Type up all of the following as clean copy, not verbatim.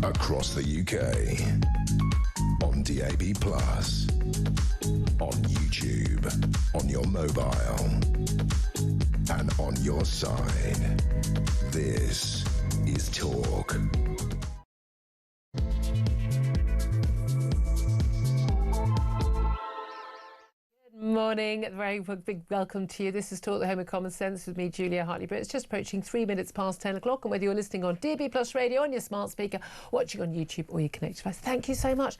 across the UK, on DAB+, on YouTube, on your mobile, and on your side. This is Talk. Morning, very big welcome to you. This is Talk, the Home of Common Sense with me, Julia Hartley-Brewer. It's just approaching 3 minutes past 10 o'clock, and whether you're listening on DAB+ radio, on your smart speaker, watching on YouTube or your connected device, thank you so much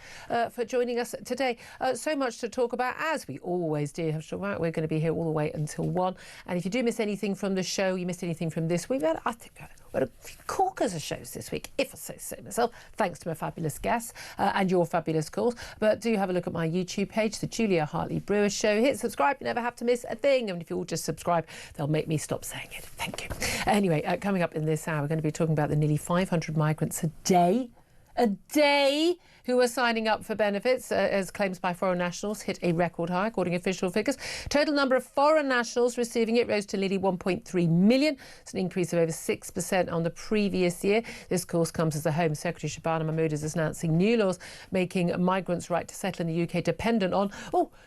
for joining us today. So much to talk about, as we always do have to talk about. We're going to be here all the way until 1. And if you do miss anything from the show, you missed anything from this week, I think we had a few corkers of shows this week, if I say so myself, thanks to my fabulous guests and your fabulous calls. But do have a look at my YouTube page, the Julia Hartley-Brewer Show. Hit subscribe, you never have to miss a thing. And if you all just subscribe, they'll make me stop saying it. Thank you. Anyway, coming up in this hour, we're going to be talking about the nearly 500 migrants a day who are signing up for benefits as claims by foreign nationals hit a record high, according to official figures. Total number of foreign nationals receiving it rose to nearly 1.3 million. It's an increase of over 6% on the previous year. This, of course, comes as the Home Secretary Shabana Mahmood is announcing new laws making migrants' right to settle in the UK dependent on,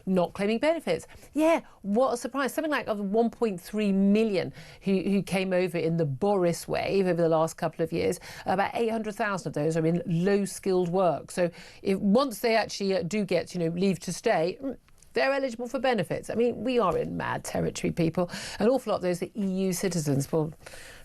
not claiming benefits. Yeah, what a surprise. Something like 1.3 million who came over in the Boris wave over the last couple of years. About 800,000 of those are in low-skilled work. So once they actually do get, leave to stay, they're eligible for benefits. I mean, we are in mad territory, people. An awful lot of those are EU citizens. Well,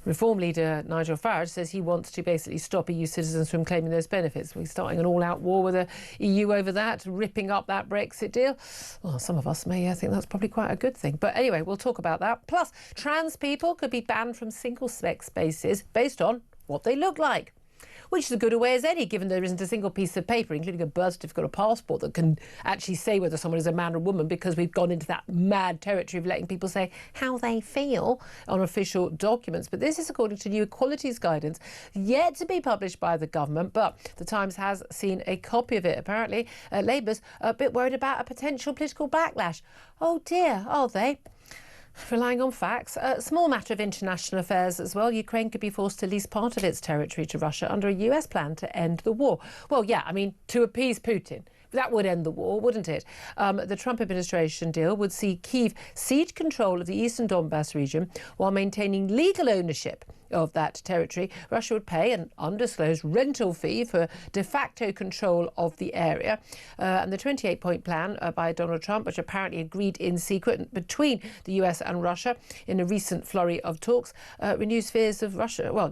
Reform leader Nigel Farage says he wants to basically stop EU citizens from claiming those benefits. We're starting an all-out war with the EU over that, ripping up that Brexit deal. Well, some of us may think that's probably quite a good thing. But anyway, we'll talk about that. Plus, trans people could be banned from single-sex spaces based on what they look like, which is as good a way as any, given there isn't a single piece of paper, including a birth certificate or passport, that can actually say whether someone is a man or a woman, because we've gone into that mad territory of letting people say how they feel on official documents. But this is according to new equalities guidance, yet to be published by the government, but the Times has seen a copy of it. Apparently, Labour's a bit worried about a potential political backlash. Oh dear, are they? Relying on facts. A small matter of international affairs as well. Ukraine could be forced to lease part of its territory to Russia under a US plan to end the war. Well, yeah, I mean, to appease Putin. That would end the war, wouldn't it? The Trump administration deal would see Kyiv cede control of the eastern Donbass region while maintaining legal ownership of that territory. Russia would pay an undisclosed rental fee for de facto control of the area. And the 28-point plan by Donald Trump, which apparently agreed in secret between the US and Russia in a recent flurry of talks, renews fears of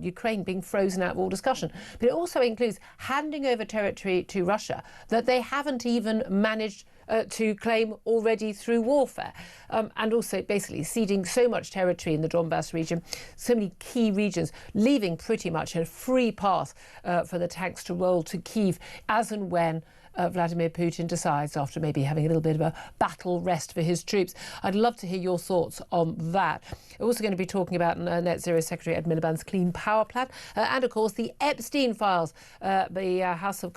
Ukraine being frozen out of all discussion. But it also includes handing over territory to Russia that they haven't even managed to claim already through warfare, and also basically ceding so much territory in the Donbass region, so many key regions, leaving pretty much a free path for the tanks to roll to Kyiv as and when Vladimir Putin decides, after maybe having a little bit of a battle rest for his troops. I'd love to hear your thoughts on that. We're also going to be talking about Net Zero Secretary Ed Miliband's Clean Power Plan and, of course, the Epstein files. The House of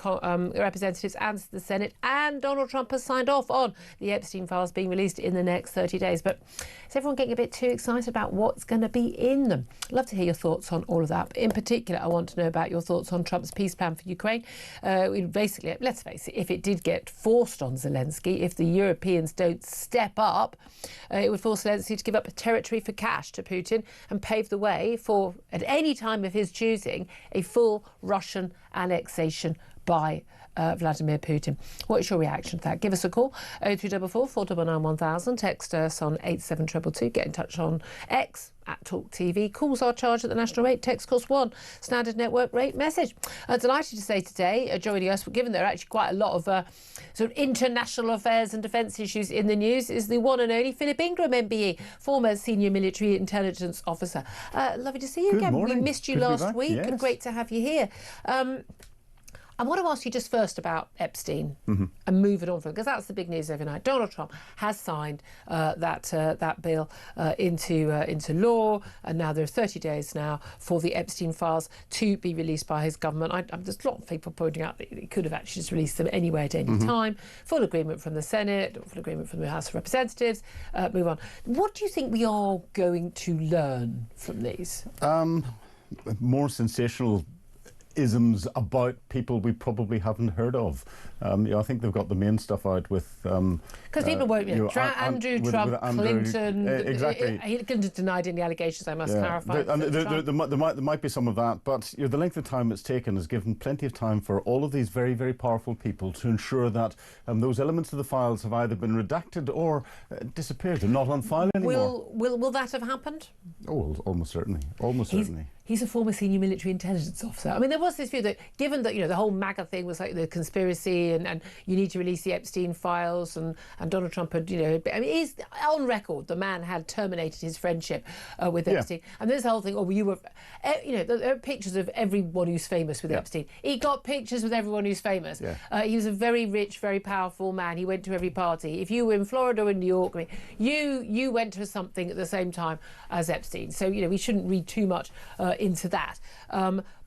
Representatives and the Senate and Donald Trump has signed off on the Epstein files being released in the next 30 days. But is everyone getting a bit too excited about what's going to be in them? I'd love to hear your thoughts on all of that. But in particular, I want to know about your thoughts on Trump's peace plan for Ukraine. Basically, let's face it, if it did get forced on Zelensky, if the Europeans don't step up, it would force Zelensky to give up territory for cash to Putin and pave the way for, at any time of his choosing, a full Russian annexation by Vladimir Putin. What's your reaction to that? Give us a call, 0344 499 1000. Text us on 87222. Get in touch on X at Talk TV. Calls are charged at the national rate. Text costs £1. Standard network rate message. Delighted to say today, joining us, given there are actually quite a lot of sort of international affairs and defence issues in the news, is the one and only Philip Ingram MBE, former senior military intelligence officer. Lovely to see you again. Morning. We missed you last week. Yes. Great to have you here. I want to ask you just first about Epstein and moving on from it, because that's the big news overnight. Donald Trump has signed that bill into law, and now there are 30 days now for the Epstein files to be released by his government. There's a lot of people pointing out that he could have actually just released them anywhere at any time. Full agreement from the Senate, full agreement from the House of Representatives. Move on. What do you think we are going to learn from these? More sensational isms about people we probably haven't heard of. I think they've got the main stuff out with... Because people won't... Andrew Trump, Clinton... exactly. Clinton denied any allegations, I must clarify. There might be some of that, but the length of time it's taken has given plenty of time for all of these very, very powerful people to ensure that those elements of the files have either been redacted or disappeared. They're not on file anymore. Will that have happened? Oh, almost certainly. Almost certainly. He's a former senior military intelligence officer. I mean, there was this view that, given that, the whole MAGA thing was like the conspiracy and you need to release the Epstein files and Donald Trump had, I mean, he's on record, the man had terminated his friendship with Epstein. And there's the whole thing, there are pictures of everyone who's famous with Epstein. He got pictures with everyone who's famous. He was a very rich, very powerful man. He went to every party. If you were in Florida or in New York, I mean, you went to something at the same time as Epstein. So, we shouldn't read too much into that.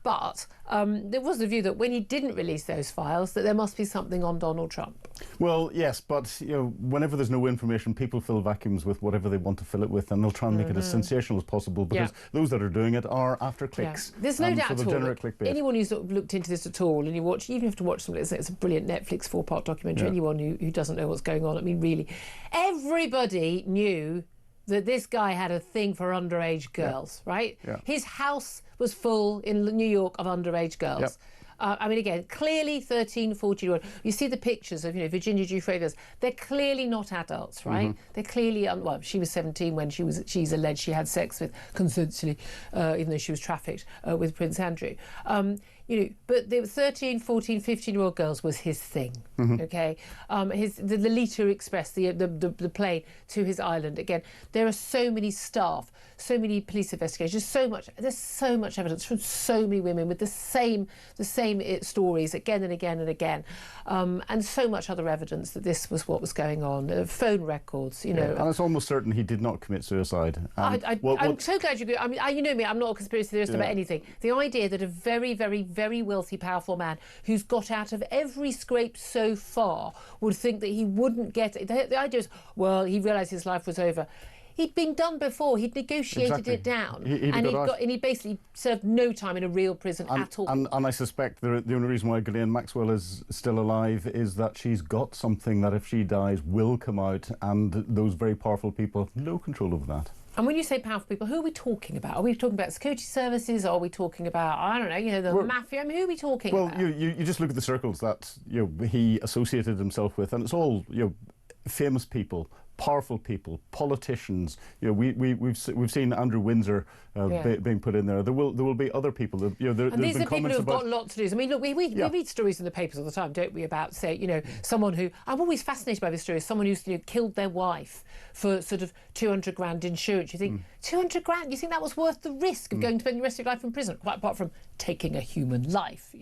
But there was the view that when he didn't release those files, that there must be something on Donald Trump. Well, yes, but whenever there's no information, people fill vacuums with whatever they want to fill it with, and they'll try and make it as sensational as possible, because those that are doing it are after clicks. There's no doubt at all. Anyone who's sort of looked into this at all, and you watch, even if you have to watch something, it's a brilliant Netflix 4-part documentary. Anyone who doesn't know what's going on, I mean, really, everybody knew that this guy had a thing for underage girls, right? His house was full in New York of underage girls. I mean, again, clearly 13, 14-year-old. You see the pictures of, Virginia Giuffregas. They're clearly not adults, right? They're clearly, well, she was 17 when she's alleged she had sex with, consensually, even though she was trafficked, with Prince Andrew. But the 13, 14, 15-year-old girls was his thing, okay? The Lolita Express, the plane to his island. Again, there are so many staff, so many police investigations, there's so much evidence from so many women with the same stories again and again and again, and so much other evidence that this was what was going on. Phone records, And it's almost certain he did not commit suicide. I'm so glad you agree. I mean, you know me, I'm not a conspiracy theorist about anything. The idea that a very, very, very wealthy, powerful man who's got out of every scrape so far would think that he wouldn't get it. The idea is, well, he realised his life was over. He'd been done before. He'd negotiated it down, and he basically served no time in a real prison at all. And I suspect the only reason why Ghislaine Maxwell is still alive is that she's got something that, if she dies, will come out, and those very powerful people have no control over that. And when you say powerful people, who are we talking about? Are we talking about security services? Or are we talking about, I don't know, the mafia? I mean, who are we talking about? Well, you just look at the circles that he associated himself with, and it's all famous people, powerful people, politicians. We've seen Andrew Windsor being put in there. There will be other people. And these are people who've got a lot to do. I mean, look, we read stories in the papers all the time, don't we? About, say, someone who, I'm always fascinated by this story, someone who's killed their wife for sort of 200 grand insurance. You think 200 grand? You think that was worth the risk of going to spend the rest of your life in prison? Quite apart from taking a human life,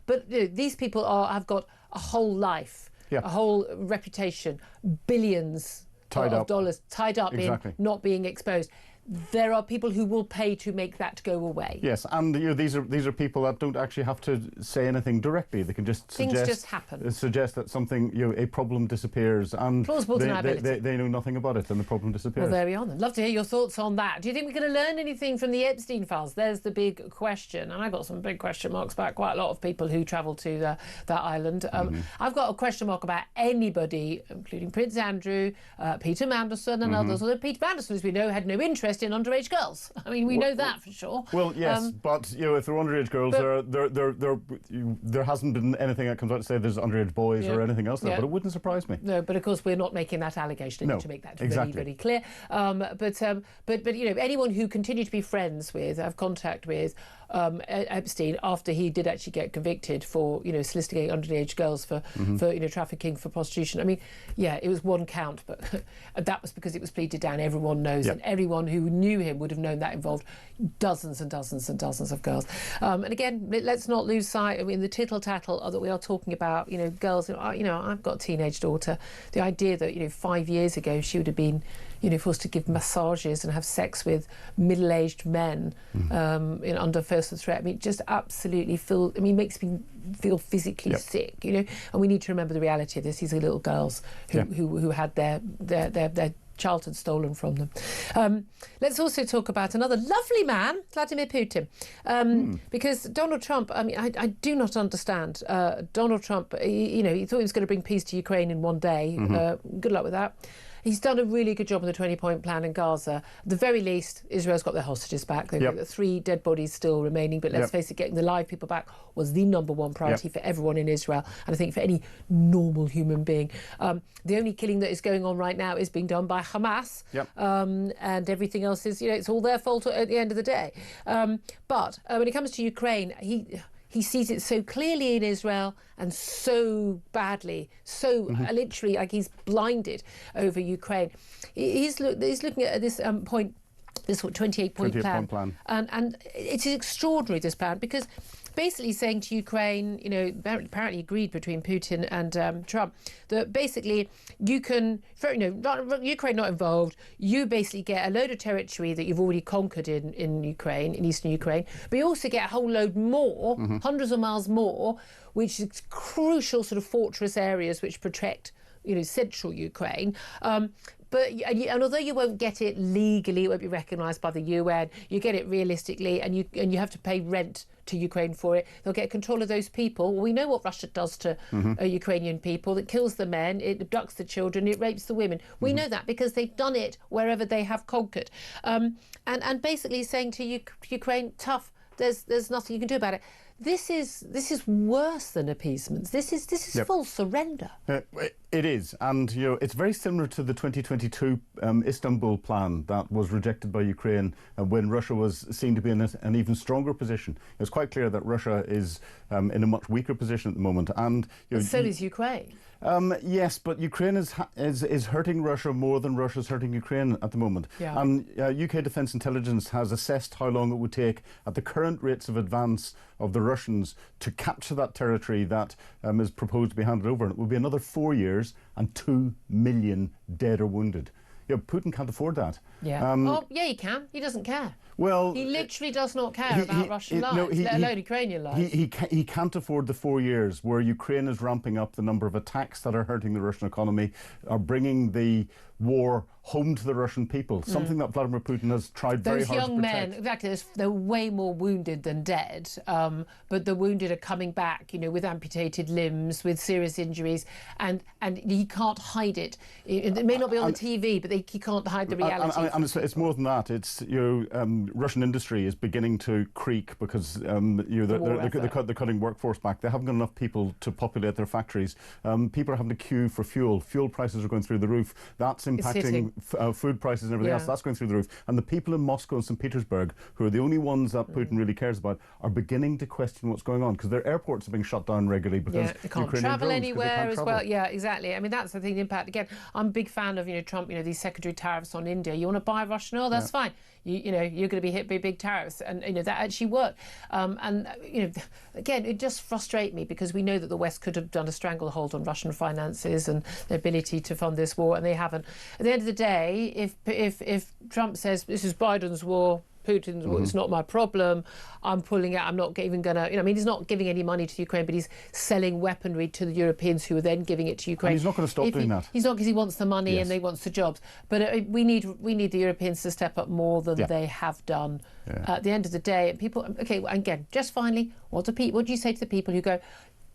But these people have got a whole life. A whole reputation, billions of dollars tied up in not being exposed. There are people who will pay to make that go away. Yes, and these are people that don't actually have to say anything directly. They can just suggest that something, a problem disappears, and they know nothing about it, and the problem disappears. Well, there we are then. Love to hear your thoughts on that. Do you think we're going to learn anything from the Epstein files? There's the big question, and I've got some big question marks about quite a lot of people who travel to that island. I've got a question mark about anybody, including Prince Andrew, Peter Mandelson, and others. Although Peter Mandelson, as we know, had no interest in underage girls. I mean, we know that for sure. Well, yes, but if they're underage girls, there hasn't been anything that comes out to say there's underage boys or anything else there. But it wouldn't surprise me. No, but of course we're not making that allegation. I need to make that very, very clear. But anyone who continued to be friends with, have contact with Epstein after he did actually get convicted for soliciting underage girls for trafficking, for prostitution. I mean, it was one count, but that was because it was pleaded down. Everyone knows, and everyone who knew him would have known that involved dozens and dozens and dozens of girls. And again, let's not lose sight. I mean, the tittle tattle that we are talking about, girls. I've got a teenage daughter. The idea that 5 years ago she would have been forced to give massages and have sex with middle-aged men under first threat. I mean, just absolutely makes me feel physically sick, And we need to remember the reality of this. These are little girls who had their child had stolen from them. Let's also talk about another lovely man, Vladimir Putin, because Donald Trump, I mean, I do not understand. Donald Trump, he thought he was going to bring peace to Ukraine in one day. Good luck with that. He's done a really good job on the 20-point plan in Gaza. At the very least, Israel's got their hostages back. They've got 3 dead bodies still remaining. But let's face it, getting the live people back was the #1 priority for everyone in Israel. And I think for any normal human being. The only killing that is going on right now is being done by Hamas. And everything else is, it's all their fault at the end of the day. But when it comes to Ukraine, he sees it so clearly in Israel and so badly, so literally like he's blinded over Ukraine. He's looking at this point, this 28-point plan. And it is extraordinary, this plan, because basically saying to Ukraine, apparently agreed between Putin and Trump, that basically you can, Ukraine not involved, you basically get a load of territory that you've already conquered in Ukraine, in eastern Ukraine, but you also get a whole load more, hundreds of miles more, which is crucial sort of fortress areas which protect, central Ukraine. But and although you won't get it legally, it won't be recognised by the UN, you get it realistically, and you have to pay rent to Ukraine for it. They'll get control of those people. We know what Russia does to Ukrainian people. It kills the men, it abducts the children, it rapes the women. We know that because they've done it wherever they have conquered. And basically saying to Ukraine, tough, there's nothing you can do about it. This is worse than appeasement. This is full surrender. It is, and it's very similar to the 2022 Istanbul plan that was rejected by Ukraine when Russia was seen to be in an even stronger position. It's quite clear that Russia is in a much weaker position at the moment, and so is Ukraine. Yes, but Ukraine is hurting Russia more than Russia's hurting Ukraine at the moment. And UK Defence Intelligence has assessed how long it would take at the current rates of advance of the Russians to capture that territory that is proposed to be handed over. And it will be another 4 years and 2 million dead or wounded. Putin can't afford that. He can. He doesn't care. Well, he literally does not care about Russian lives, let alone Ukrainian lives. He can't afford the 4 years where Ukraine is ramping up the number of attacks that are hurting the Russian economy, are bringing the war home to the Russian people, something that Vladimir Putin has tried very hard to protect. Those young men, exactly, they're way more wounded than dead, but the wounded are coming back, with amputated limbs, with serious injuries, and he can't hide it. It may not be on the TV, but he can't hide the reality. And it's more than that. It's, Russian industry is beginning to creak because they're cutting workforce back. They haven't got enough people to populate their factories. People are having to queue for fuel. Fuel prices are going through the roof. That's impacting food prices and everything else. That's going through the roof. And the people in Moscow and St. Petersburg, who are the only ones that Putin really cares about, are beginning to question what's going on because their airports are being shut down regularly because they can't travel anywhere as well. Yeah, exactly. I mean, that's the thing, the impact. Again, I'm a big fan of Trump, these secondary tariffs on India. You want to buy Russian oil? That's fine. You're going to be hit by big tariffs, and that actually worked. Again, it just frustrates me because we know that the West could have done a stranglehold on Russian finances and their ability to fund this war, and they haven't. At the end of the day, if Trump says this is Biden's war, Putin's war, it's not my problem, I'm pulling out, I'm not even going to, he's not giving any money to Ukraine, but he's selling weaponry to the Europeans who are then giving it to Ukraine. And he's not going to stop doing that. He's not, because he wants the money and he wants the jobs. But we need the Europeans to step up more than they have done. At the end of the day, people, again, just finally, what do you say to the people who go,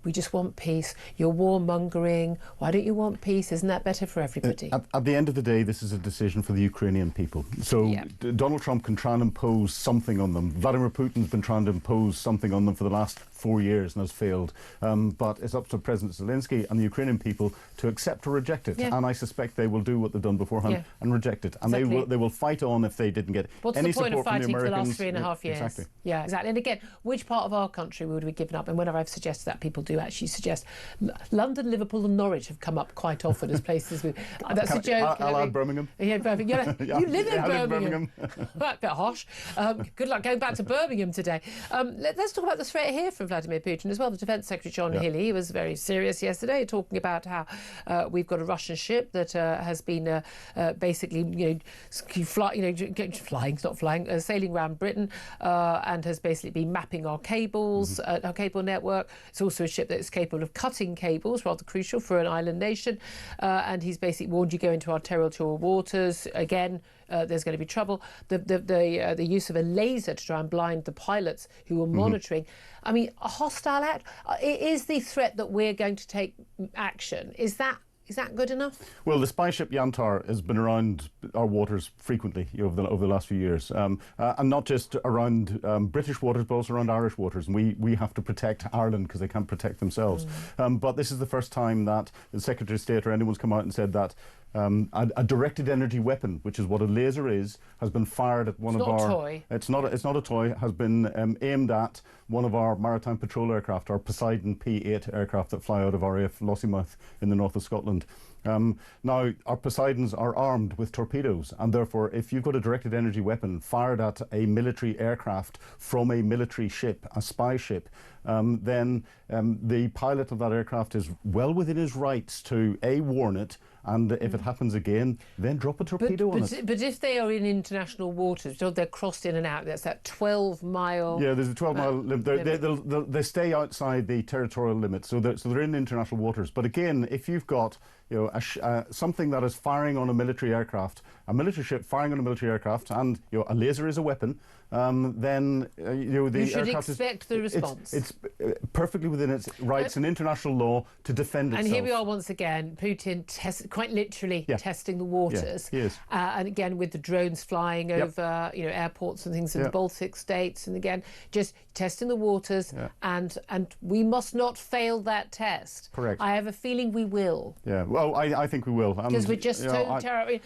we just want peace, you're warmongering, why don't you want peace, isn't that better for everybody? At the end of the day, this is a decision for the Ukrainian people. So Donald Trump can try and impose something on them. Vladimir Putin's been trying to impose something on them for the last 4 years and has failed. But it's up to President Zelensky and the Ukrainian people to accept or reject it. And I suspect they will do what they've done beforehand and reject it. And they will fight on if they didn't get any support from the Americans. What's the point of fighting for the last 3.5 years? Exactly. Yeah, exactly. And again, which part of our country would we given up? And whenever I've suggested that, people do actually suggest. London, Liverpool and Norwich have come up quite often as places. That's a joke. I'll add Birmingham. Yeah, Birmingham. You live in Birmingham. Right, a bit harsh. Good luck going back to Birmingham today. Let's talk about the threat here from Vladimir Putin as well. The Defence Secretary John Healey was very serious yesterday, talking about how we've got a Russian ship that has been basically, sailing around Britain and has basically been mapping our cables, our cable network. It's also a ship that is capable of cutting cables, rather crucial for an island nation. And he's basically warned, you go into our territorial waters again, there's going to be trouble. The use of a laser to try and blind the pilots who were monitoring. I mean, a hostile act. Is the threat that we're going to take action? Is that good enough? Well, the spy ship Yantar has been around our waters frequently over the last few years, and not just around British waters, but also around Irish waters. And we have to protect Ireland because they can't protect themselves. But this is the first time that the Secretary of State or anyone's come out and said that a directed energy weapon, which is what a laser is, has been fired at one of our... It's not a toy. Has been aimed at one of our maritime patrol aircraft, our Poseidon P8 aircraft that fly out of RAF Lossiemouth in the north of Scotland. Now, our Poseidons are armed with torpedoes, and therefore, if you've got a directed energy weapon fired at a military aircraft from a military ship, a spy ship, then the pilot of that aircraft is well within his rights to warn it, and if it happens again, then drop a torpedo on it. But if they are in international waters, they're crossed in and out, that's that 12-mile... Yeah, there's a 12-mile limit. They stay outside the territorial limit, so they're in international waters. But again, if you've got something that is firing on a military aircraft, a military ship firing on a military aircraft, and a laser is a weapon, then the you should aircraft expect the response. It's perfectly within its rights and international law to defend itself. And here we are once again, Putin quite literally testing the waters. Yeah, he is. And again with the drones flying over airports and things in the Baltic states, and again just testing the waters, and we must not fail that test. Correct. I have a feeling we will. Yeah, well, I think we will. Because we're just so terrible.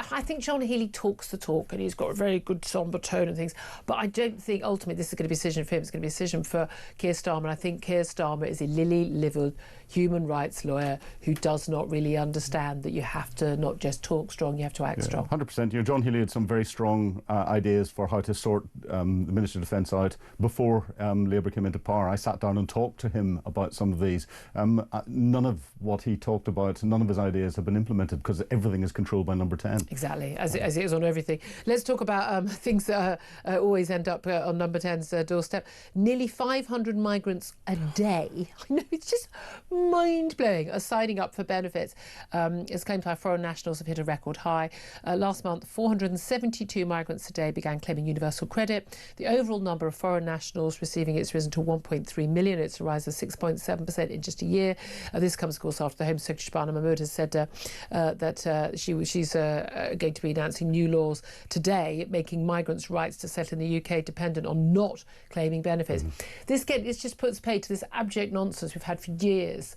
I think John Healey talks the talk, and he's got a very good sombre tone and things, but I don't think ultimately this is going to be a decision for him. It's going to be a decision for Keir Starmer. I think Keir Starmer is a lily-livered human rights lawyer who does not really understand that you have to not just talk strong, you have to act strong. 100%. John Healey had some very strong ideas for how to sort the Minister of Defence out before Labour came into power. I sat down and talked to him about some of these. None of what he talked about, none of his ideas have been implemented because everything is controlled by Number 10. Exactly, as it is on everything. Let's talk about things that always end up on Number 10's doorstep. Nearly 500 migrants a day. I know, it's just mind-blowing, are signing up for benefits. It's claimed by foreign nationals have hit a record high. Last month, 472 migrants a day began claiming universal credit. The overall number of foreign nationals receiving it's risen to 1.3 million. It's a rise of 6.7% in just a year. This comes, of course, after the Home Secretary Shabana Mahmood has said that she's going to be announcing new laws today, making migrants' rights to settle in the UK dependent on not claiming benefits. This just puts paid to this abject nonsense we've had for years.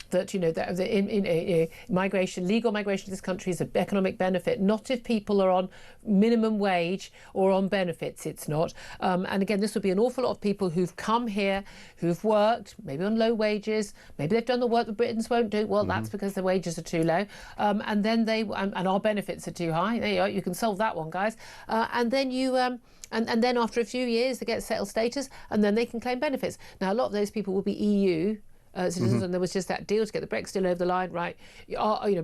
That migration, legal migration to this country is an economic benefit, not if people are on minimum wage or on benefits. It's not. And again, this would be an awful lot of people who've come here, who've worked, maybe on low wages, maybe they've done the work that Britons won't do. Well, that's because the wages are too low, and then and our benefits are too high. There you are. You can solve that one, guys. And then you. And then after a few years, they get settled status, and then they can claim benefits. Now, a lot of those people will be EU citizens, and there was just that deal to get the Brexit deal over the line, right?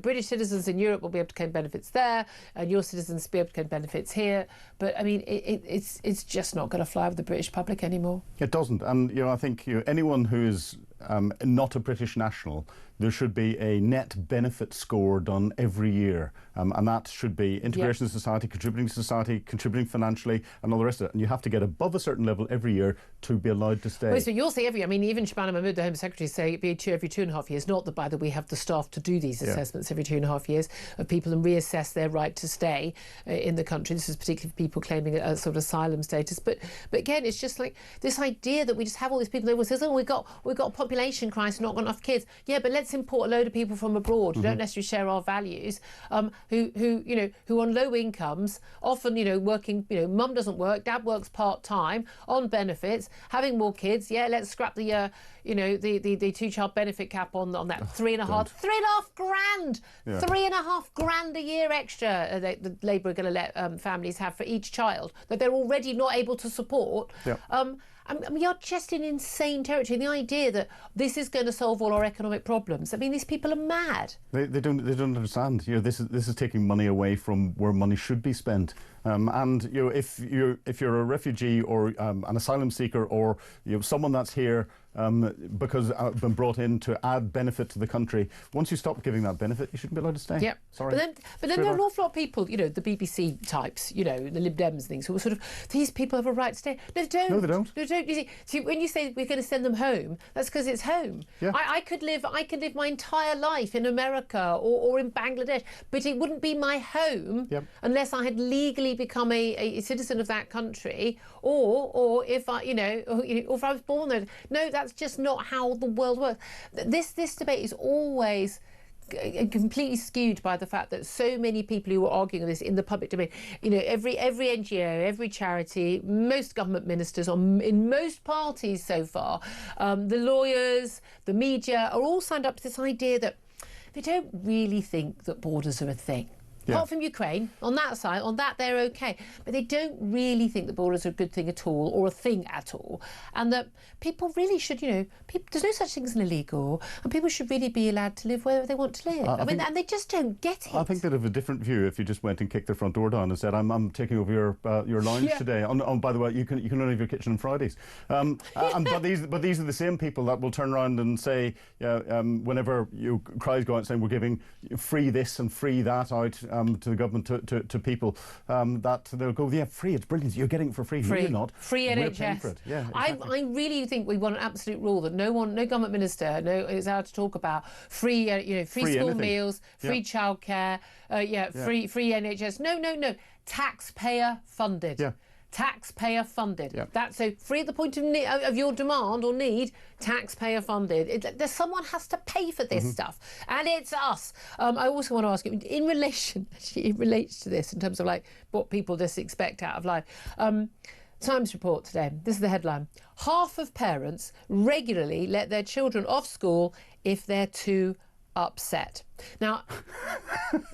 British citizens in Europe will be able to claim benefits there, and your citizens will be able to claim benefits here. But I mean, it's just not going to fly with the British public anymore. It doesn't, and I think anyone who is not a British national, there should be a net benefit score done every year, and that should be integration to society, contributing financially, and all the rest of it. And you have to get above a certain level every year to be allowed to stay. Well, so you'll say even Shabana Mahmood, the Home Secretary, say it'd be every 2.5 years. Not that, by the way, we have the staff to do these assessments every 2.5 years of people and reassess their right to stay in the country. This is particularly for people claiming a sort of asylum status. But again, it's just like this idea that we just have all these people. Everyone says, "Oh, we've got a population crisis, not got enough kids." Yeah, but let's import a load of people from abroad who don't necessarily share our values, who on low incomes, often working. Mum doesn't work, dad works part time on benefits, having more kids. Yeah, let's scrap the the 2-child benefit cap on that. $3.5 grand, $3.5 grand a year extra the Labour are going to let families have for each child that they're already not able to support. I mean, you're just in insane territory. The idea that this is going to solve all our economic problems. I mean, these people are mad. They don't understand. This is taking money away from where money should be spent. And if you're a refugee or an asylum seeker or someone that's here because been brought in to add benefit to the country, once you stop giving that benefit, you shouldn't be allowed to stay. Yep. Sorry. But then there are an awful lot of people, the BBC types, the Lib Dems and things, who are sort of, these people have a right to stay. No, they don't. No, they don't. No, they don't. You see, when you say we're going to send them home, that's because it's home. Yeah. I could live my entire life in America or in Bangladesh, but it wouldn't be my home unless I had legally become a citizen of that country, or if I, or if I was born there. No, that's just not how the world works. This debate is always completely skewed by the fact that so many people who are arguing this in the public domain, every NGO, every charity, most government ministers in most parties so far, the lawyers, the media are all signed up to this idea that they don't really think that borders are a thing. Yeah. Apart from Ukraine, on that side, they're okay. But they don't really think that borders are a good thing at all, or a thing at all. And that people really should, there's no such thing as an illegal, and people should really be allowed to live wherever they want to live. And they just don't get it. I think they'd have a different view if you just went and kicked their front door down and said, I'm taking over your lounge today. By the way, you can only have your kitchen on Fridays. But these are the same people that will turn around and say, whenever cries go out saying we're giving free this and free that out to the government, to people, that they'll go, free, it's brilliant, you're getting it for free. No, you're not. Free We're NHS. paying for it. Yeah, exactly. I really think we want an absolute rule that no government minister is allowed to talk about free school anything. meals, free childcare, free NHS. No, taxpayer funded. Yeah. Taxpayer funded. Yeah. That's so free at the point of your demand or need. Taxpayer funded. Someone has to pay for this stuff, and it's us. I also want to ask you, in relation, actually, it relates to this in terms of what people just expect out of life. Times report today. This is the headline: half of parents regularly let their children off school if they're too upset. Now,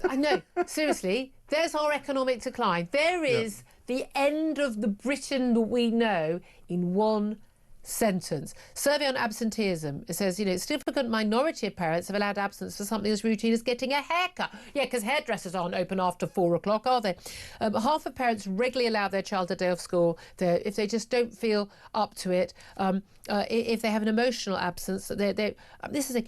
I know, seriously, there's our economic decline. There is the end of the Britain that we know in one sentence. Survey on absenteeism. It says, a significant minority of parents have allowed absence for something as routine as getting a haircut. Yeah, because hairdressers aren't open after 4 o'clock, are they? Half of parents regularly allow their child a day off school if they just don't feel up to it. If they have an emotional absence, this is a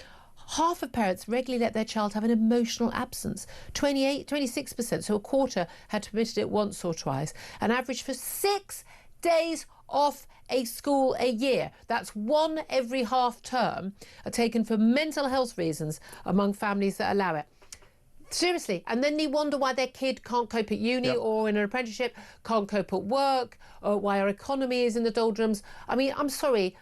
half of parents regularly let their child have an emotional absence. 26%, so a quarter, had permitted it once or twice. An average for 6 days off a school a year. That's one every half term are taken for mental health reasons among families that allow it. Seriously. And then they wonder why their kid can't cope at uni or in an apprenticeship, can't cope at work, or why our economy is in the doldrums. I mean, I'm sorry.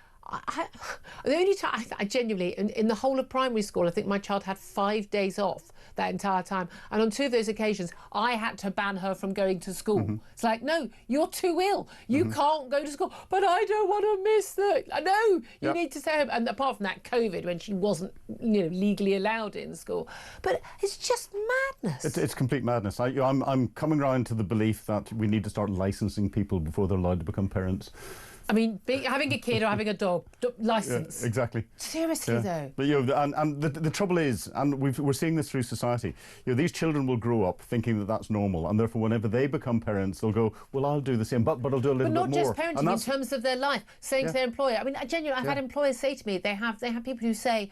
The only time I genuinely, in the whole of primary school, I think my child had 5 days off that entire time, and on 2 of those occasions I had to ban her from going to school. It's like, no, you're too ill, you can't go to school. But I don't want to miss that. I know you need to stay home. And apart from that, COVID, when she wasn't legally allowed in school, but it's just madness. It's complete madness. I'm coming round to the belief that we need to start licensing people before they're allowed to become parents. I mean, having a kid or having a dog, licence. Yeah, exactly. Seriously, though. But and the trouble is, and we're seeing this through society. These children will grow up thinking that that's normal, and therefore, whenever they become parents, they'll go, "Well, I'll do the same, but I'll do a little bit more." But not just parenting, in terms of their life, saying to their employer. I mean, genuinely, I've had employers say to me, they have people who say,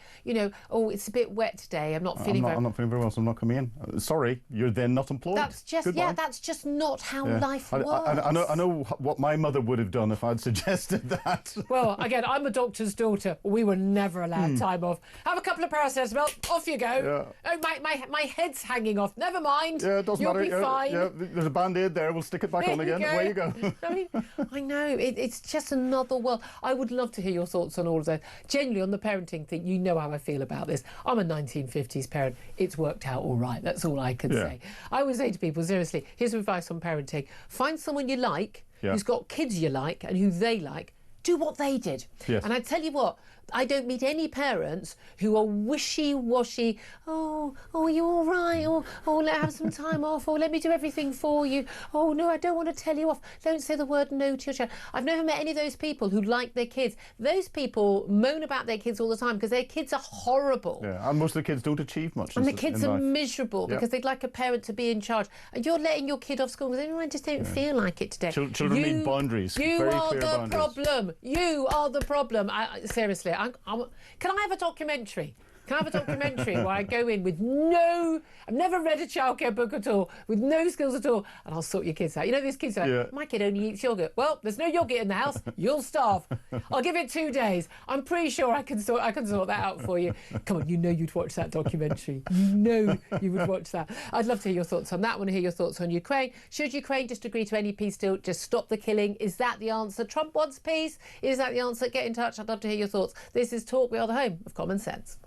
"Oh, it's a bit wet today. I'm not feeling I'm not feeling very well, so I'm not coming in." Sorry, you're then not employed. That's just that's just not how life works. I know what my mother would have done if I'd suggested that. Well, again, I'm a doctor's daughter. We were never allowed time off. Have a couple of paracetamol, off you go. Yeah. Oh, my head's hanging off. Never mind. Yeah, it doesn't matter. You'll be fine. Yeah, there's a band-aid there. We'll stick it back on again. Away you go. I mean, I know. It's just another world. I would love to hear your thoughts on all of that. Generally, on the parenting thing, you know how I feel about this. I'm a 1950s parent. It's worked out all right. That's all I can say. I would say to people, seriously, here's advice on parenting. Find someone you like, who's got kids you like and who they like. do what they did. Yes. And I tell you what, I don't meet any parents who are wishy-washy. Oh, you all right? Oh, let's have some time off. Oh, let me do everything for you. Oh, no, I don't want to tell you off. Don't say the word no to your child. I've never met any of those people who like their kids. Those people moan about their kids all the time because their kids are horrible. Yeah, and most of the kids don't achieve much. And the kids are miserable because they'd like a parent to be in charge. And you're letting your kid off school because I just don't feel like it today. Children need boundaries. You very are clear the boundaries. problem. You are the problem. Seriously, can I have a documentary? Can I have a documentary where I go in with I've never read a childcare book at all, with no skills at all, and I'll sort your kids out. You know, these kids are like, my kid only eats yoghurt. Well, there's no yoghurt in the house. You'll starve. I'll give it 2 days. I'm pretty sure I can sort that out for you. Come on, you know you'd watch that documentary. You know you would watch that. I'd love to hear your thoughts on that. I want to hear your thoughts on Ukraine. Should Ukraine just agree to any peace deal? Just stop the killing? Is that the answer? Trump wants peace? Is that the answer? Get in touch. I'd love to hear your thoughts. This is Talk. We are the home of common sense.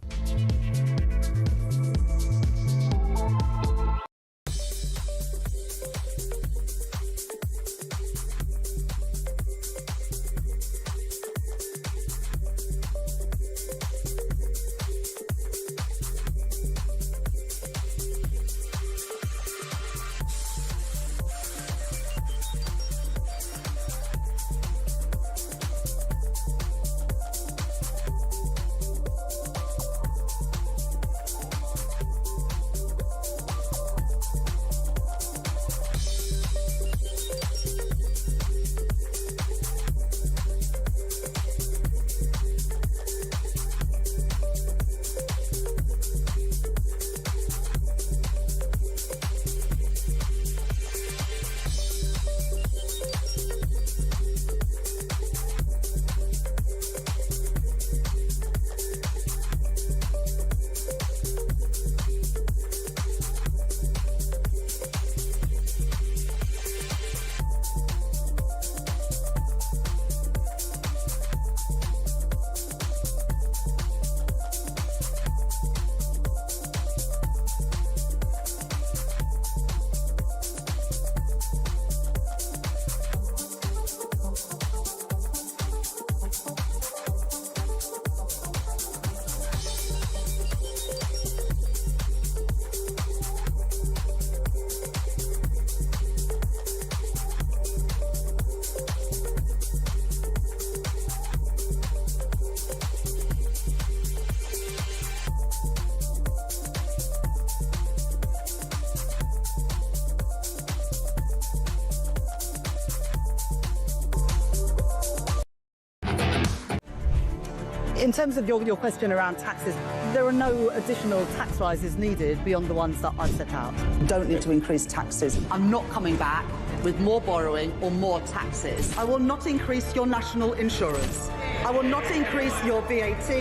In terms of your question around taxes, there are no additional tax rises needed beyond the ones that I've set out. Don't need to increase taxes. I'm not coming back with more borrowing or more taxes. I will not increase your national insurance. I will not increase your VAT,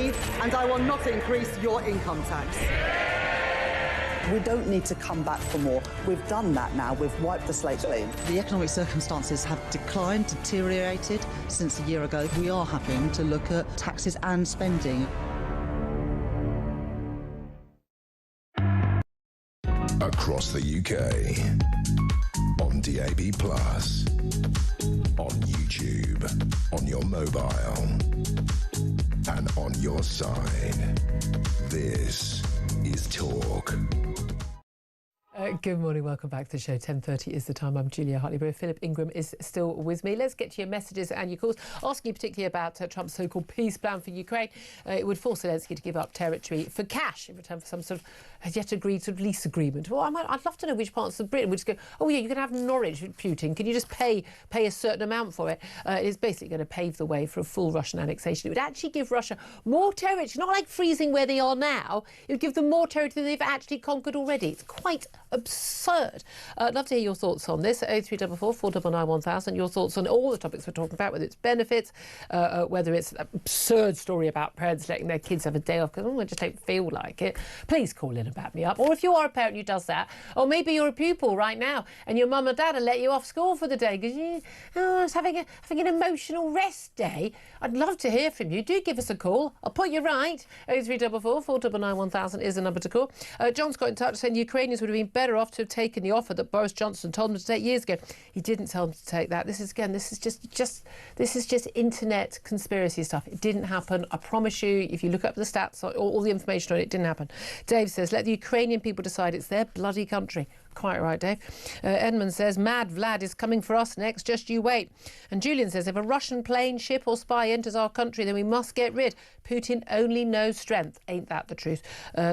and I will not increase your income tax. We don't need to come back for more. We've done that now. We've wiped the slate clean. The economic circumstances have declined, deteriorated since a year ago. We are having to look at taxes and spending. Across the UK, on DAB+, on YouTube, on your mobile, and on your side. This is Talk. Good morning, welcome back to the show. 10:30 is the time. I'm Julia Hartley-Brewer. Philip Ingram is still with me. Let's get to your messages and your calls, asking you particularly about Trump's so-called peace plan for Ukraine. It would force Zelensky to give up territory for cash in return for some sort of yet agreed sort of lease agreement. Well, I'd love to know which parts of Britain would just go, oh yeah, you can have Norwich, Putin. Can you just pay a certain amount for it? It is basically going to pave the way for a full Russian annexation. It would actually give Russia more territory, not like freezing where they are now. It would give them more territory than they've actually conquered already. It's quite absurd. I'd love to hear your thoughts on this. 0344 499 1000. Your thoughts on all the topics we're talking about, whether it's benefits, whether it's an absurd story about parents letting their kids have a day off because I just don't feel like it. Please call in and back me up. Or if you are a parent who does that, or maybe you're a pupil right now and your mum and dad will let you off school for the day because I was having an emotional rest day. I'd love to hear from you. Do give us a call. I'll put you right. 0344 499 1000 is the number to call. John's got in touch saying Ukrainians would have been better better off to have taken the offer that Boris Johnson told him to take years ago. He didn't tell him to take that. This is just internet conspiracy stuff. It didn't happen. I promise you, if you look up the stats, all the information on it, didn't happen. Dave says, let the Ukrainian people decide. It's their bloody country. Quite right, Dave. Edmund says, mad Vlad is coming for us next, just you wait. And Julian says, if a Russian plane, ship or spy enters our country, then we must get rid. Putin only knows strength. Ain't that the truth?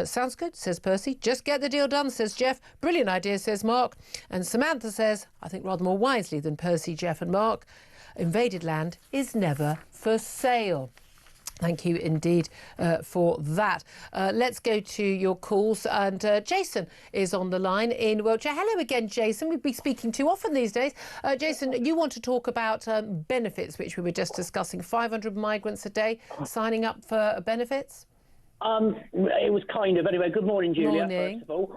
Sounds good, says Percy. Just get the deal done, says Jeff. Brilliant idea, says Mark. And Samantha says, I think rather more wisely than Percy, Jeff and Mark, invaded land is never for sale. Thank you indeed for that. Let's go to your calls. And Jason is on the line in Wiltshire. Hello again, Jason. We've been speaking too often these days. Jason, you want to talk about benefits, which we were just discussing. 500 migrants a day signing up for benefits? It was kind of. Anyway, good morning, Julia, morning. first of all.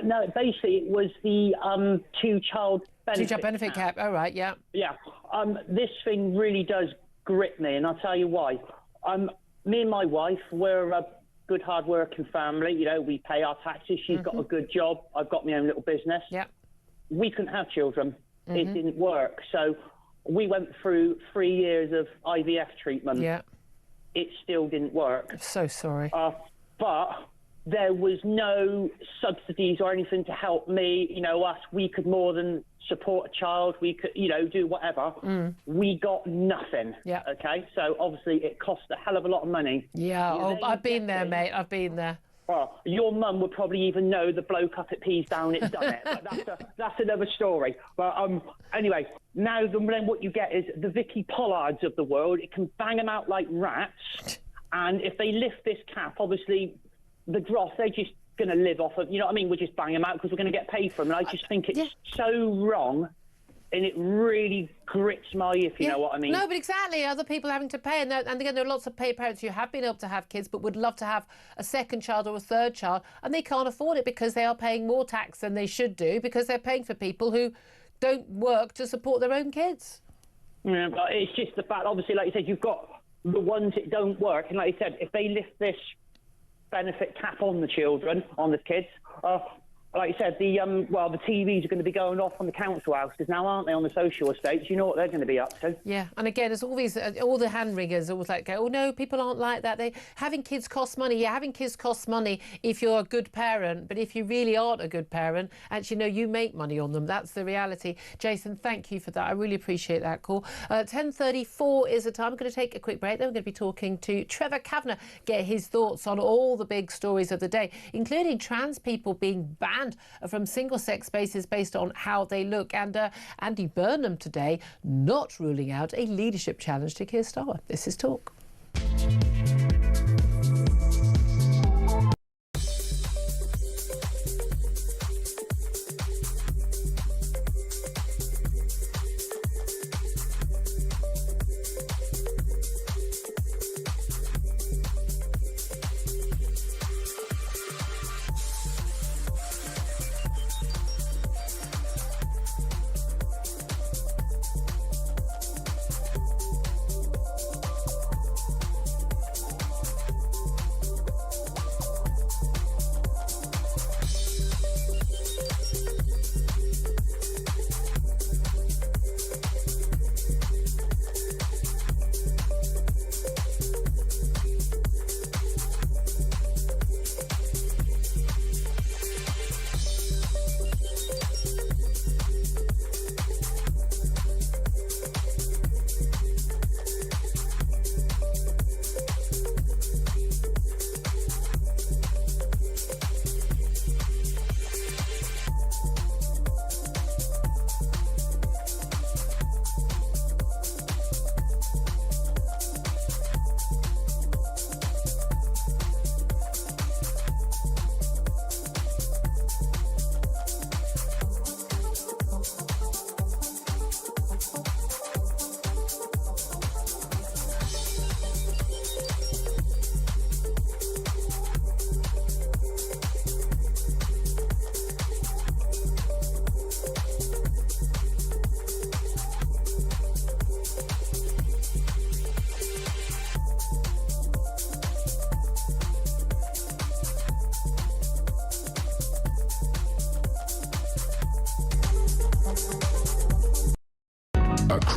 No, basically, it was the two-child benefit. Two-child benefit cap. Oh, right, yeah. Yeah. This thing really does grip me, and I'll tell you why. Me and my wife, we're a good, hard-working family. You know, we pay our taxes. She's got a good job. I've got my own little business. Yeah. We couldn't have children. It didn't work. So we went through 3 years of IVF treatment. Yeah. It still didn't work. I'm so sorry. But there was no subsidies or anything to help me, you know, us. We could more than support a child. We could, you know, do whatever. We got nothing. Yeah. Okay. So obviously it cost a hell of a lot of money. Yeah. Oh, I've been there, mate. I've been there. Well, your mum would probably even know the bloke up at Peasdown it's done it. But that's another story. But anyway, now then what you get is the Vicky Pollards of the world. It can bang them out like rats. And if they lift this cap, obviously the dross, they're just going to live off of, you know what I mean? We'll just bang them out because we're going to get paid for them. And I just think it's so wrong. And it really grits my, if you know what I mean. No, but exactly. Other people having to pay. And again, there are lots of parents who have been able to have kids but would love to have a second child or a third child. And they can't afford it because they are paying more tax than they should do because they're paying for people who don't work to support their own kids. Yeah, but it's just the fact, obviously, like you said, you've got the ones that don't work. And like you said, if they lift this benefit cap on the children, on the kids, like you said, the TVs are going to be going off on the council houses now, aren't they, on the social estates? You know what they're going to be up to. Yeah, and again, there's all these, all the hand-wringers always like, oh, no, people aren't like that. Having kids costs money. Yeah, having kids costs money if you're a good parent, but if you really aren't a good parent, actually, no, you make money on them. That's the reality. Jason, thank you for that. I really appreciate that call. 10:34 is the time. I'm going to take a quick break. Then we're going to be talking to Trevor Kavanagh, get his thoughts on all the big stories of the day, including trans people being banned from single-sex spaces based on how they look. And Andy Burnham today not ruling out a leadership challenge to Keir Starmer. This is Talk.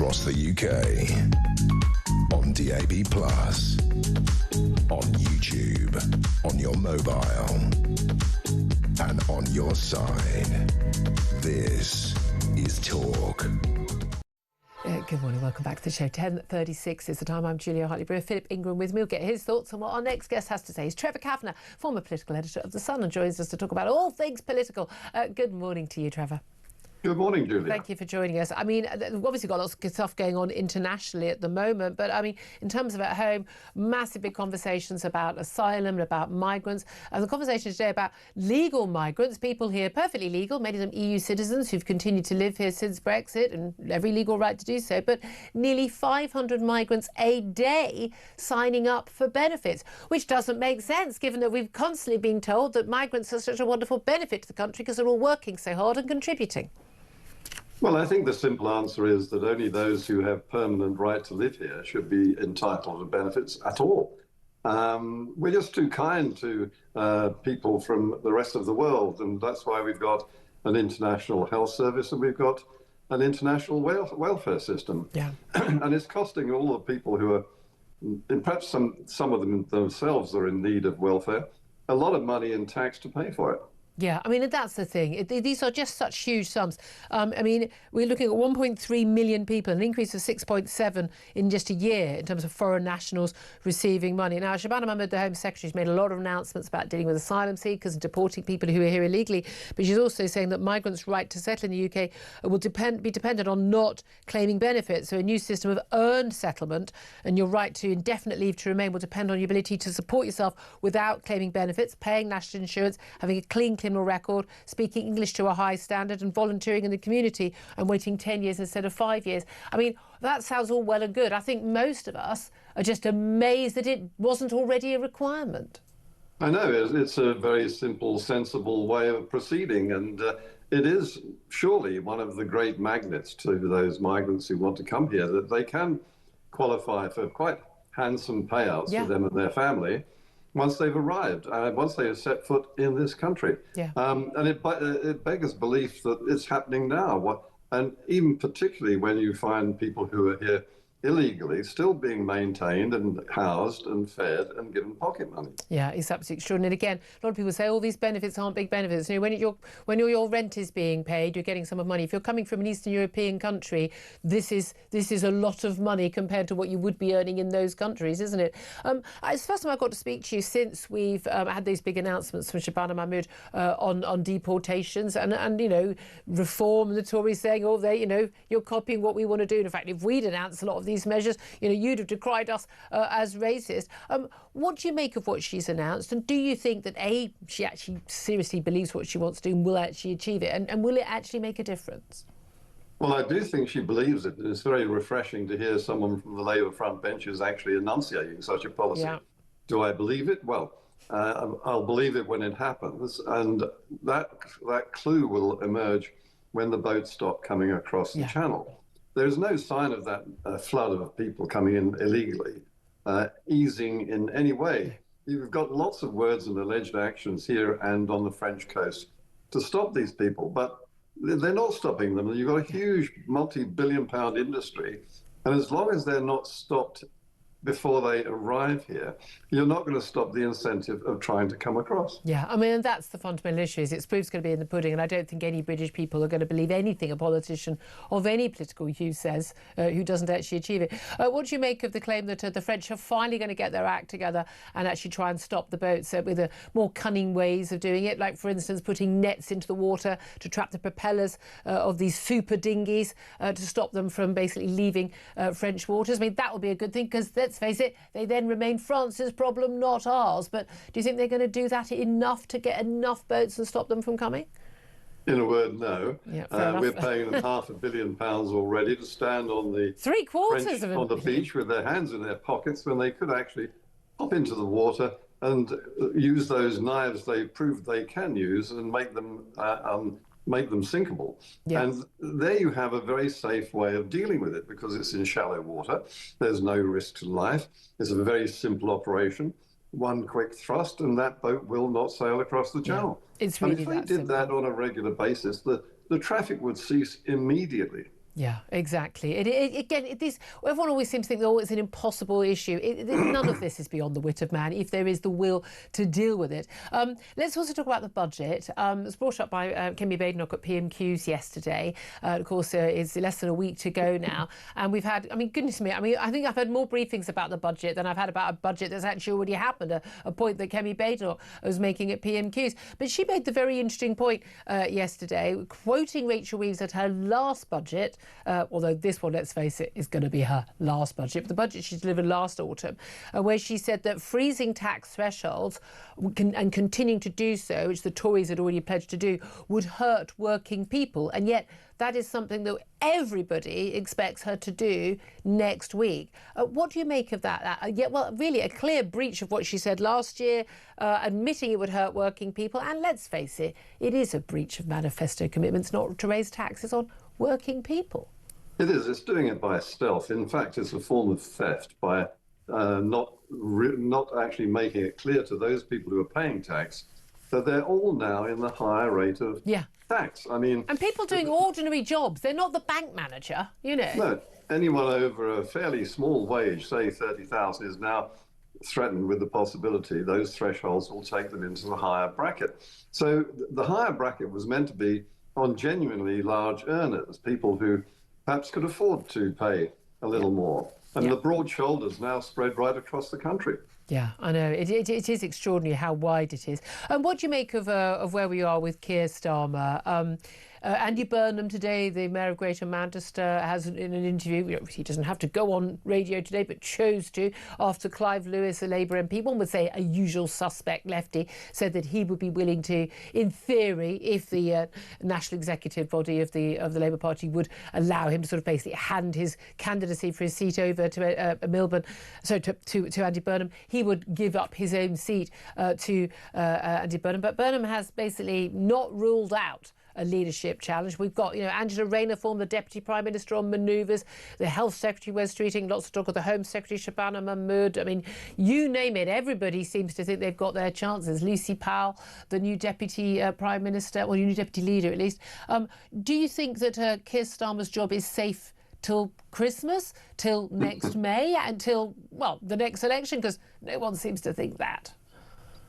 across the UK. On DAB+, on YouTube, on your mobile, and on your side. This is Talk. Good morning, welcome back to the show. 10:36 is the time. I'm Julia Hartley-Brewer. Philip Ingram with me. We'll get his thoughts on what our next guest has to say. He's Trevor Kavanagh, former political editor of The Sun, and joins us to talk about all things political. Good morning to you, Trevor. Good morning, Julia. Thank you for joining us. I mean, we've obviously got lots of good stuff going on internationally at the moment, but I mean, in terms of at home, massive big conversations about asylum and about migrants. And the conversation today about legal migrants, people here perfectly legal, many of them EU citizens who've continued to live here since Brexit and every legal right to do so, but nearly 500 migrants a day signing up for benefits, which doesn't make sense given that we've constantly been told that migrants are such a wonderful benefit to the country because they're all working so hard and contributing. Well, I think the simple answer is that only those who have permanent right to live here should be entitled to benefits at all. We're just too kind to people from the rest of the world, and that's why we've got an international health service and we've got an international welfare system. Yeah. And it's costing all the people who are, and perhaps some of them themselves are in need of welfare, a lot of money in tax to pay for it. Yeah, I mean, that's the thing. These are just such huge sums. I mean, we're looking at 1.3 million people, an increase of 6.7 in just a year in terms of foreign nationals receiving money. Now, Shabana Mahmood, the Home Secretary, has made a lot of announcements about dealing with asylum seekers and deporting people who are here illegally. But she's also saying that migrants' right to settle in the UK will be dependent on not claiming benefits. So a new system of earned settlement and your right to indefinite leave to remain will depend on your ability to support yourself without claiming benefits, paying national insurance, having a clean criminal record, speaking English to a high standard and volunteering in the community and waiting 10 years instead of 5 years. I mean, that sounds all well and good. I think most of us are just amazed that it wasn't already a requirement. I know, it's a very simple, sensible way of proceeding, and it is surely one of the great magnets to those migrants who want to come here, that they can qualify for quite handsome payouts for them and their family once they've arrived, once they have set foot in this country. Yeah. And it beggars belief that it's happening now. And even particularly when you find people who are here illegally still being maintained and housed and fed and given pocket money. Yeah, it's absolutely extraordinary. And again, a lot of people say, all these benefits aren't big benefits. You know, when your rent is being paid, you're getting some of money. If you're coming from an Eastern European country, this is a lot of money compared to what you would be earning in those countries, isn't it? It's the first time I got to speak to you since we've had these big announcements from Shabana Mahmood on deportations and you know, reform, and the Tories saying, oh, you know, you're copying what we want to do. And in fact, if we'd announced a lot of these measures, you know, you'd have decried us as racist. What do you make of what she's announced? And do you think that, A, she actually seriously believes what she wants to do and will actually achieve it? And will it actually make a difference? Well, I do think she believes it. It's very refreshing to hear someone from the Labour front benches actually enunciating such a policy. Yeah. Do I believe it? Well, I'll believe it when it happens. And that clue will emerge when the boats stop coming across the channel. There's no sign of that flood of people coming in illegally easing in any way. You've got lots of words and alleged actions here and on the French coast to stop these people, but they're not stopping them. You've got a huge multi-billion-pound industry, and as long as they're not stopped before they arrive here, you're not going to stop the incentive of trying to come across. Yeah, I mean, that's the fundamental issue. It's proof's going to be in the pudding, and I don't think any British people are going to believe anything a politician of any political hue says who doesn't actually achieve it. What do you make of the claim that the French are finally going to get their act together and actually try and stop the boats with more cunning ways of doing it, like, for instance, putting nets into the water to trap the propellers of these super dinghies to stop them from basically leaving French waters? I mean, that would be a good thing, because let's face it, they then remain France's problem, not ours. But do you think they're going to do that enough to get enough boats and stop them from coming? In a word, no. Yeah, we're paying them £500 million already to stand on the on the beach with their hands in their pockets when they could actually hop into the water and use those knives they proved they can use and make them sinkable. Yeah. And there you have a very safe way of dealing with it, because it's in shallow water. There's no risk to life. It's a very simple operation. One quick thrust and that boat will not sail across the channel. Yeah, it's really if they did that on a regular basis, the traffic would cease immediately. Yeah, exactly. Everyone always seems to think, oh, it's an impossible issue. None of this is beyond the wit of man if there is the will to deal with it. Let's also talk about the budget. It was brought up by Kemi Badenoch at PMQs yesterday. Of course, it's less than a week to go now. And we've had, goodness me, I think I've had more briefings about the budget than I've had about a budget that's actually already happened, a point that Kemi Badenoch was making at PMQs. But she made the very interesting point yesterday, quoting Rachel Reeves at her last budget, although this one, let's face it, is going to be her last budget, but the budget she delivered last autumn, where she said that freezing tax thresholds and continuing to do so, which the Tories had already pledged to do, would hurt working people. And yet that is something that everybody expects her to do next week. What do you make of that? Really a clear breach of what she said last year, admitting it would hurt working people. And let's face it, it is a breach of manifesto commitments not to raise taxes on working people. It is. It's doing it by stealth. In fact, it's a form of theft by not actually making it clear to those people who are paying tax that they're all now in the higher rate of tax. And people doing ordinary jobs, they're not the bank manager, you know. No, anyone over a fairly small wage, say 30,000, is now threatened with the possibility those thresholds will take them into the higher bracket. So the higher bracket was meant to be on genuinely large earners, people who perhaps could afford to pay a little more. And the broad shoulders now spread right across the country. Yeah, I know. It is extraordinary how wide it is. And what do you make of where we are with Keir Starmer? Andy Burnham today, the Mayor of Greater Manchester, has in an interview, he doesn't have to go on radio today, but chose to, after Clive Lewis, a Labour MP, one would say a usual suspect lefty, said that he would be willing to, in theory, if the national executive body of the Labour Party would allow him to sort of basically hand his candidacy for his seat over to Milburn, so to Andy Burnham, he would give up his own seat to Andy Burnham. But Burnham has basically not ruled out a leadership challenge. We've got, Angela Rayner, former Deputy Prime Minister, on manoeuvres. The Health Secretary, Wes Streeting, lots of talk of the Home Secretary, Shabana Mahmood. You name it, everybody seems to think they've got their chances. Lucy Powell, the new Deputy Prime Minister, or new Deputy Leader at least. Do you think that Keir Starmer's job is safe till Christmas, till next May, until, the next election? Because no one seems to think that.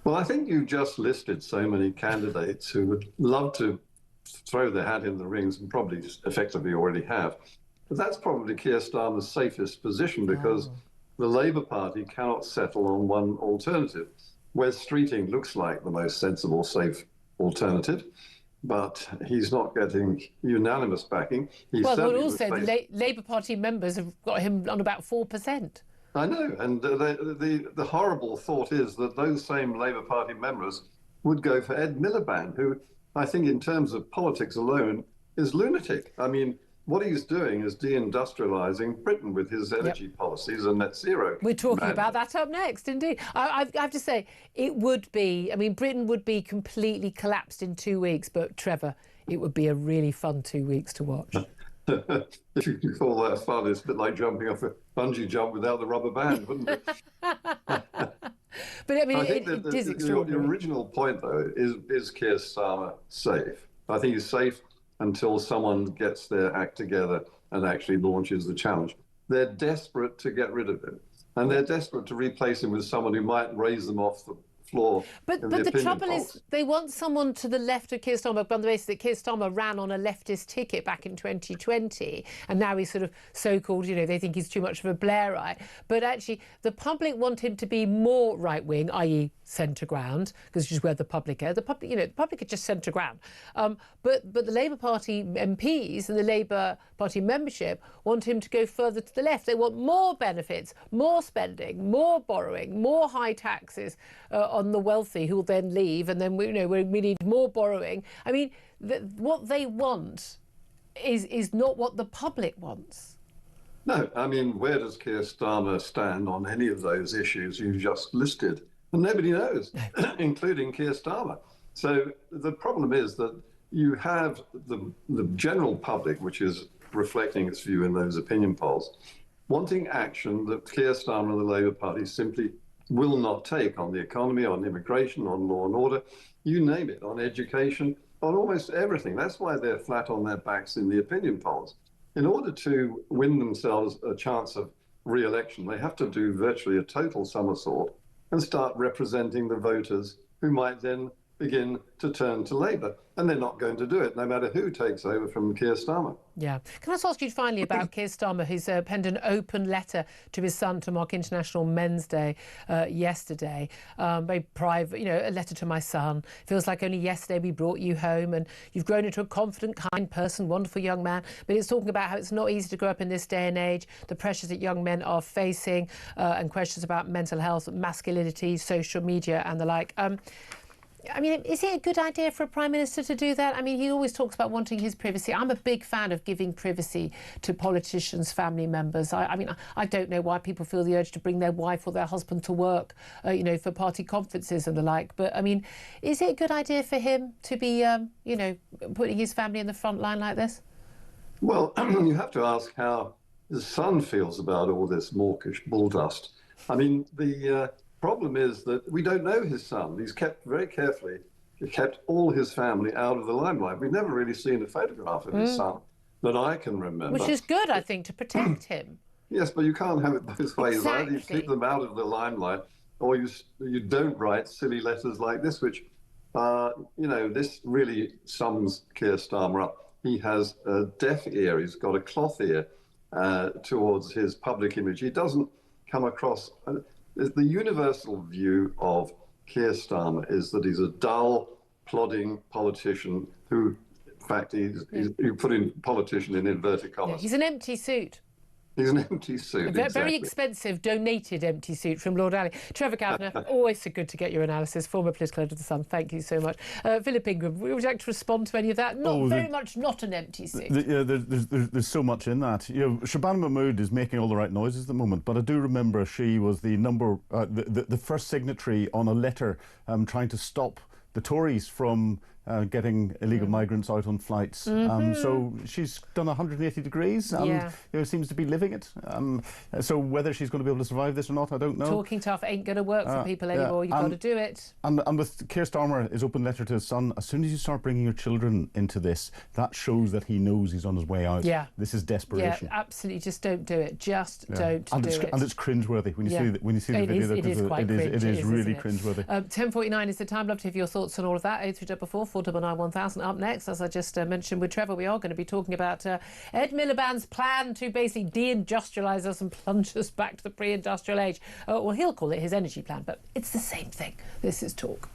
Well, I think you just listed so many candidates who would love to throw their hat in the rings, and probably effectively already have. But that's probably Keir Starmer's safest position, because the Labour Party cannot settle on one alternative. Wes Streeting looks like the most sensible, safe alternative, but he's not getting unanimous backing. Also the Labour Party members have got him on about 4%. I know, and the horrible thought is that those same Labour Party members would go for Ed Miliband, who I think in terms of politics alone is lunatic. What he's doing is deindustrialising Britain with his energy policies and net zero. We're talking about that up next, indeed. I have to say, it would be, Britain would be completely collapsed in 2 weeks, but Trevor, it would be a really fun 2 weeks to watch. If you can call that fun, it's a bit like jumping off a bungee jump without the rubber band, wouldn't it? But I think it is extraordinary. The original point, though, is Keir Starmer safe? I think he's safe until someone gets their act together and actually launches the challenge. They're desperate to get rid of him, and they're desperate to replace him with someone who might raise them off the floor. But the trouble is, they want someone to the left of Keir Starmer on the basis that Keir Starmer ran on a leftist ticket back in 2020, and now he's sort of so-called, they think he's too much of a Blairite. But actually, the public want him to be more right-wing, i.e. centre ground, because which is where the public are. The public are just centre ground. But the Labour Party MPs and the Labour Party membership want him to go further to the left. They want more benefits, more spending, more borrowing, more high taxes on the wealthy, who will then leave, and then we need more borrowing. What they want is not what the public wants. No, where does Keir Starmer stand on any of those issues you just listed? And nobody knows, including Keir Starmer. So the problem is that you have the general public, which is reflecting its view in those opinion polls, wanting action that Keir Starmer and the Labour Party simply will not take on the economy, on immigration, on law and order, you name it, on education, on almost everything. That's why they're flat on their backs in the opinion polls. in order to win themselves a chance of re-election, they have to do virtually a total somersault and start representing the voters who might then begin to turn to Labour. And they're not going to do it, no matter who takes over from Keir Starmer. Yeah. Can I just ask you finally about Keir Starmer, who's penned an open letter to his son to mark International Men's Day yesterday. Very private, you know, a letter to my son. Feels like only yesterday we brought you home and you've grown into a confident, kind person, wonderful young man. But it's talking about how it's not easy to grow up in this day and age, the pressures that young men are facing and questions about mental health, masculinity, social media and the like. I mean, is it a good idea for a Prime Minister to do that? I mean, he always talks about wanting his privacy. I'm a big fan of giving privacy to politicians' family members. I mean, I don't know why people feel the urge to bring their wife or their husband to work, you know, for party conferences and the like. But, I mean, is it a good idea for him to be, you know, putting his family in the front line like this? Well, you have to ask how his son feels about all this mawkish bulldust. I mean, the problem is that we don't know his son. He's kept very carefully, he kept all his family out of the limelight. We've never really seen a photograph of his son that I can remember. Which is good, I think, to protect him. Yes, but you can't have it both ways. Exactly. Either you keep them out of the limelight or you don't write silly letters like this, which, you know, this really sums Keir Starmer up. He has a deaf ear. He's got a cloth ear towards his public image. He doesn't come across... The universal view of Keir Starmer is that he's a dull, plodding politician who, in fact, you put in politician in inverted commas. Yeah, he's an empty suit. He's an empty suit, Very exactly. expensive, donated empty suit from Lord Alley. Trevor Kavanagh, always so good to get your analysis. Former political editor of The Sun, thank you so much. Philip Ingram, would you like to respond to any of that? Very much not an empty suit. Yeah, there's so much in that. You know, Shabana Mahmood is making all the right noises at the moment, but I do remember she was the first signatory on a letter trying to stop the Tories from getting illegal migrants out on flights. So she's done 180 degrees and you know, seems to be living it. So whether she's going to be able to survive this or not, I don't know. Talking tough ain't going to work for people anymore. You've got to do it. And with Keir Starmer, his open letter to his son, as soon as you start bringing your children into this, that shows that he knows he's on his way out. Yeah. This is desperation. Yeah, absolutely. Just don't do it. Don't do it. And it's cringeworthy when you see the video. It is quite cringe. It is really cringeworthy. 10:49 is the time. Love to hear your thoughts on all of that. 0344 499 1000. Up next, as I just mentioned with Trevor, we are going to be talking about Ed Miliband's plan to basically deindustrialise us and plunge us back to the pre-industrial age. Well, he'll call it his energy plan, but it's the same thing. This is Talk.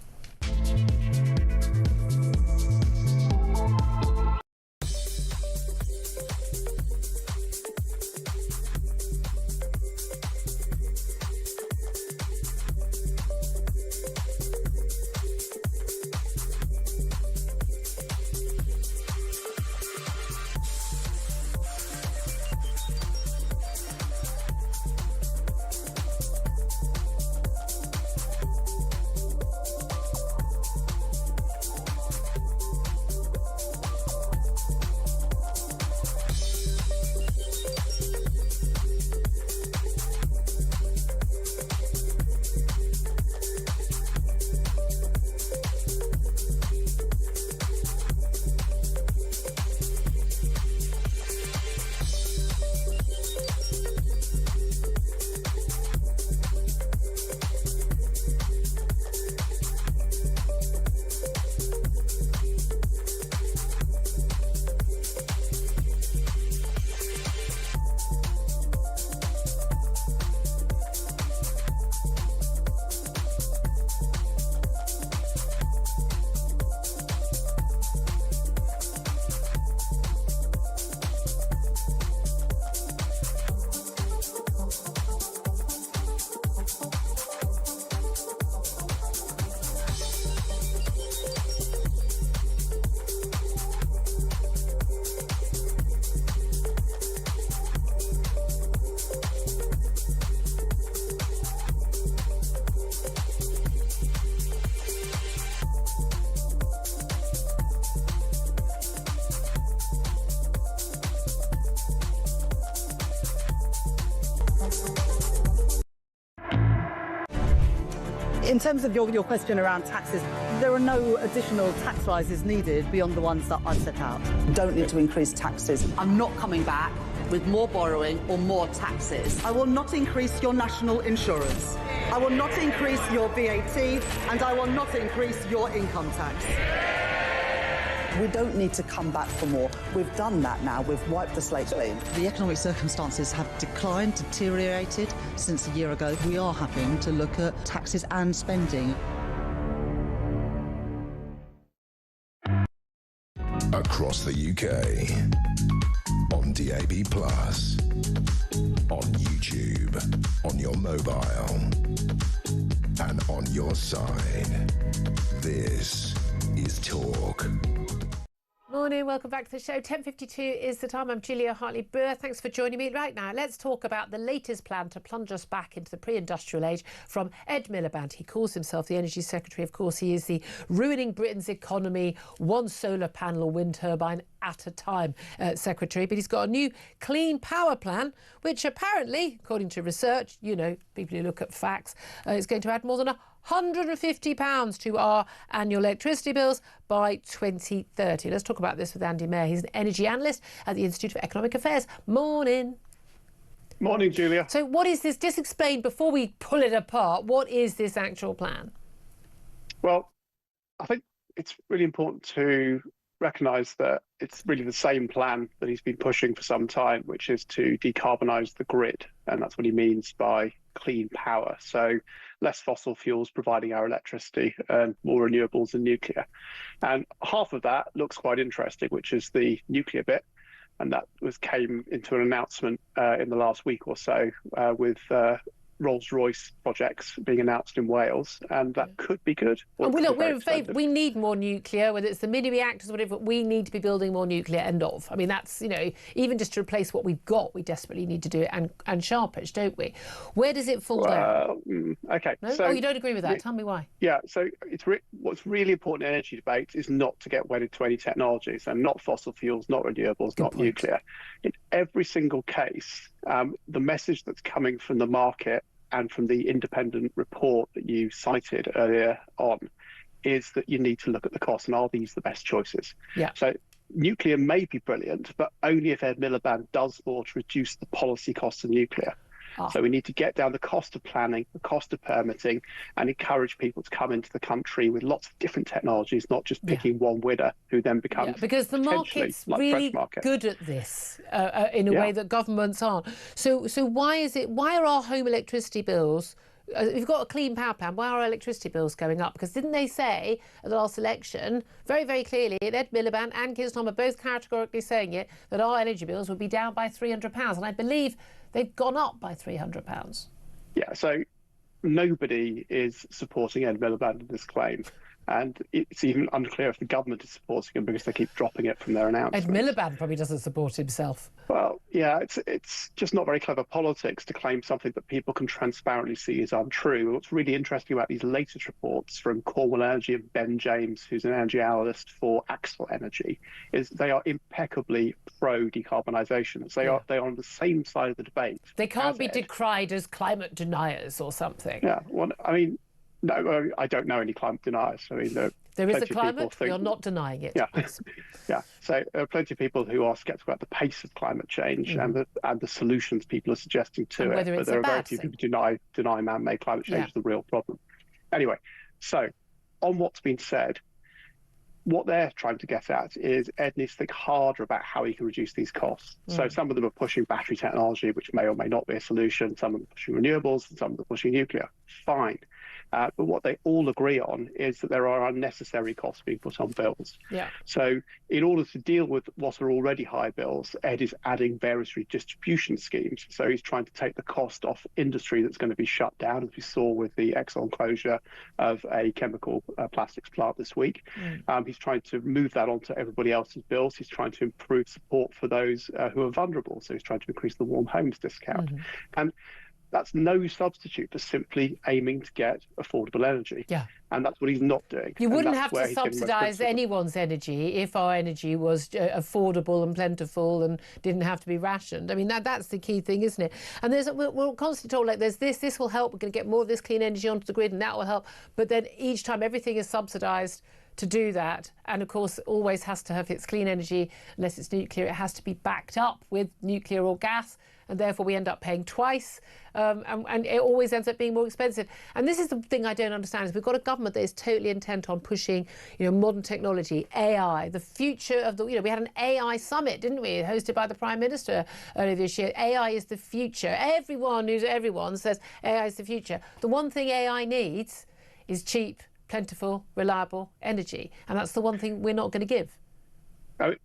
In terms of your question around taxes, there are no additional tax rises needed beyond the ones that I've set out. Don't need to increase taxes. I'm not coming back with more borrowing or more taxes. I will not increase your national insurance. I will not increase your VAT, and I will not increase your income tax. We don't need to come back for more. We've done that now. We've wiped the slate clean. The economic circumstances have declined, deteriorated since a year ago. We are having to look at taxes and spending. Across the UK, on DAB+, on YouTube, on your mobile, and on your side. This is Talk. Morning, welcome back to the show. 10:52 is the time. I'm Julia Hartley-Brewer. Thanks for joining me. Right now, let's talk about the latest plan to plunge us back into the pre-industrial age from Ed Miliband. He calls himself the Energy Secretary. Of course, he is the ruining Britain's economy, one solar panel or wind turbine at a time secretary. But he's got a new clean power plan, which apparently, according to research, you know, people who look at facts, is going to add more than £150 to our annual electricity bills by 2030. Let's talk about this with Andy Mayer. He's an energy analyst at the Institute for Economic Affairs. Morning. Morning, Julia. So what is this? Just explain, before we pull it apart, what is this actual plan? Well, I think it's really important to recognise that it's really the same plan that he's been pushing for some time, which is to decarbonise the grid. And that's what he means by clean power. So less fossil fuels providing our electricity and more renewables and nuclear. And half of that looks quite interesting, which is the nuclear bit. And that came into an announcement in the last week or so with Rolls-Royce projects being announced in Wales, and that could be good. And we're in favour. We need more nuclear, whether it's the mini reactors or whatever. We need to be building more nuclear. End of. I mean, that's, you know, even just to replace what we've got, we desperately need to do it and sharpish, don't we? Where does it fall down? Okay. No? So you don't agree with that? Tell me why. Yeah. So what's really important in energy debates is not to get wedded to any technology. So not fossil fuels, not renewables, not nuclear. In every single case, the message that's coming from the market and from the independent report that you cited earlier on is that you need to look at the cost, and are these the best choices? Yeah. So nuclear may be brilliant, but only if Ed Miliband does more to reduce the policy costs of nuclear. So we need to get down the cost of planning, the cost of permitting, and encourage people to come into the country with lots of different technologies, not just picking one winner who then becomes because the market's really good at this in a way that governments aren't. So why are our home electricity bills? We've got a clean power plan. Why are our electricity bills going up? Because didn't they say at the last election, very, very clearly, Ed Miliband and Keir Starmer both categorically saying it, that our energy bills would be down by £300? And I believe they've gone up by £300. Yeah, so nobody is supporting Ed Miliband in this claim. And it's even unclear if the government is supporting him because they keep dropping it from their announcements. Ed Miliband probably doesn't support himself. Well, yeah, it's just not very clever politics to claim something that people can transparently see is untrue. What's really interesting about these latest reports from Cornwall Energy and Ben James, who's an energy analyst for Axel Energy, is they are impeccably pro-decarbonisation. So they are on the same side of the debate. They can't be decried as climate deniers or something. Yeah, well, I mean, no, I don't know any climate deniers. I mean, there is a climate, you're not denying it. Yeah, yeah. So there are plenty of people who are sceptical about the pace of climate change and the solutions people are suggesting to it. But there are very few people who deny man-made climate change is the real problem. Anyway, so on what's been said, what they're trying to get at is Ed needs to think harder about how he can reduce these costs. So some of them are pushing battery technology, which may or may not be a solution. Some of them are pushing renewables, and some of them are pushing nuclear. Fine. But what they all agree on is that there are unnecessary costs being put on bills. Yeah. So in order to deal with what are already high bills, Ed is adding various redistribution schemes. So he's trying to take the cost off industry that's going to be shut down, as we saw with the Exxon closure of a chemical plastics plant this week. He's trying to move that onto everybody else's bills. He's trying to improve support for those who are vulnerable. So he's trying to increase the warm homes discount. And that's no substitute for simply aiming to get affordable energy. Yeah. And that's what he's not doing. You wouldn't have to subsidise anyone's energy if our energy was affordable and plentiful and didn't have to be rationed. I mean, that's the key thing, isn't it? And we're constantly told, like, there's this will help, we're going to get more of this clean energy onto the grid and that will help. But then each time everything is subsidised to do that. And of course, it always has to have its clean energy, unless it's nuclear, it has to be backed up with nuclear or gas. And therefore we end up paying twice, and it always ends up being more expensive. And this is the thing I don't understand, is we've got a government that is totally intent on pushing, modern technology, AI, the future of the, we had an AI summit, didn't we, hosted by the Prime Minister earlier this year. AI is the future. Everyone says AI is the future. The one thing AI needs is cheap, plentiful, reliable energy. And that's the one thing we're not going to give.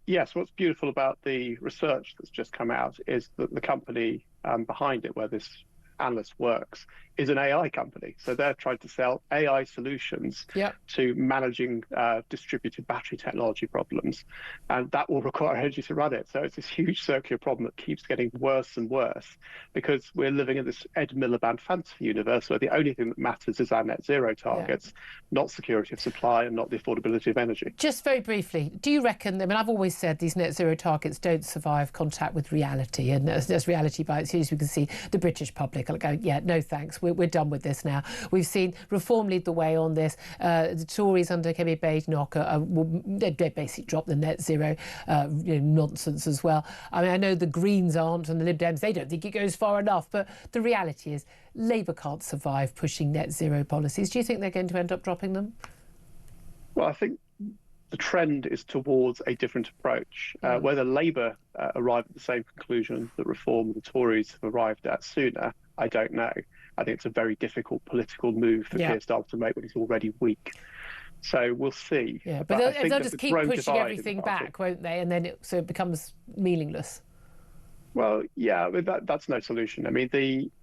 Yes, what's beautiful about the research that's just come out is that the company behind it, where this analyst works, is an AI company. So they're trying to sell AI solutions to managing distributed battery technology problems. And that will require energy to run it. So it's this huge circular problem that keeps getting worse and worse, because we're living in this Ed Miliband fantasy universe where the only thing that matters is our net zero targets, not security of supply and not the affordability of energy. Just very briefly, do you reckon, I mean, I've always said these net zero targets don't survive contact with reality. And as reality bites, as we can see, the British public are going, yeah, no thanks. We're done with this now. We've seen Reform lead the way on this. The Tories under Kemi Badenoch, they basically dropped the net zero nonsense as well. I mean, I know the Greens aren't, and the Lib Dems, they don't think it goes far enough. But the reality is Labour can't survive pushing net zero policies. Do you think they're going to end up dropping them? Well, I think the trend is towards a different approach. Whether Labour arrive at the same conclusion that Reform and the Tories have arrived at sooner, I don't know. I think it's a very difficult political move for Keir Starmer to make when he's already weak. So we'll see. Yeah, but they'll just keep pushing everything back, won't they? And then it becomes meaningless. Well, yeah, that's no solution. I mean,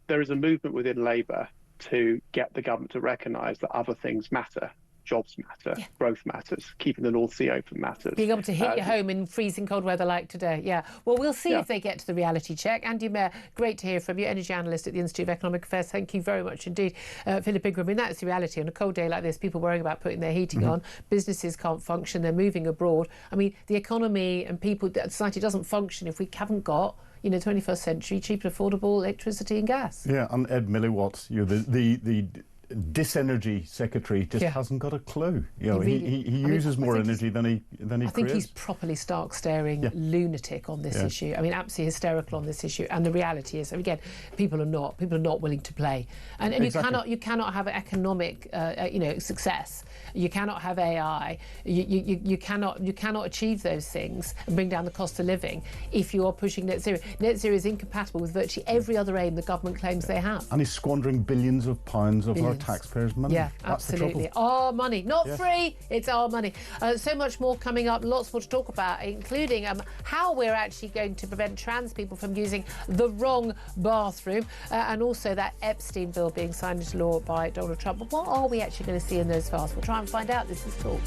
there is a movement within Labour to get the government to recognise that other things matter. Jobs matter, growth matters, keeping the North Sea open matters. Being able to hit your home in freezing cold weather like today, Well, we'll see if they get to the reality check. Andy Mayer, great to hear from you, energy analyst at the Institute of Economic Affairs. Thank you very much indeed. Philip Ingram, I mean, that's the reality. On a cold day like this, people worrying about putting their heating on, businesses can't function, they're moving abroad. I mean, the economy and society doesn't function if we haven't got 21st century cheap and affordable electricity and gas. Yeah, and Ed Milliwatt, the Disenergy Secretary just hasn't got a clue. He uses more energy than he creates. I think he's properly stark staring lunatic on this issue. I mean, absolutely hysterical on this issue. And the reality is, again, people are not willing to play. And exactly. you cannot have economic success. You cannot have AI. You cannot achieve those things and bring down the cost of living if you are pushing net zero. Net zero is incompatible with virtually every other aim the government claims they have. And he's squandering billions of pounds of our taxpayers' money. Yeah, That's absolutely. Our money, not free, it's our money. So much more coming up, lots more to talk about, including how we're actually going to prevent trans people from using the wrong bathroom, and also that Epstein bill being signed into law by Donald Trump. But what are we actually going to see in those files? We'll try and find out. This is Talk.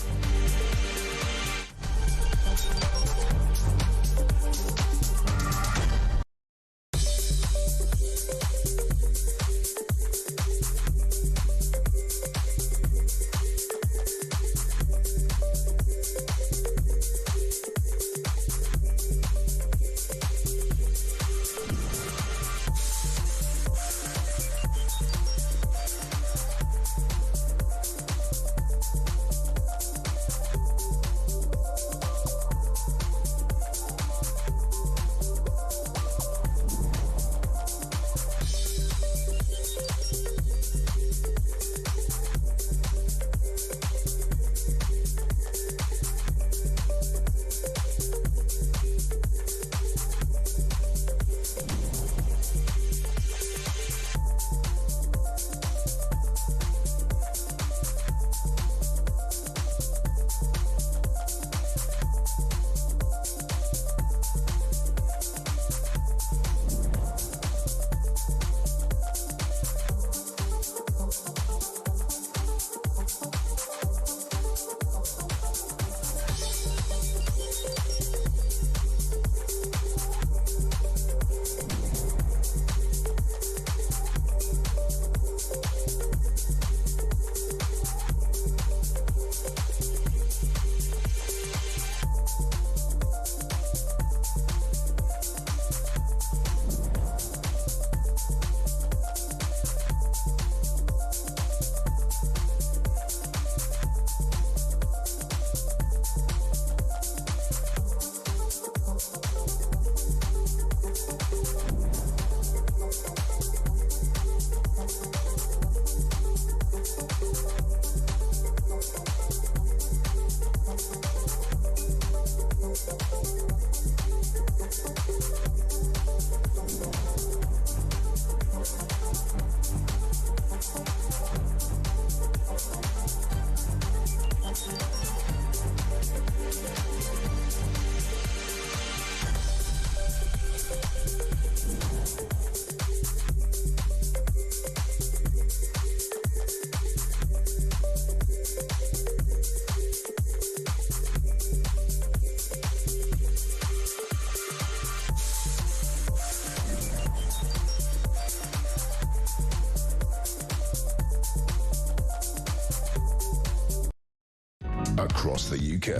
across the UK,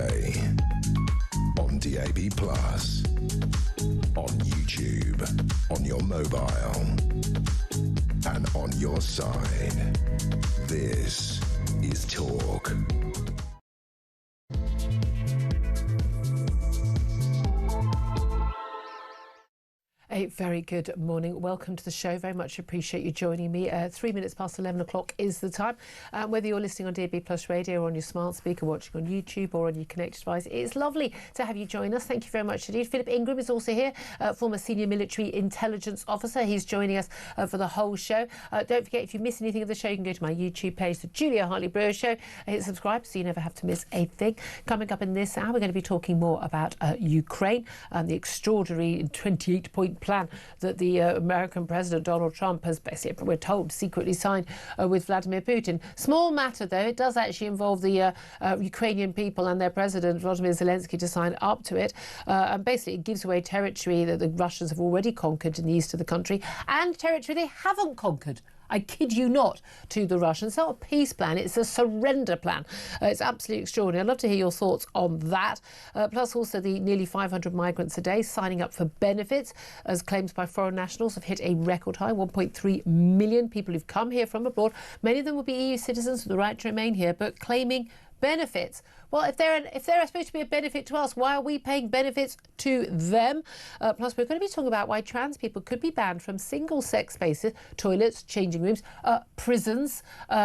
on DAB+, on YouTube, on your mobile, and on your side. This is Talk. A very good morning. Welcome to the show. Very much appreciate you joining me. 3 minutes past 11 o'clock is the time. Whether you're listening on DAB Plus Radio or on your smart speaker, watching on YouTube or on your connected device, it's lovely to have you join us. Thank you very much indeed. Philip Ingram is also here, former senior military intelligence officer. He's joining us for the whole show. Don't forget, if you miss anything of the show, you can go to my YouTube page, the Julia Hartley-Brewer Show. Hit subscribe so you never have to miss a thing. Coming up in this hour, we're going to be talking more about Ukraine and the extraordinary 28-point plan that the American President Donald Trump has basically, we're told, secretly signed with Vladimir Putin. Small matter, though. It does actually involve the Ukrainian people and their President, Volodymyr Zelensky, to sign up to it. And basically, it gives away territory that the Russians have already conquered in the east of the country and territory they haven't conquered. I kid you not, to the Russians. It's not a peace plan, it's a surrender plan. It's absolutely extraordinary. I'd love to hear your thoughts on that. Plus also the nearly 500 migrants a day signing up for benefits, as claims by foreign nationals have hit a record high. 1.3 million people who've come here from abroad. Many of them will be EU citizens with the right to remain here, but claiming benefits. Well, if they're supposed to be a benefit to us, why are we paying benefits to them? Plus, we're going to be talking about why trans people could be banned from single-sex spaces, toilets, changing rooms, prisons,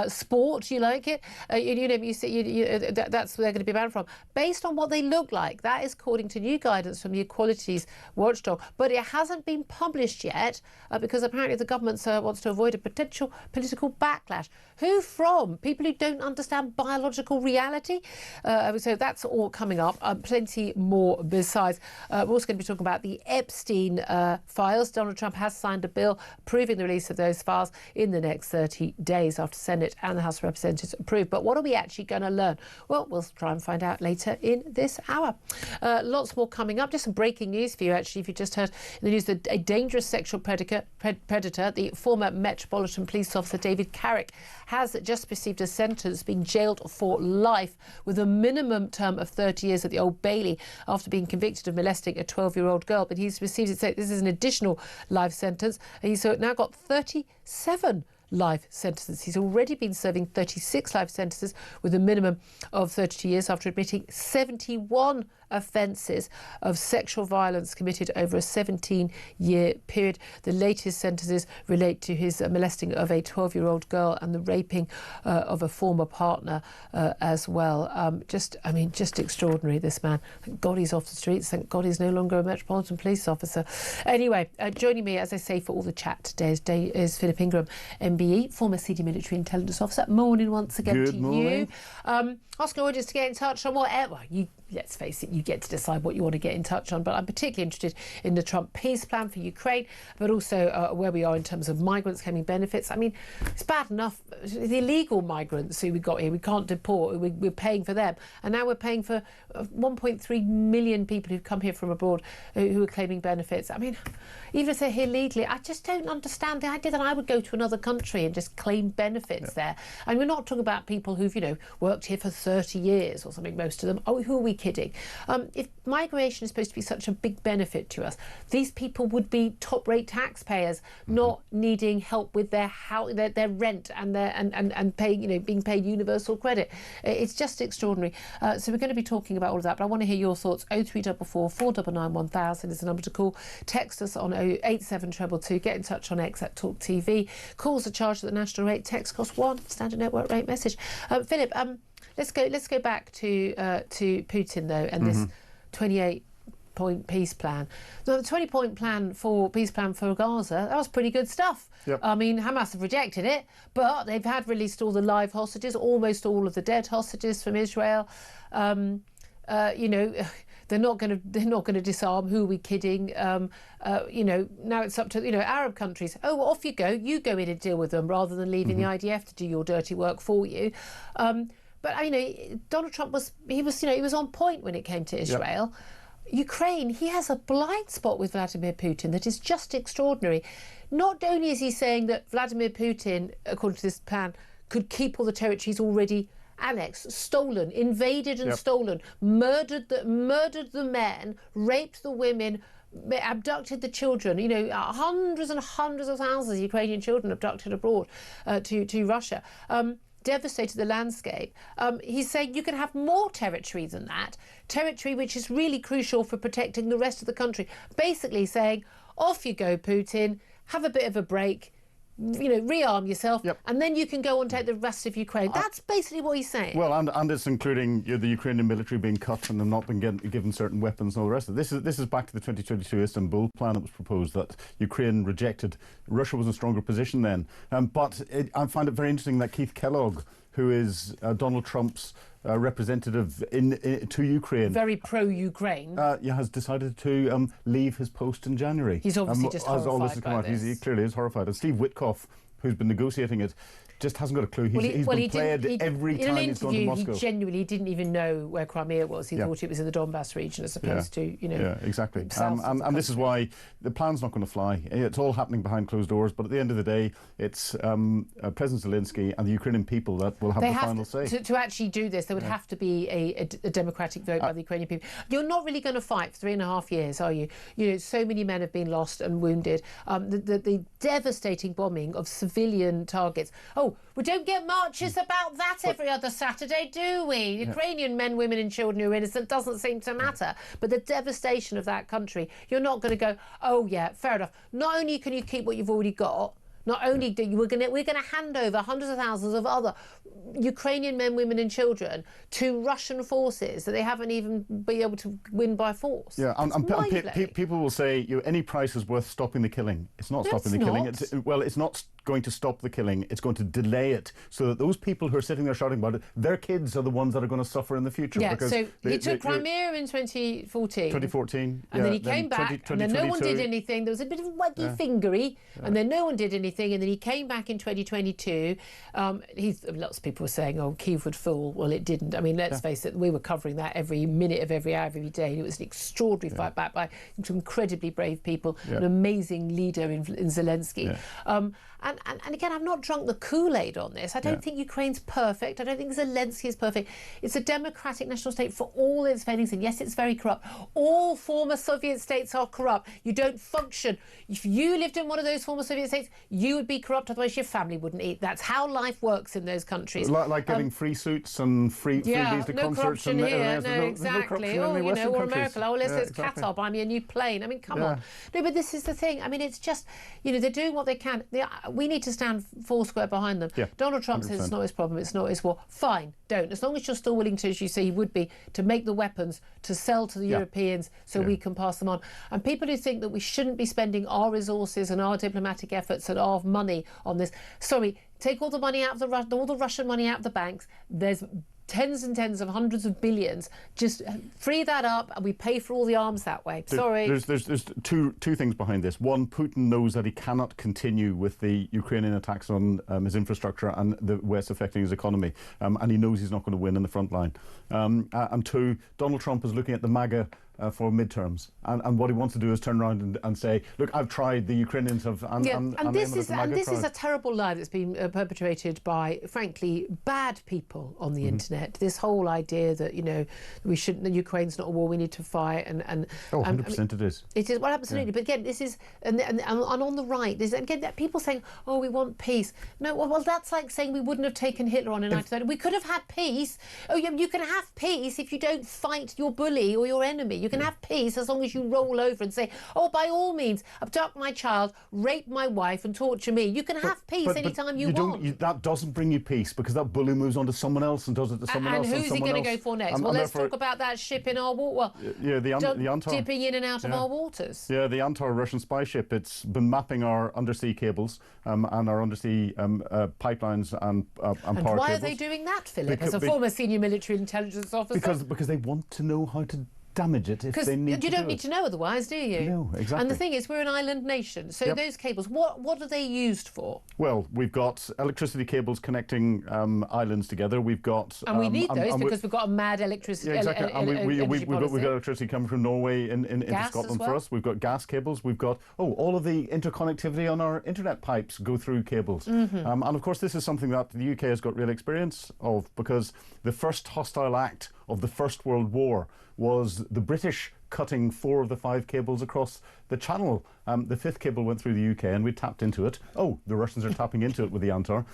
sport. You like it? That's where they're going to be banned from, based on what they look like. That is according to new guidance from the Equalities Watchdog. But it hasn't been published yet because apparently the government wants to avoid a potential political backlash. Who from? People who don't understand biological reality? So that's all coming up. Plenty more besides. We're also going to be talking about the Epstein files. Donald Trump has signed a bill approving the release of those files in the next 30 days after Senate and the House of Representatives approve. But what are we actually going to learn? Well, we'll try and find out later in this hour. Lots more coming up. Just some breaking news for you, actually, if you just heard in the news that a dangerous sexual predator, the former Metropolitan Police Officer David Carrick, has just received a sentence, being jailed for life with a minimum term of 30 years at the Old Bailey after being convicted of molesting a 12-year-old girl. But he's received, this is an additional life sentence. He's now got 37 life sentences. He's already been serving 36 life sentences with a minimum of 32 years after admitting 71 offences of sexual violence committed over a 17-year period. The latest sentences relate to his molesting of a 12-year-old girl and the raping of a former partner as well. Just extraordinary, this man. Thank God he's off the streets. Thank God he's no longer a Metropolitan Police Officer. Anyway, joining me, as I say, for all the chat today is Philip Ingram, MBE, former senior military intelligence officer. Morning once again to you. Ask our audience to get in touch on whatever. Let's face it, you get to decide what you want to get in touch on. But I'm particularly interested in the Trump peace plan for Ukraine, but also where we are in terms of migrants claiming benefits. I mean, it's bad enough. The illegal migrants who we got here, we can't deport. We're paying for them. And now we're paying for 1.3 million people who've come here from abroad who are claiming benefits. I mean, even if they're here legally, I just don't understand the idea that I would go to another country and just claim benefits there. And we're not talking about people who've, worked here for 30 years or something, most of them. Oh, who are we kidding? If migration is supposed to be such a big benefit to us, these people would be top-rate taxpayers, not needing help with their house, their rent and paying, being paid universal credit. It's just extraordinary. So we're going to be talking about all of that, but I want to hear your thoughts. 0344 499 1000 is the number to call. Text us on 08722. Get in touch on X at Talk TV. Calls are charged at the national rate. Text costs £1. Standard network rate message. Philip, let's go back to Putin though, and this 28-point peace plan. The 20-point peace plan for Gaza, that was pretty good stuff. Yep. I mean, Hamas have rejected it, but they've had released all the live hostages, almost all of the dead hostages from Israel. They're not going to disarm. Who are we kidding? Now it's up to Arab countries. Oh, well, off you go. You go in and deal with them rather than leaving the IDF to do your dirty work for you. But Donald Trump was on point when it came to Israel. Yep. Ukraine, he has a blind spot with Vladimir Putin that is just extraordinary. Not only is he saying that Vladimir Putin, according to this plan, could keep all the territories already annexed, stolen, invaded and stolen, murdered the men, raped the women, abducted the children. You know, hundreds and hundreds of thousands of Ukrainian children abducted abroad to Russia. Devastated the landscape. He's saying you can have more territory than that, territory which is really crucial for protecting the rest of the country. Basically saying, off you go, Putin, have a bit of a break, you know, rearm yourself, and then you can go and take the rest of Ukraine. That's basically what he's saying. Well, and it's including, you know, the Ukrainian military being cut and them not being given certain weapons and all the rest of it. This is back to the 2022 Istanbul plan that was proposed that Ukraine rejected. Russia was in a stronger position then. But I find it very interesting that Keith Kellogg, who is Donald Trump's representative to Ukraine, very pro-Ukraine, has decided to leave his post in January. He's obviously just horrified by this. He clearly is horrified. And Steve Witkoff, who's been negotiating it, just hasn't got a clue. He's been played every time he's gone to Moscow. He genuinely didn't even know where Crimea was. He thought it was in the Donbass region as opposed to, you know... Yeah, exactly. And this is why the plan's not going to fly. It's all happening behind closed doors, but at the end of the day, it's President Zelensky and the Ukrainian people that will have the final say. To actually do this, there would have to be a democratic vote by the Ukrainian people. You're not really going to fight for 3.5 years, are you? You know, so many men have been lost and wounded. The devastating bombing of civilian targets. Oh, we don't get marches about that every other Saturday, do we? Ukrainian men, women and children who are innocent doesn't seem to matter. But the devastation of that country, you're not going to go, oh yeah, fair enough. Not only can you keep what you've already got, not only do you, we're going to hand over hundreds of thousands of other Ukrainian men, women and children to Russian forces that they haven't even been able to win by force. Yeah, and people will say, you know, any price is worth stopping the killing. It's not stopping the killing. It's not going to stop the killing. It's going to delay it so that those people who are sitting there shouting about it, their kids are the ones that are going to suffer in the future. Yeah, so he took Crimea in 2014. 2014. And then he came back, and then no one did anything. There was a bit of waggy fingery, and then no one did anything, and then he came back in 2022. Lots of people were saying, oh, Kyiv would fall. Well, it didn't. I mean, let's face it, we were covering that every minute of every hour of every day. It was an extraordinary fight back by some incredibly brave people, an amazing leader in Zelensky. And again, I've not drunk the Kool-Aid on this. I don't think Ukraine's perfect. I don't think Zelensky is perfect. It's a democratic national state for all its failings. And yes, it's very corrupt. All former Soviet states are corrupt. You don't function. If you lived in one of those former Soviet states, you would be corrupt. Otherwise, your family wouldn't eat. That's how life works in those countries. Like getting free suits and free freebies to no concerts. Corruption and here. No, exactly. No You know, or America. Oh, let's exactly. Qatar buy me a new plane. I mean, come on. No, but this is the thing. I mean, it's just, you know, they're doing what they can. We need to stand foursquare behind them. Donald Trump 100%. Says it's not his problem, it's not his war. Fine, don't. As long as you're still willing to, as you say he would be, to make the weapons to sell to the Europeans so we can pass them on. And people who think that we shouldn't be spending our resources and our diplomatic efforts and our money on this, sorry, take all the money out of all the Russian money out of the banks. There's tens and tens of hundreds of billions. Just free that up and we pay for all the arms that way. Sorry. There's two things behind this. One, Putin knows that he cannot continue with the Ukrainian attacks on his infrastructure and the West affecting his economy. And he knows he's not going to win in the front line. And two, Donald Trump is looking at the MAGA for midterms, and what he wants to do is turn around and say, look, I've tried, the Ukrainians have, and this is a terrible lie that's been perpetrated by, frankly, bad people on the internet. This whole idea that, you know, the Ukraine's not a war we need to fight, and 100% it is. It is, well, absolutely. But again, this is, and on the right, there's again people saying, oh, we want peace. No, well, that's like saying we wouldn't have taken Hitler on in 1930. We could have had peace. Oh, you can have peace if you don't fight your bully or your enemy. You can have peace as long as you roll over and say, oh, by all means, abduct my child, rape my wife and torture me. You can have peace anytime you want. That doesn't bring you peace, because that bully moves on to someone else and does it to someone else. And who's he going to go for next? Well, let's talk about that ship in our water. Yeah, the Antar. Dipping in and out of our waters. Yeah, the Antar Russian spy ship. It's been mapping our undersea cables and our undersea pipelines and power cables. And why are they doing that, Philip, as a former senior military intelligence officer? Because they want to know how to damage it if they need to. Because you don't need to know otherwise, do you? No, exactly. And the thing is, we're an island nation, so those cables, what are they used for? Well, we've got electricity cables connecting islands together. We've got... And we need those because we've got a mad electricity... Yeah, exactly. We've got electricity coming from Norway into Scotland for us. We've got gas cables. We've got, all of the interconnectivity on our internet pipes go through cables. And of course, this is something that the UK has got real experience of, because the first hostile act of the First World War was the British cutting 4 of the 5 cables across the channel. The 5th cable went through the UK and we tapped into it. Oh, the Russians are tapping into it with the Antar.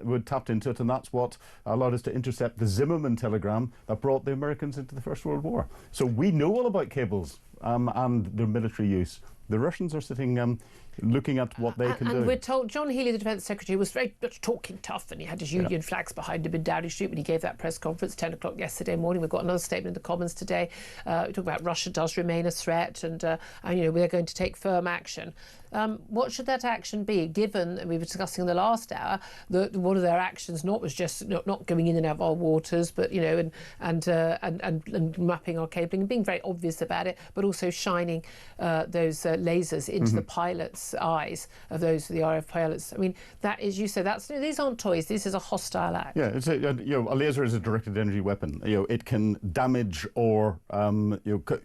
We tapped into it, and that's what allowed us to intercept the Zimmerman telegram that brought the Americans into the First World War. So we know all about cables and their military use. The Russians are sitting looking at what they can do. And we're told John Healey, the Defence Secretary, was very much talking tough, and he had his Union flags behind him in Downing Street when he gave that press conference 10 o'clock yesterday morning. We've got another statement in the Commons today. We talk about Russia does remain a threat, and we're going to take firm action. What should that action be, given, and we were discussing in the last hour, that one of their actions was just not going in and out of our waters, but and mapping our cabling and being very obvious about it, but also shining those lasers into the pilots' eyes of the RAF pilots. I mean, that is, you said, these aren't toys. This is a hostile act. Yeah, it's a laser is a directed energy weapon. It can damage or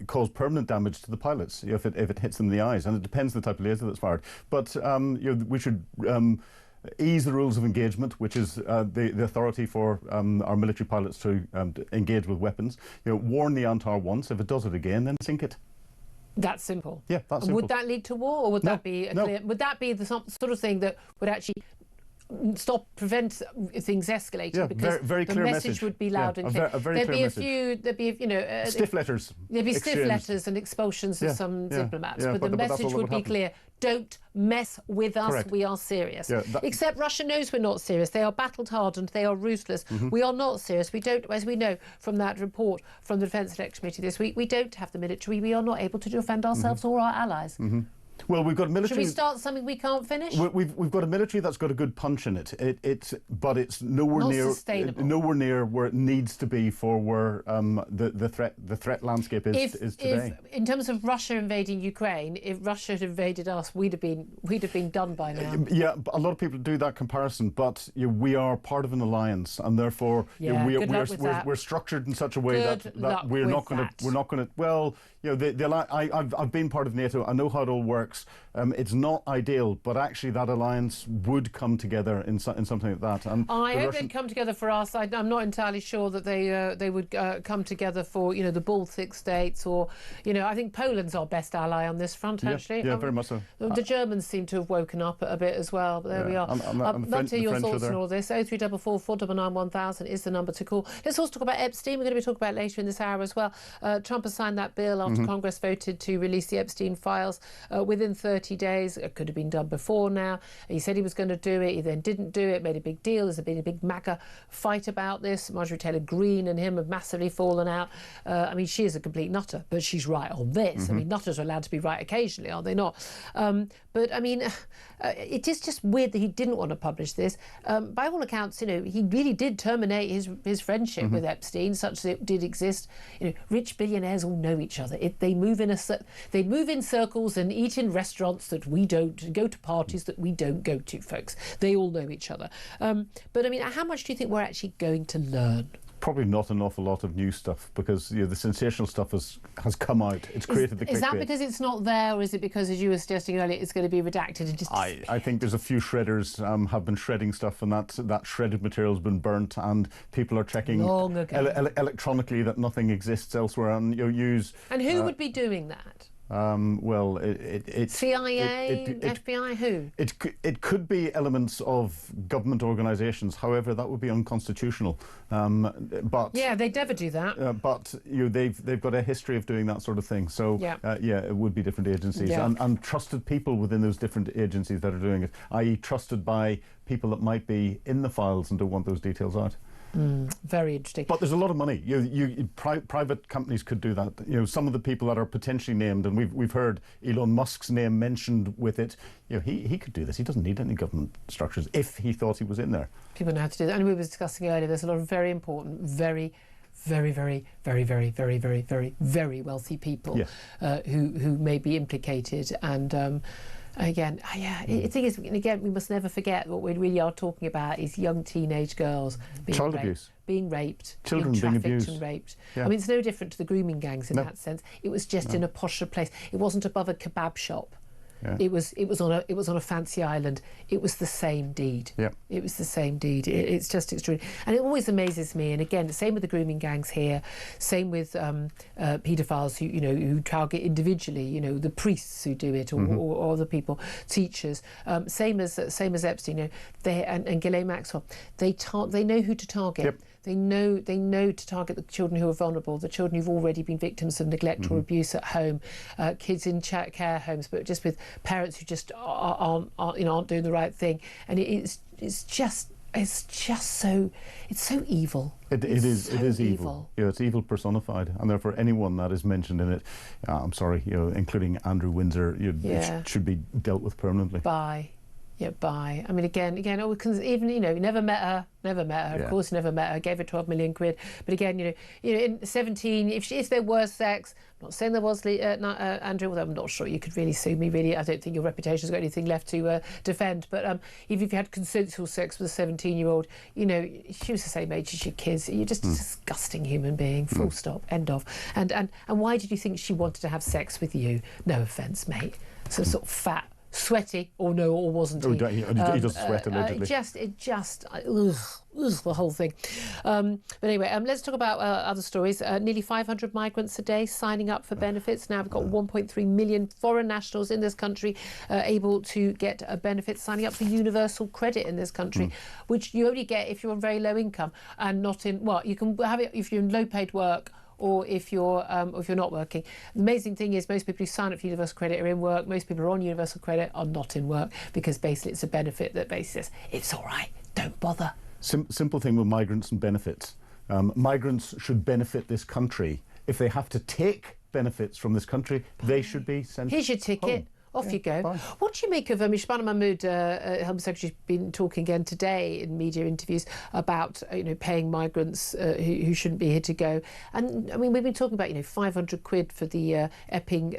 cause permanent damage to the pilots if it hits them in the eyes, and it depends on the type of laser that's fired. But we should ease the rules of engagement, which is the authority for our military pilots to engage with weapons. Warn the Antar once. If it does it again, then sink it. That's simple. Yeah, that's simple. Would that lead to war, or would that be would that be the sort of thing that would actually prevent things escalating? Yeah, because very the clear message would be loud and clear. There'd be stiff letters. There'd be stiff letters and expulsions of some diplomats, but the message would be clear: don't mess with us. Correct. We are serious. Yeah, Except Russia knows we're not serious. They are battle-hardened. They are ruthless. We are not serious. We don't, as we know from that report from the Defence Select Committee this week, we don't have the military. We are not able to defend ourselves or our allies. Well, we've got a military... Should we start something we can't finish? We've got a military that's got a good punch in it. But it's nowhere not near sustainable. Nowhere near where it needs to be for where the threat landscape is today. In terms of Russia invading Ukraine, if Russia had invaded us, we'd have been done by now. Yeah, a lot of people do that comparison, but we are part of an alliance, and therefore we're structured in such a way that we're not going to. Well, I've been part of NATO. I know how it all works. It's not ideal, but actually that alliance would come together in something like that. And I hope they'd come together for us. I'm not entirely sure that they would come together for the Baltic states, or I think Poland's our best ally on this front, actually. Yeah, very much so. The Germans seem to have woken up a bit as well, but there we are. I'd love to hear your thoughts on all this. 0344 499 1000 is the number to call. Let's also talk about Epstein. We're going to be talking about it later in this hour as well. Trump has signed that bill after Congress voted to release the Epstein files within 30 days. It could have been done before now. He said he was going to do it. He then didn't do it, made a big deal. There's been a big MAGA fight about this. Marjorie Taylor Greene and him have massively fallen out. I mean, she is a complete nutter, but she's right on this. I mean, nutters are allowed to be right occasionally, are they not? But, I mean, it is just weird that he didn't want to publish this. By all accounts, he really did terminate his friendship with Epstein, such that it did exist. Rich billionaires all know each other. They move in circles and eat in restaurants that we don't, go to parties that we don't go to, folks. They all know each other. But, I mean, how much do you think we're actually going to learn? Probably not an awful lot of new stuff, because the sensational stuff has come out. It's created the clickbait. Is that because it's not there, or is it because, as you were suggesting earlier, it's going to be redacted? I think there's a few shredders have been shredding stuff, and that shredded material has been burnt, and people are checking electronically that nothing exists elsewhere, and use. And who would be doing that? Well, CIA, FBI, who? It could be elements of government organisations. However, that would be unconstitutional. But yeah, they'd never do that. But they've got a history of doing that sort of thing. So it would be different agencies and trusted people within those different agencies that are doing it, i.e., trusted by people that might be in the files and don't want those details out. Very interesting. But there's a lot of money. Private companies could do that. Some of the people that are potentially named, and we've heard Elon Musk's name mentioned with it. He could do this. He doesn't need any government structures if he thought he was in there. People know how to do that. And we were discussing earlier, there's a lot of very important, very very, very, very, very, very, very, very, very wealthy people who may be implicated. And again, the thing is, again, we must never forget what we really are talking about is young teenage girls being raped, children being trafficked abused. and raped. Yeah. I mean, it's no different to the grooming gangs in that sense. It was just in a posher place. It wasn't above a kebab shop. Yeah. It was on a fancy island. It was the same deed. Yeah. It was the same deed. It's just extraordinary, and it always amazes me. And again, the same with the grooming gangs here. Same with paedophiles who target individually. The priests who do it, or other people, teachers. Same as Epstein. And Ghislaine Maxwell. They know who to target. Yep. They know to target the children who are vulnerable, the children who've already been victims of neglect or abuse at home, kids in care homes, but just with parents who just aren't doing the right thing, and it's so evil. It is evil. It's evil personified, and therefore anyone that is mentioned in it, I'm sorry, including Andrew Windsor, it should be dealt with permanently. Bye. I mean, again, even never met her. Of course, never met her. Gave her 12 million quid. But again, in 17, if there was sex, I'm not saying there was, Andrew. Although I'm not sure you could really sue me. Really, I don't think your reputation's got anything left to defend. But if you've had consensual sex with a 17-year-old, she was the same age as your kids. You're just a disgusting human being. Full stop. End of. And why did you think she wanted to have sex with you? No offence, mate. Some sort of fat, sweaty, or wasn't he? He doesn't sweat allegedly. The whole thing. But anyway, let's talk about other stories. Nearly 500 migrants a day signing up for benefits. Now we've got 1.3 million foreign nationals in this country able to get benefits, signing up for universal credit in this country, which you only get if you're on very low income and not in, you can have it if you're in low paid work, or if you're not working. The amazing thing is most people who sign up for universal credit are in work. Most people who are on universal credit are not in work, because basically it's a benefit that basically says it's all right, don't bother. Simple thing with migrants and benefits. Migrants should benefit this country. If they have to take benefits from this country, they should be sent Here's your ticket. home. Off you go. Bye. What do you make of Shbana Mahmood, Home Secretary, has been talking again today in media interviews about paying migrants who shouldn't be here to go? And I mean, we've been talking about 500 quid for the Epping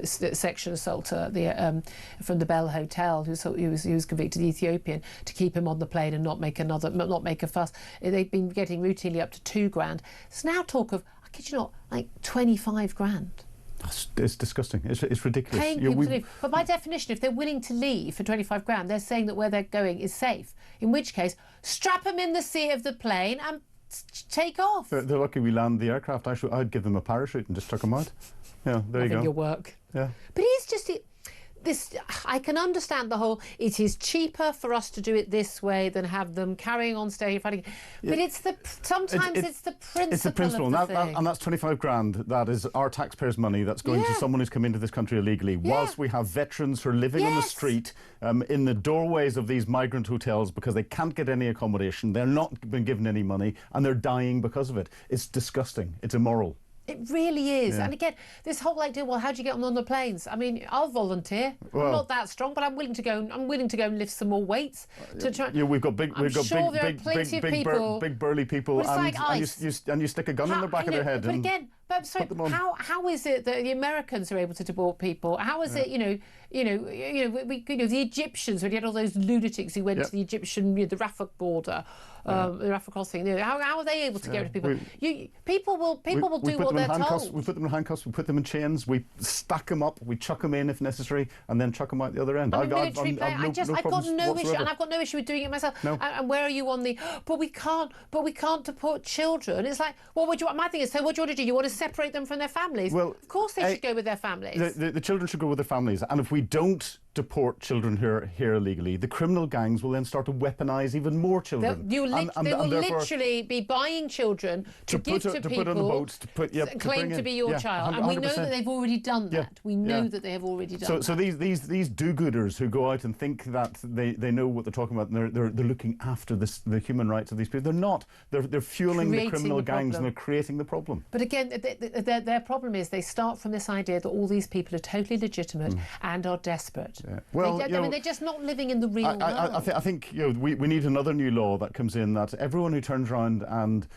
sexual assaulter from the Bell Hotel who was convicted, the Ethiopian, to keep him on the plane and not make a fuss. They've been getting routinely up to £2,000. There's now talk of, I kid you not, like 25 grand. It's disgusting. It's ridiculous. Paying people to leave. But by definition, if they're willing to leave for 25 grand, they're saying that where they're going is safe. In which case, strap them in the seat of the plane and take off. They're lucky we land the aircraft. I'd give them a parachute and just chuck them out. Yeah, there you go. Your work. Yeah. But it's just... I can understand the whole, it is cheaper for us to do it this way than have them carrying on staying fighting. But it's the principle. It's the principle of the thing. And that's 25 grand. That is our taxpayers' money that's going to someone who's come into this country illegally. Whilst we have veterans who are living on the street, in the doorways of these migrant hotels because they can't get any accommodation, they're not been given any money, and they're dying because of it. It's disgusting. It's immoral. It really is. And again, this whole idea, well, how do you get on the planes? I mean, I'll volunteer. I'm not that strong, but I'm willing to go and lift some more weights to try. Yeah, we've got big burly people, and you stick a gun in the back of their head. But again, how is it that the Americans are able to deport people? How is it, the Egyptians, when you had all those lunatics who went to the Egyptian, the Rafah border, the Rafah crossing, how are they able to get rid of people? People will do what they're told. We put them in handcuffs, we put them in chains, we stack them up, we chuck them in if necessary, and then chuck them out the other end. I've got no issue, and I've got no issue with doing it myself. No. And where are you on the? But we can't deport children. It's like, what would you? My thing is, so what do you want to do? You want to separate them from their families? Well, of course they should go with their families. The children should go with their families, and if we don't deport children here illegally, the criminal gangs will then start to weaponise even more children. They will literally be buying children to give to people, put on the boats, claim to be your child, and we know that they've already done that. We know that they have already done that. So these do-gooders who go out and think that they know what they're talking about, and they're looking after the human rights of these people. They're not. They're fueling the criminal gangs, and they're creating the problem. But again, their problem is they start from this idea that all these people are totally legitimate and are desperate. Yeah. Well, I mean, they're just not living in the real world. I think we need another new law that comes in, that everyone who turns around and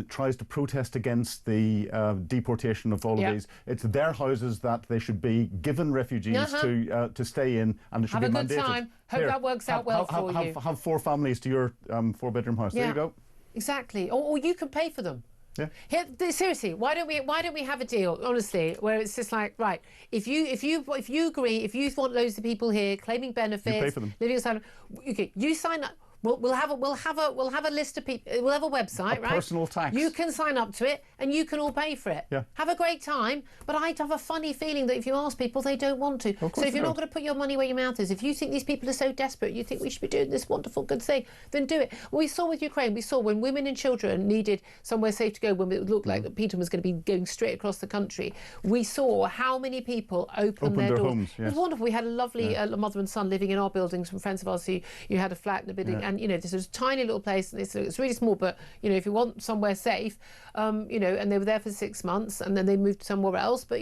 tries to protest against the deportation of all of these, it's their houses that they should be given refugees to stay in, and it should be mandated. Have a good time. Hope that works out well for you. Have 4 families to your 4-bedroom house. There you go. Exactly. Or you can pay for them. Yeah. Here, seriously, why don't we have a deal, honestly, where it's just like, right, if you agree, if you want loads of people here claiming benefits, you pay for them. Living asylum, okay, you sign up. We'll have a list of people. We'll have a website, right? Personal tax. You can sign up to it, and you can all pay for it. Yeah. Have a great time. But I have a funny feeling that if you ask people, they don't want to. So if you're not going to put your money where your mouth is, if you think these people are so desperate, you think we should be doing this wonderful good thing, then do it. We saw with Ukraine. We saw when women and children needed somewhere safe to go, when it looked like that Peter was going to be going straight across the country. We saw how many people opened their doors. Homes, yes. It was wonderful. We had a lovely mother and son living in our buildings, from friends of ours who had a flat in the building, and this was tiny little place, and it's really small, but if you want somewhere safe, and they were there for 6 months, and then they moved somewhere else, but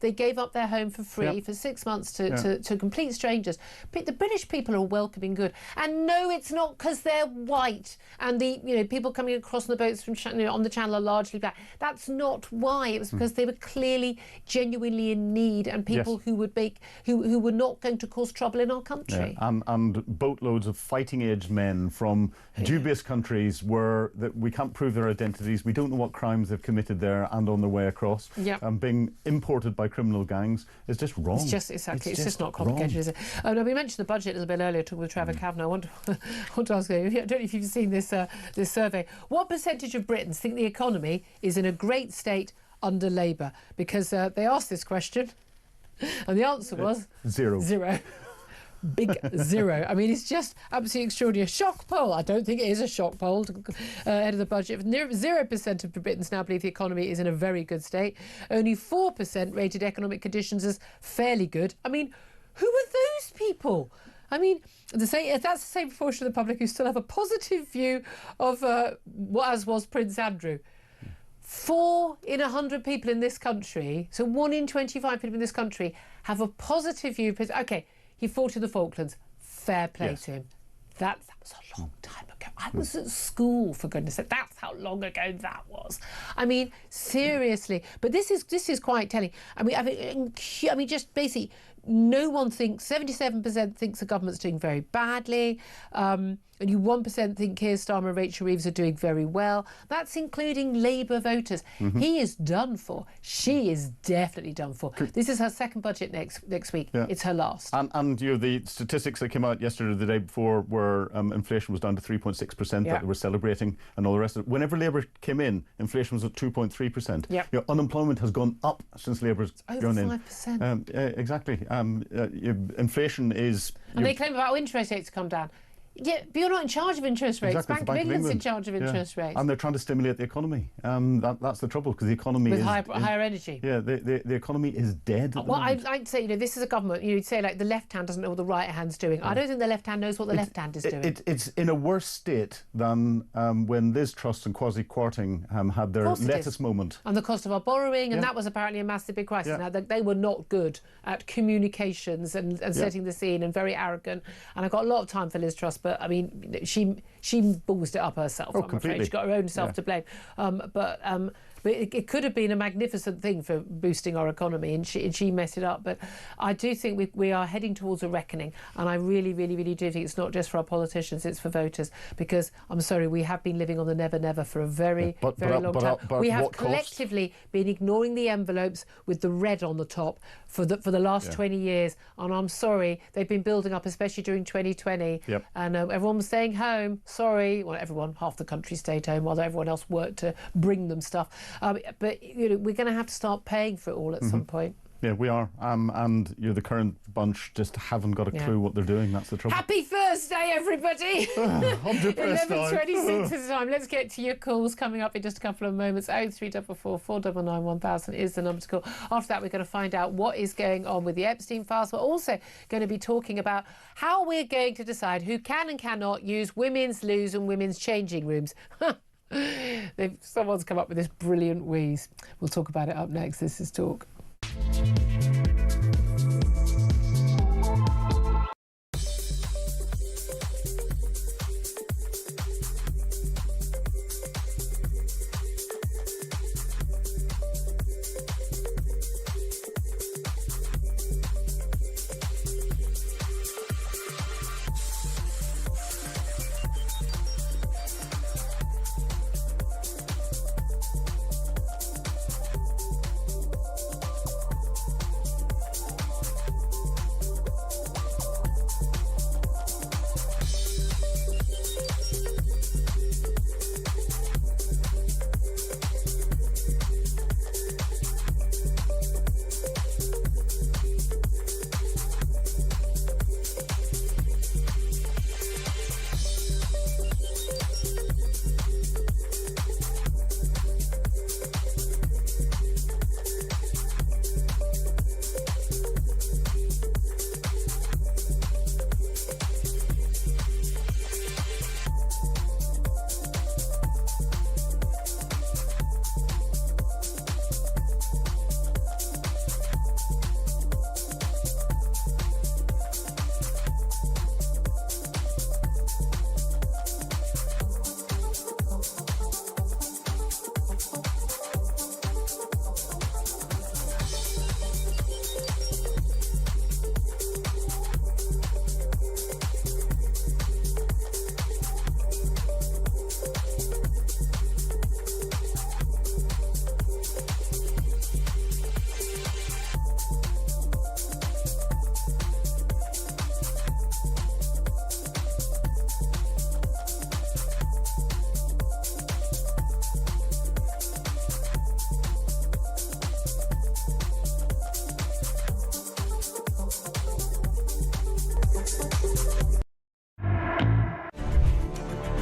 they gave up their home for free for 6 months to complete strangers. The British people are welcoming good, and no, it's not because they're white and the people coming across on the boats from on the channel are largely black. That's not why. It was because they were clearly genuinely in need, and people who were not going to cause trouble in our country. And boatloads of fighting age men from dubious countries that we can't prove their identities. We don't know what crimes they've committed there and on their way across. Being imported by criminal gangs is just wrong. It's just not complicated, is it? Now, we mentioned the budget a little bit earlier, talking with Trevor Kavanagh. I want to ask you, I don't know if you've seen this survey. What percentage of Britons think the economy is in a great state under Labour? Because they asked this question, and the answer was zero. Big zero. I mean, it's just absolutely extraordinary. A shock poll. I don't think it is a shock poll ahead of the budget. 0% of Britons now believe the economy is in a very good state. Only 4% rated economic conditions as fairly good. I mean, who are those people? I mean, that's the same proportion of the public who still have a positive view of as was Prince Andrew. 4 in 100 people in this country, so 1 in 25 people in this country, have a positive view of Prince. Okay, he fought in the Falklands. Fair play to him. That was a long time ago. I was at school, for goodness sake. That's how long ago that was. I mean, seriously. But this is quite telling. I mean, just basically, no one thinks. 77% thinks the government's doing very badly. Only 1% think Keir Starmer and Rachel Reeves are doing very well. That's including Labour voters. He is done for. She is definitely done for. This is her second budget next week. Yeah. It's her last. And the statistics that came out yesterday or the day before were inflation was down to 3.6% that they were celebrating, and all the rest of it. Whenever Labour came in, inflation was at 2.3%. Yeah. Unemployment has gone up since Labour's gone in. Over 5%. Exactly. Inflation is... And they claim about interest rates to come down. Yeah, but you're not in charge of interest rates. Exactly, Bank of England's in charge of interest rates. And they're trying to stimulate the economy. That's the trouble, because the economy is... With higher energy. Yeah, the economy is dead. Well, I'd say, this is a government, you'd say, like, the left hand doesn't know what the right hand's doing. I don't think the left hand knows what the left hand is doing. It's in a worse state than when Liz Truss and Kwasi Kwarteng had their lettuce moment. And the cost of our borrowing, and that was apparently a massive big crisis. Now, they were not good at communications and setting the scene, and very arrogant. And I've got a lot of time for Liz Truss, but, I mean, she ballsed it up herself. I'm afraid she got her own self to blame. But it could have been a magnificent thing for boosting our economy, and she messed it up. But I do think we are heading towards a reckoning, and I really, really, really do think it's not just for our politicians, it's for voters. Because I'm sorry, we have been living on the never, never for a very long time. We have collectively been ignoring the envelopes with the red on the top for the last 20 years, and I'm sorry, they've been building up, especially during 2020. And everyone was staying home. Sorry, well, everyone, half the country stayed home while everyone else worked to bring them stuff. But we're going to have to start paying for it all at some point. Yeah, we are. And the current bunch just haven't got a clue what they're doing. That's the trouble. Happy Thursday, everybody! I'm depressed 11:26 is the time. Let's get to your calls coming up in just a couple of moments. 0344 499 1000 is the number to call. After that, we're going to find out what is going on with the Epstein files. We're also going to be talking about how we're going to decide who can and cannot use women's loos and women's changing rooms. Someone's come up with this brilliant wheeze. We'll talk about it up next. This is Talk.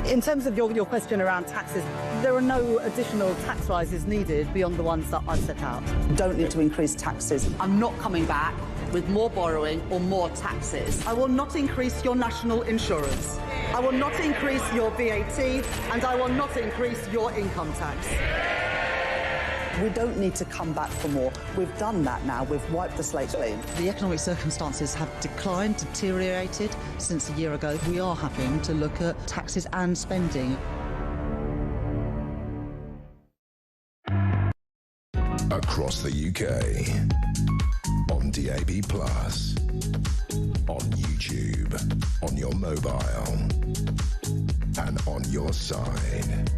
In terms of your question around taxes, there are no additional tax rises needed beyond the ones that I've set out. Don't need to increase taxes. I'm not coming back with more borrowing or more taxes. I will not increase your national insurance. I will not increase your VAT, and I will not increase your income tax. We don't need to come back for more. We've done that now. We've wiped the slate clean. The economic circumstances have declined, deteriorated since a year ago. We are having to look at taxes and spending. Across the UK, on DAB+, on YouTube, on your mobile, and on your side.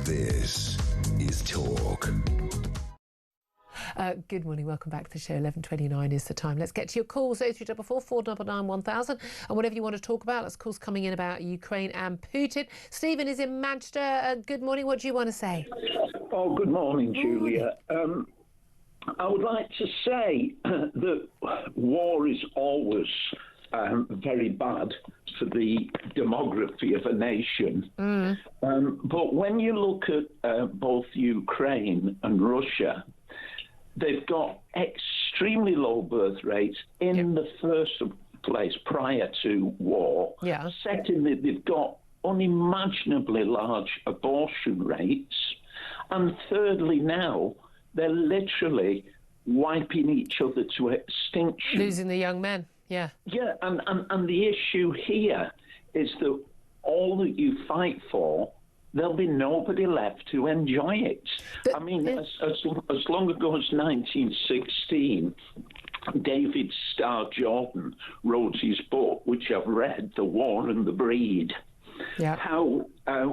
This is Talk. Good morning, welcome back to the show. 11:29 is the time. Let's get to your calls. 0344 499 1000, and whatever you want to talk about. There's calls coming in about Ukraine and Putin. Stephen is in Manchester. Good morning. What do you want to say? Oh, good morning, Julia. I would like to say that war is always very bad for the demography of a nation. But when you look at both Ukraine and Russia, they've got extremely low birth rates in the first place prior to war. Secondly, they've got unimaginably large abortion rates. And thirdly, now they're literally wiping each other to extinction. Losing the young men, Yeah, and the issue here is that all that you fight for, there'll be nobody left to enjoy it. I mean, as long ago as 1916, David Starr Jordan wrote his book, which I've read, The War and the Breed. How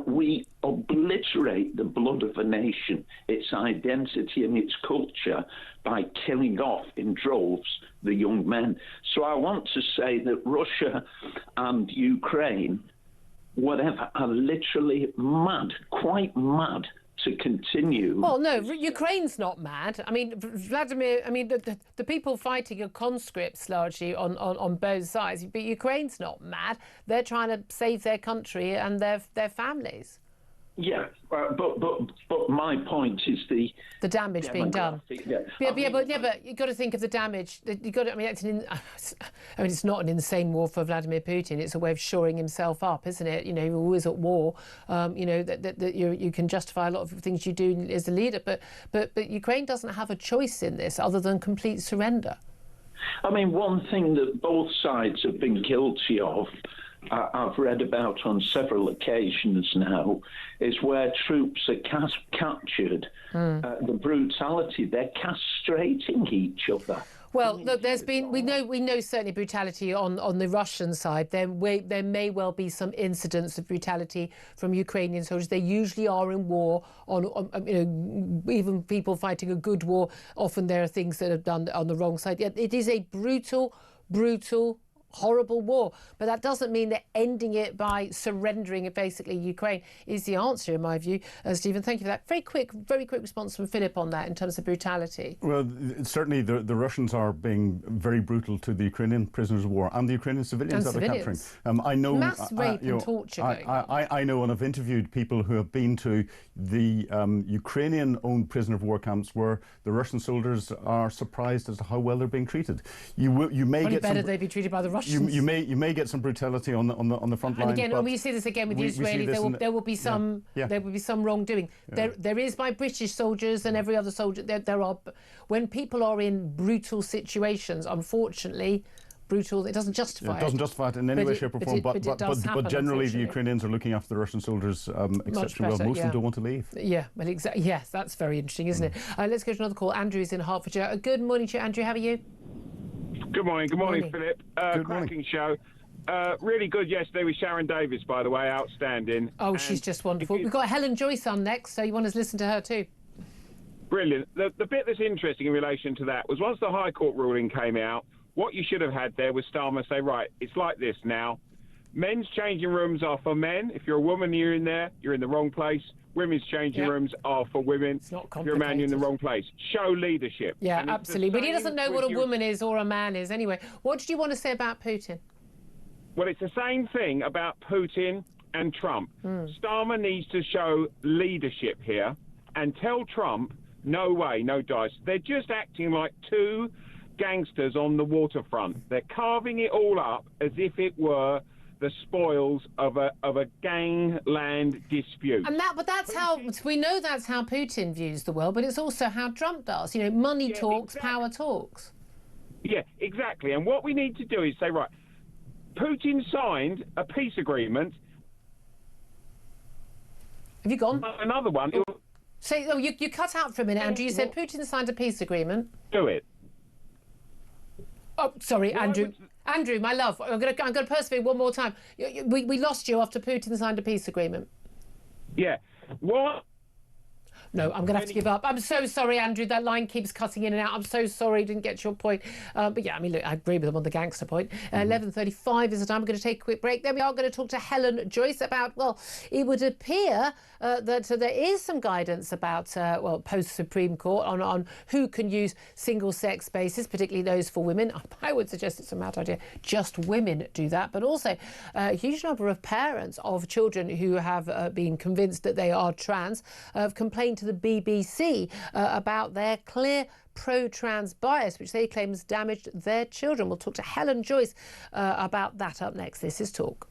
we obliterate the blood of a nation, its identity and its culture, by killing off in droves the young men. So I want to say that Russia and Ukraine, whatever, are literally mad, quite mad, to continue. Well, no, Ukraine's not mad. I mean, Vladimir, I mean, the people fighting are conscripts largely on both sides, but Ukraine's not mad. They're trying to save their country and their families. Yeah, but my point is the damage being done. But you've got to think of the damage. You got to, it's not an insane war for Vladimir Putin. It's a way of shoring himself up, isn't it? You know, you're always at war. That you can justify a lot of things you do as a leader, but Ukraine doesn't have a choice in this other than complete surrender. I mean, one thing that both sides have been guilty of, I've read about on several occasions now, is where troops are captured, the brutality, they're castrating each other. Well, look, we know certainly brutality on the Russian side. There may well be some incidents of brutality from Ukrainian soldiers. They usually are in war even people fighting a good war. Often there are things that are done on the wrong side. It is a brutal, horrible war, but that doesn't mean they're ending it by surrendering it. Basically, Ukraine is the answer, in my view. Stephen, thank you for that. Very quick response from Philip on that in terms of brutality. Well, certainly the Russians are being very brutal to the Ukrainian prisoners of war and the Ukrainian civilians that they're capturing. I know mass rape and torture. I know, and I've interviewed people who have been to the Ukrainian-owned prisoner of war camps where the Russian soldiers are surprised as to how well they're being treated. You may Probably get better they'd be treated by the Russians. You may get some brutality on the front line. And again, when we see this again with the Israelis, there will be some wrongdoing. There is by British soldiers and every other soldier. There are, when people are in brutal situations, unfortunately. Brutal. It doesn't justify it. It doesn't justify it in any way, shape or form. But generally, the Ukrainians are looking after the Russian soldiers exceptionally well. Most of them don't want to leave. Yeah, well, exactly. Yes, that's very interesting, isn't it? Let's go to another call. Andrew's in Hertfordshire. Good morning to you, Andrew. How are you? Good morning, Philip. Cracking show. Really good yesterday with Sharon Davis, by the way, outstanding. Oh, she's just wonderful. We've got Helen Joyce on next, so you want us to listen to her too. Brilliant. The bit that's interesting in relation to that was once the High Court ruling came out, what you should have had there was Starmer say, right, it's like this now. Men's changing rooms are for men. If you're a woman, you're in there, you're in the wrong place. Women's changing rooms are for women. It's not complicated. If you're a man, you're in the wrong place. Show leadership. Yeah, absolutely. But he doesn't know what a woman is or a man is anyway. What did you want to say about Putin? Well, it's the same thing about Putin, and Trump. Starmer needs to show leadership here and tell Trump, no way, no dice. They're just acting like two gangsters on the waterfront. They're carving it all up as if it were the spoils of a gangland dispute. And but that's how we know that's how Putin views the world, but it's also how Trump does. You know, money talks, power talks. Yeah, exactly. And what we need to do is say, right, Putin signed a peace agreement. Have you gone? Another one. You cut out for a minute, Andrew. You said Putin signed a peace agreement. Do it. Oh, sorry, Andrew. Andrew, my love, I'm going to persevere one more time. We lost you after Putin signed a peace agreement. Yeah. What? No, I'm going to have to give up. I'm so sorry, Andrew. That line keeps cutting in and out. I'm so sorry, didn't get your point. But yeah, I mean, look, I agree with them on the gangster point. 11:35 is the time. We're going to take a quick break. Then we are going to talk to Helen Joyce about, well, it would appear that there is some guidance about, post-Supreme Court on who can use single-sex spaces, particularly those for women. I would suggest it's a mad idea. Just women do that. But also a huge number of parents of children who have been convinced that they are trans have complained to the BBC about their clear pro-trans bias, which they claim has damaged their children. We'll talk to Helen Joyce about that up next. This is Talk.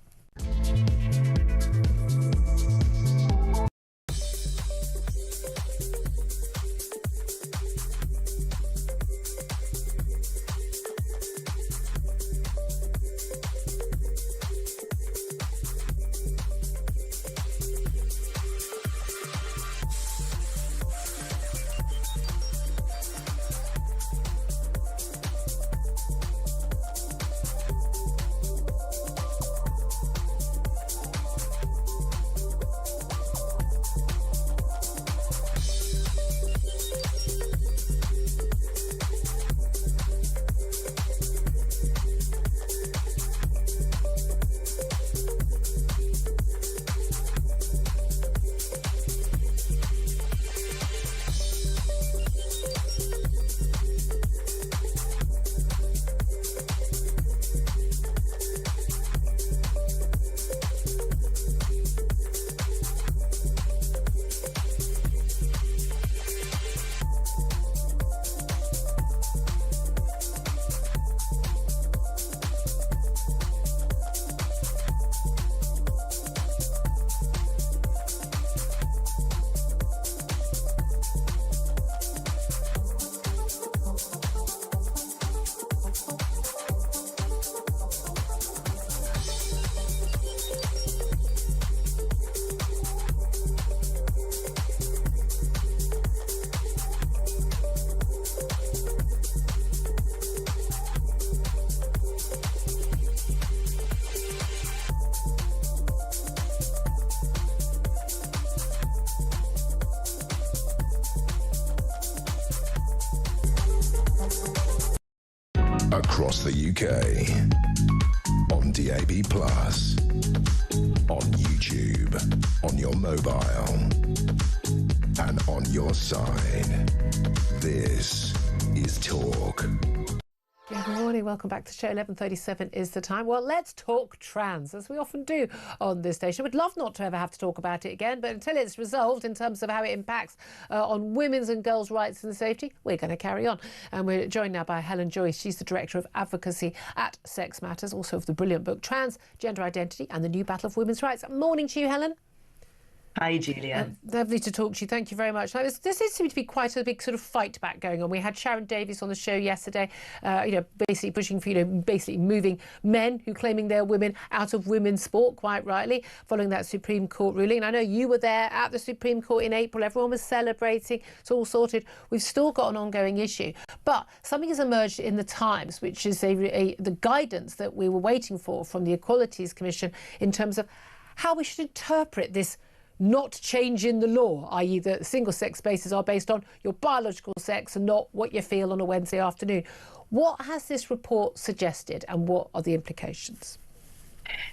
Across the UK, on DAB+, on YouTube, on your mobile, and on your side. This is Talk. Good morning, welcome back to the show. 11:37 is the time. Well, let's talk trans, as we often do on this station. We'd love not to ever have to talk about it again, but until it's resolved in terms of how it impacts on women's and girls' rights and safety, we're going to carry on. And we're joined now by Helen Joyce. She's the Director of Advocacy at Sex Matters, also of the brilliant book Trans, Gender Identity and the New Battle of Women's Rights. Morning to you, Helen. Hi, Julia. Lovely to talk to you. Thank you very much. Now, there seems to be quite a big sort of fight back going on. We had Sharon Davies on the show yesterday, basically pushing for, basically moving men who claiming they're women out of women's sport, quite rightly, following that Supreme Court ruling. And I know you were there at the Supreme Court in April. Everyone was celebrating. It's all sorted. We've still got an ongoing issue. But something has emerged in the Times, which is the guidance that we were waiting for from the Equalities Commission in terms of how we should interpret this not change in the law, i.e. that single-sex spaces are based on your biological sex and not what you feel on a Wednesday afternoon. What has this report suggested and what are the implications?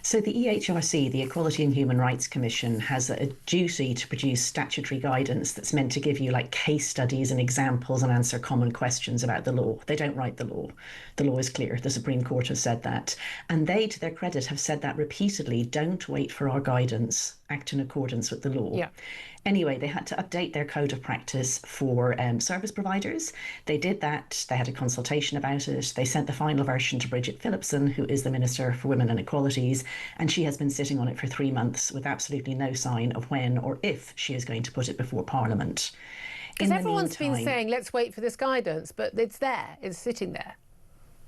So the EHRC, the Equality and Human Rights Commission, has a duty to produce statutory guidance that's meant to give you like case studies and examples and answer common questions about the law. They don't write the law. The law is clear. The Supreme Court has said that. And they, to their credit, have said that repeatedly. Don't wait for our guidance. Act in accordance with the law. Yeah. Anyway, they had to update their code of practice for service providers. They did that. They had a consultation about it. They sent the final version to Bridget Phillipson, who is the Minister for Women and Equalities, and she has been sitting on it for 3 months with absolutely no sign of when or if she is going to put it before Parliament. Because everyone's been saying, let's wait for this guidance, but it's there. It's sitting there.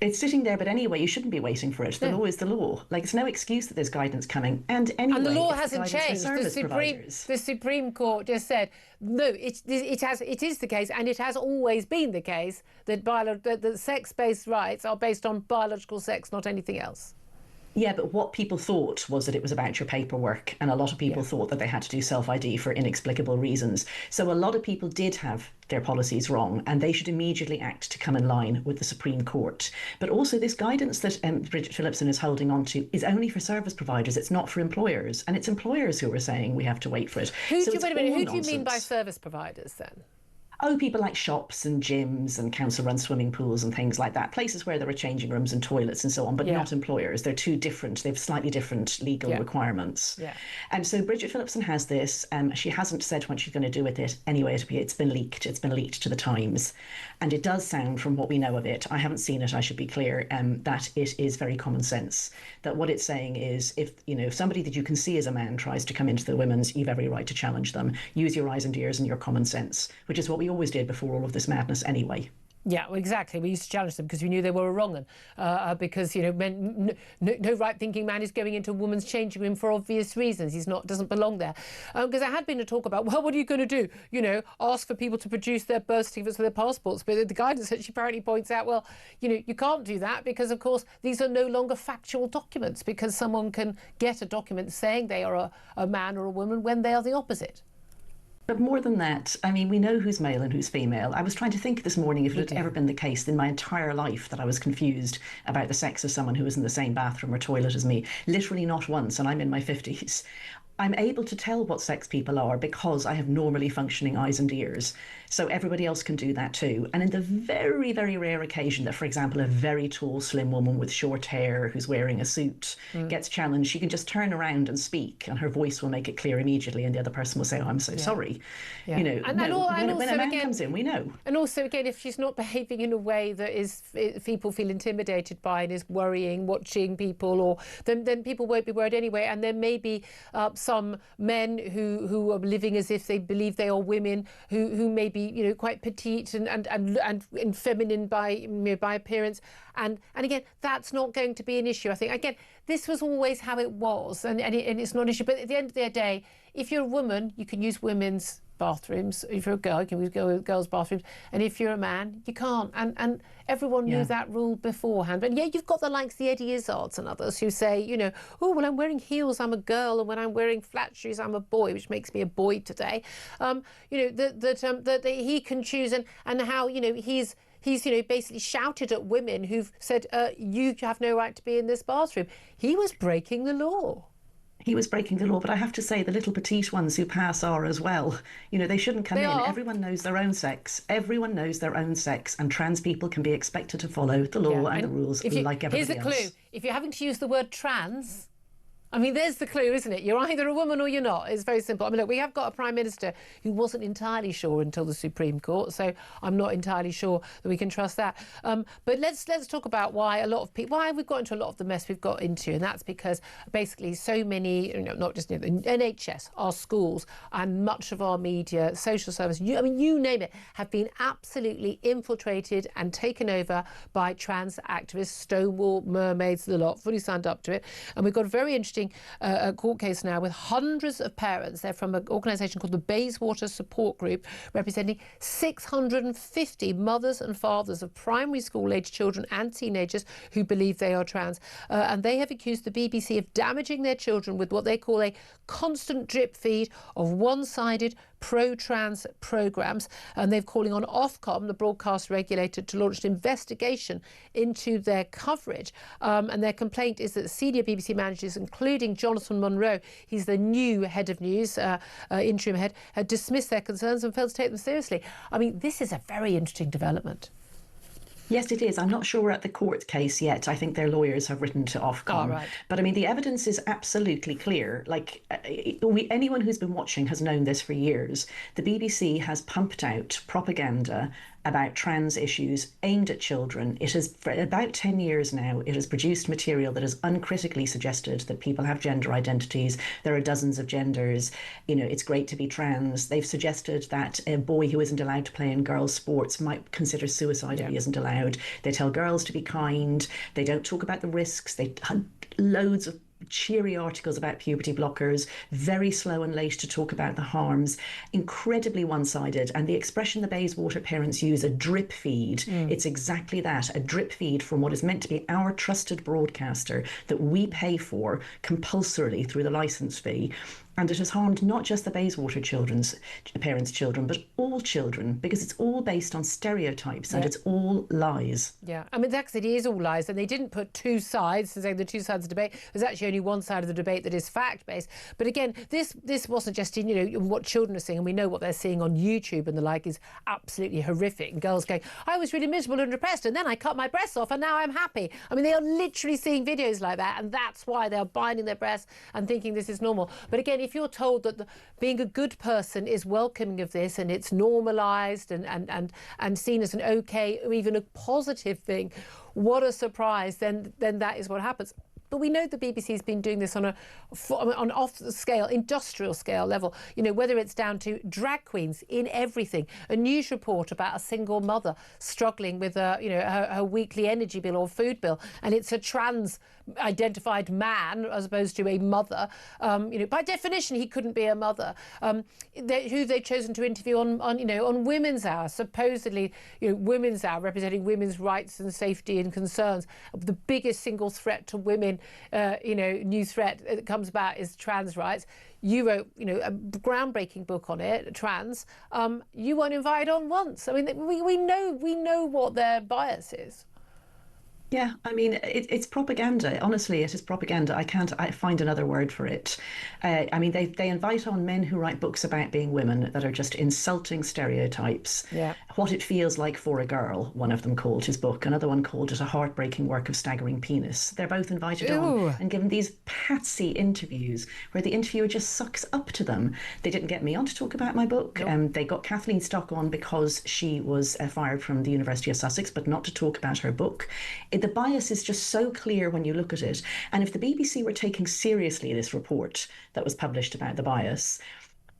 It's sitting there, but anyway, you shouldn't be waiting for it. The law is the law. Like, it's no excuse that there's guidance coming. And anyway, and the law hasn't changed. The Supreme Court just said, no, it is the case, and it has always been the case that that sex-based rights are based on biological sex, not anything else. Yeah, but what people thought was that it was about your paperwork, and a lot of people thought that they had to do self-ID for inexplicable reasons. So a lot of people did have their policies wrong, and they should immediately act to come in line with the Supreme Court. But also this guidance that Bridget Phillipson is holding on to is only for service providers. It's not for employers, and it's employers who are saying we have to wait for it. Who do you mean by service providers then? Oh, people like shops and gyms and council-run swimming pools and things like that. Places where there are changing rooms and toilets and so on, but not employers. They're two different. They have slightly different legal requirements. Yeah. And so Bridget Phillipson has this. She hasn't said what she's going to do with it. Anyway, it's been leaked. It's been leaked to the Times. And it does sound, from what we know of it, I haven't seen it, I should be clear, that it is very common sense. That what it's saying is, if somebody that you can see as a man tries to come into the women's, you've every right to challenge them. Use your eyes and ears and your common sense, which is what we always did before all of this madness anyway. Yeah, well, exactly. We used to challenge them because we knew they were wrong, and because men, no right-thinking man is going into a woman's changing room for obvious reasons. Doesn't belong there. Because there had been a talk about, well, what are you going to do? Ask for people to produce their birth certificates or their passports. But the guidance actually apparently points out, well, you can't do that because, of course, these are no longer factual documents because someone can get a document saying they are a man or a woman when they are the opposite. But more than that, I mean, we know who's male and who's female. I was trying to think this morning if it had ever been the case in my entire life that I was confused about the sex of someone who was in the same bathroom or toilet as me. Literally not once, and I'm in my 50s. I'm able to tell what sex people are because I have normally functioning eyes and ears. So everybody else can do that too. And in the very, very rare occasion that, for example, a very tall, slim woman with short hair who's wearing a suit gets challenged, she can just turn around and speak and her voice will make it clear immediately and the other person will say, oh, I'm so sorry. Yeah. When a man comes in, we know. And also, again, if she's not behaving in a way that people feel intimidated by and is worrying, watching people, then people won't be worried anyway. And there may be some men who are living as if they believe they are women, who may be quite petite and feminine by appearance, and again that's not going to be an issue. I think again this was always how it was, and it's not an issue. But at the end of the day, if you're a woman, you can use women's bathrooms. If you're a girl, you can use girls' bathrooms, and if you're a man, you can't. And everyone knew that rule beforehand. But you've got the likes, the Eddie Izzards and others who say, oh, when I'm wearing heels, I'm a girl, and when I'm wearing flat shoes, I'm a boy, which makes me a boy today. That he can choose, and how he's basically shouted at women who've said, you have no right to be in this bathroom. He was breaking the law. He was breaking the law, but I have to say the little petite ones who pass are as well. They shouldn't come in. Everyone knows their own sex. Everyone knows their own sex, and trans people can be expected to follow the law and the rules like everybody else. Here's the clue. If you're having to use the word trans, I mean, there's the clue, isn't it? You're either a woman or you're not. It's very simple. I mean, look, we have got a Prime Minister who wasn't entirely sure until the Supreme Court, so I'm not entirely sure that we can trust that. But let's talk about why we've got into a lot of the mess we've got into, and that's because basically so many, not just the NHS, our schools, and much of our media, social service, you name it, have been absolutely infiltrated and taken over by trans activists, Stonewall, mermaids, the lot, fully signed up to it. And we've got a very interesting court case now with hundreds of parents. They're from an organisation called the Bayswater Support Group, representing 650 mothers and fathers of primary school-aged children and teenagers who believe they are trans. And they have accused the BBC of damaging their children with what they call a constant drip feed of one-sided, pro-trans programmes, and they're calling on Ofcom, the broadcast regulator, to launch an investigation into their coverage. And their complaint is that senior BBC managers, including Jonathan Munro, he's the new head of news, interim head, had dismissed their concerns and failed to take them seriously. I mean, this is a very interesting development. Yes, it is. I'm not sure we're at the court case yet. I think their lawyers have written to Ofcom. Oh, right. But I mean, the evidence is absolutely clear. Like, anyone who's been watching has known this for years. The BBC has pumped out propaganda about trans issues aimed at children. It has, for about 10 years now, it has produced material that has uncritically suggested that people have gender identities. There are dozens of genders. You know, it's great to be trans. They've suggested that a boy who isn't allowed to play in girls' sports might consider suicide if he isn't allowed. They tell girls to be kind. They don't talk about the risks. They had loads of cheery articles about puberty blockers, very slow and late to talk about the harms, incredibly one-sided. And the expression the Bayswater parents use, a drip feed, it's exactly that, a drip feed from what is meant to be our trusted broadcaster that we pay for compulsorily through the licence fee. And it has harmed not just the Bayswater parents' children, but all children, because it's all based on stereotypes and it's all lies. Yeah, I mean, that's it is all lies. And they didn't put two sides and say the two sides of the debate. There's actually only one side of the debate that is fact-based. But again, this wasn't just in, you know, what children are seeing, and we know what they're seeing on YouTube and the like is absolutely horrific. And girls going, I was really miserable and depressed, and then I cut my breasts off and now I'm happy. I mean, they are literally seeing videos like that, and that's why they're binding their breasts and thinking this is normal. But again, if you're told that being a good person is welcoming of this and it's normalised and seen as an okay or even a positive thing, what a surprise, then that is what happens. But we know the BBC's been doing this on off-scale, industrial scale level, you know, whether it's down to drag queens in everything. A news report about a single mother struggling with her weekly energy bill or food bill, and it's a trans identified man as opposed to a mother. By definition, he couldn't be a mother. Who they've chosen to interview on Women's Hour, supposedly, Women's Hour representing women's rights and safety and concerns. The biggest single threat to women, new threat that comes about is trans rights. You wrote, a groundbreaking book on it, trans. You weren't invited on once. I mean, we know what their bias is. Yeah, I mean, it's propaganda. Honestly, it is propaganda. I find another word for it. I mean, they invite on men who write books about being women that are just insulting stereotypes. Yeah. What it feels like for a girl, one of them called his book. Another one called it a heartbreaking work of staggering penis. They're both invited on and given these patsy interviews where the interviewer just sucks up to them. They didn't get me on to talk about my book. Nope. They got Kathleen Stock on because she was fired from the University of Sussex, but not to talk about her book. The bias is just so clear when you look at it. And if the BBC were taking seriously this report that was published about the bias,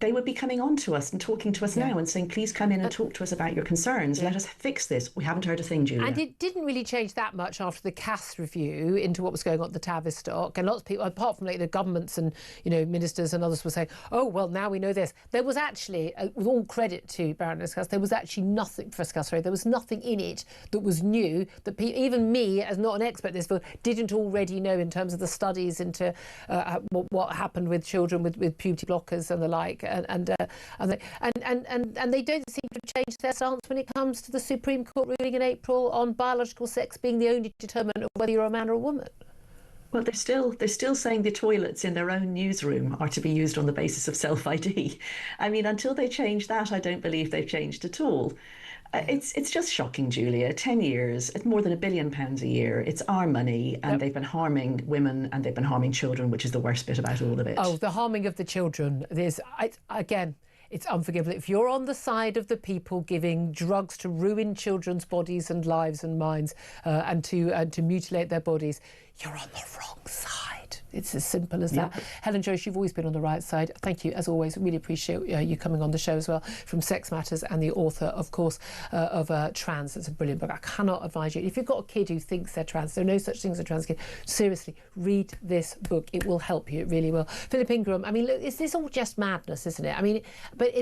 they would be coming on to us and talking to us now and saying, please come in and talk to us about your concerns. Let us fix this. We haven't heard a thing, Julia. And it didn't really change that much after the Cass review into what was going on at the Tavistock. And lots of people, apart from the governments and, ministers and others were saying, oh, well, now we know this. There was actually, with all credit to Baroness Cass, there was actually nothing, Professor Cass, there was nothing in it that was new that even me, as not an expert in this field, didn't already know in terms of the studies into what happened with children with puberty blockers and the like. And they don't seem to change their stance when it comes to the Supreme Court ruling in April on biological sex being the only determinant of whether you're a man or a woman. Well, they're still saying the toilets in their own newsroom are to be used on the basis of self-ID. I mean, until they change that, I don't believe they've changed at all. It's just shocking, Julia. 10 years, it's more than £1 billion a year. It's our money, and they've been harming women and they've been harming children, which is the worst bit about all of it. Oh, the harming of the children. It's unforgivable. If you're on the side of the people giving drugs to ruin children's bodies and lives and minds and to mutilate their bodies, you're on the wrong side. It's as simple as that. Helen Joyce, you've always been on the right side. Thank you, as always. Really appreciate you coming on the show as well, from Sex Matters, and the author, of course, of Trans. It's a brilliant book. I cannot advise you. If you've got a kid who thinks they're trans, there are no such things as a trans kid, seriously, read this book. It will help you. It really will. Philip Ingram, I mean, look, is this all just madness, isn't it? I mean, but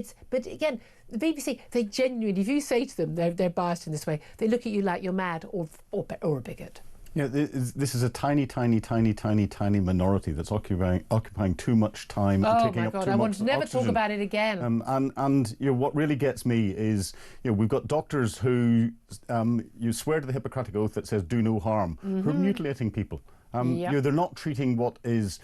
again, the BBC, they genuinely, if you say to them they're biased in this way, they look at you like you're mad or a bigot. Yeah, this is a tiny minority that's occupying too much time and taking up too much oxygen. I want to never talk about it again. And what really gets me is, we've got doctors who you swear to the Hippocratic Oath that says do no harm, who are mutilating people. They're not treating what is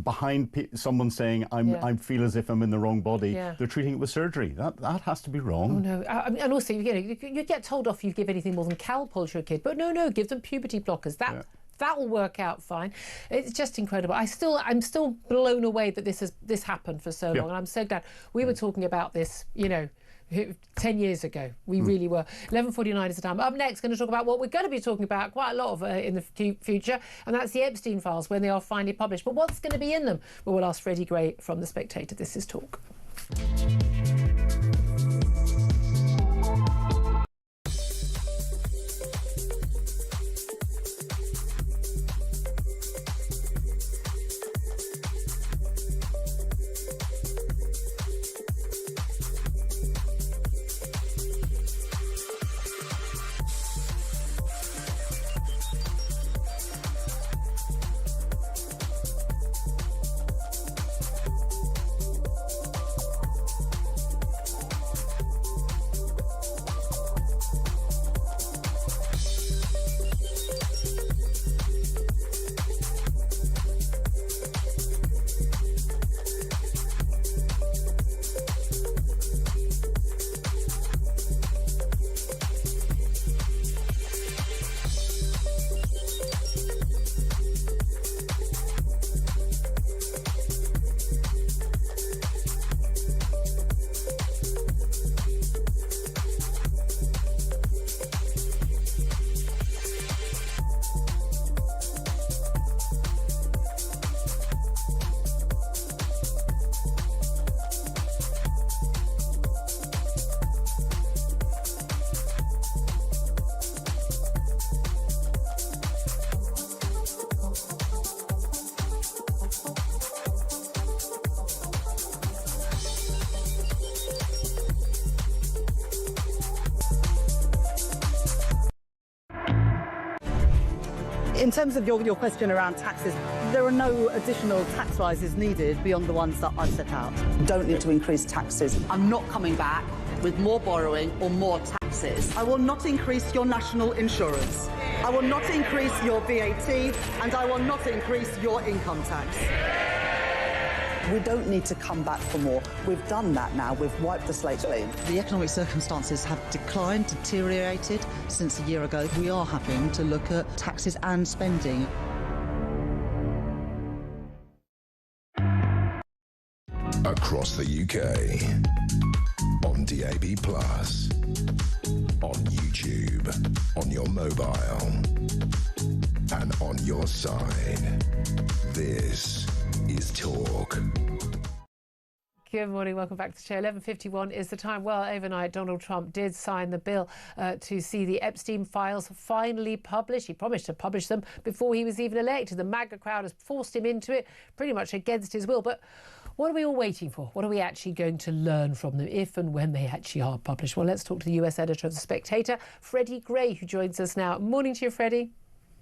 behind someone saying I feel as if I'm in the wrong body. They're treating it with surgery. That has to be wrong. Oh no! And also, you get told off if you give anything more than Calpol to a kid, but no, give them puberty blockers. That will work out fine. It's just incredible. I'm still blown away that this happened for so long, and I'm so glad we were talking about this. 10 years ago, we really were. 11:49 is the time. Up next, going to talk about what we're going to be talking about quite a lot of in the future, and that's the Epstein files when they are finally published. But what's going to be in them? Well, we'll ask Freddie Gray from The Spectator. This is Talk. In terms of your question around taxes, there are no additional tax rises needed beyond the ones that I've set out. Don't need to increase taxes. I'm not coming back with more borrowing or more taxes. I will not increase your national insurance. I will not increase your VAT, and I will not increase your income tax. We don't need to come back for more. We've done that now. We've wiped the slate clean. The economic circumstances have declined, deteriorated since a year ago. We are having to look at taxes and spending. Across the UK, on DAB+, on YouTube, on your mobile, and on your side. This is Talk. Good morning, welcome back to the show. 11:51 is the time. Well, overnight, Donald Trump did sign the bill to see the Epstein files finally published. He promised to publish them before he was even elected. The MAGA crowd has forced him into it, pretty much against his will. But what are we all waiting for? What are we actually going to learn from them if and when they actually are published? Well, let's talk to the US editor of The Spectator, Freddie Gray, who joins us now. Morning to you, Freddie.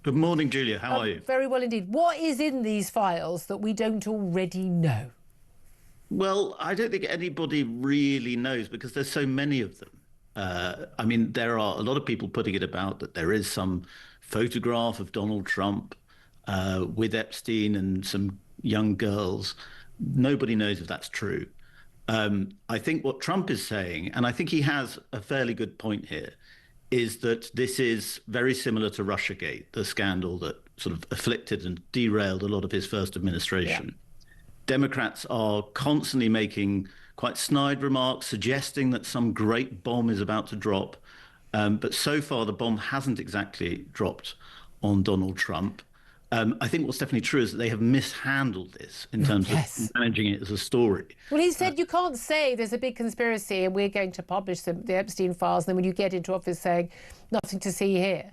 Good morning, Julia. How are you? Very well indeed. What is in these files that we don't already know? Well, I don't think anybody really knows because there's so many of them. I mean, there are a lot of people putting it about that there is some photograph of Donald Trump with Epstein and some young girls. Nobody knows if that's true. I think what Trump is saying, and I think he has a fairly good point here, is that this is very similar to Russiagate, the scandal that sort of afflicted and derailed a lot of his first administration. Yeah. Democrats are constantly making quite snide remarks, suggesting that some great bomb is about to drop. But so far, the bomb hasn't exactly dropped on Donald Trump. I think what's definitely true is that they have mishandled this in terms of managing it as a story. Well, he said you can't say there's a big conspiracy and we're going to publish the Epstein files, and then when you get into office saying nothing to see here.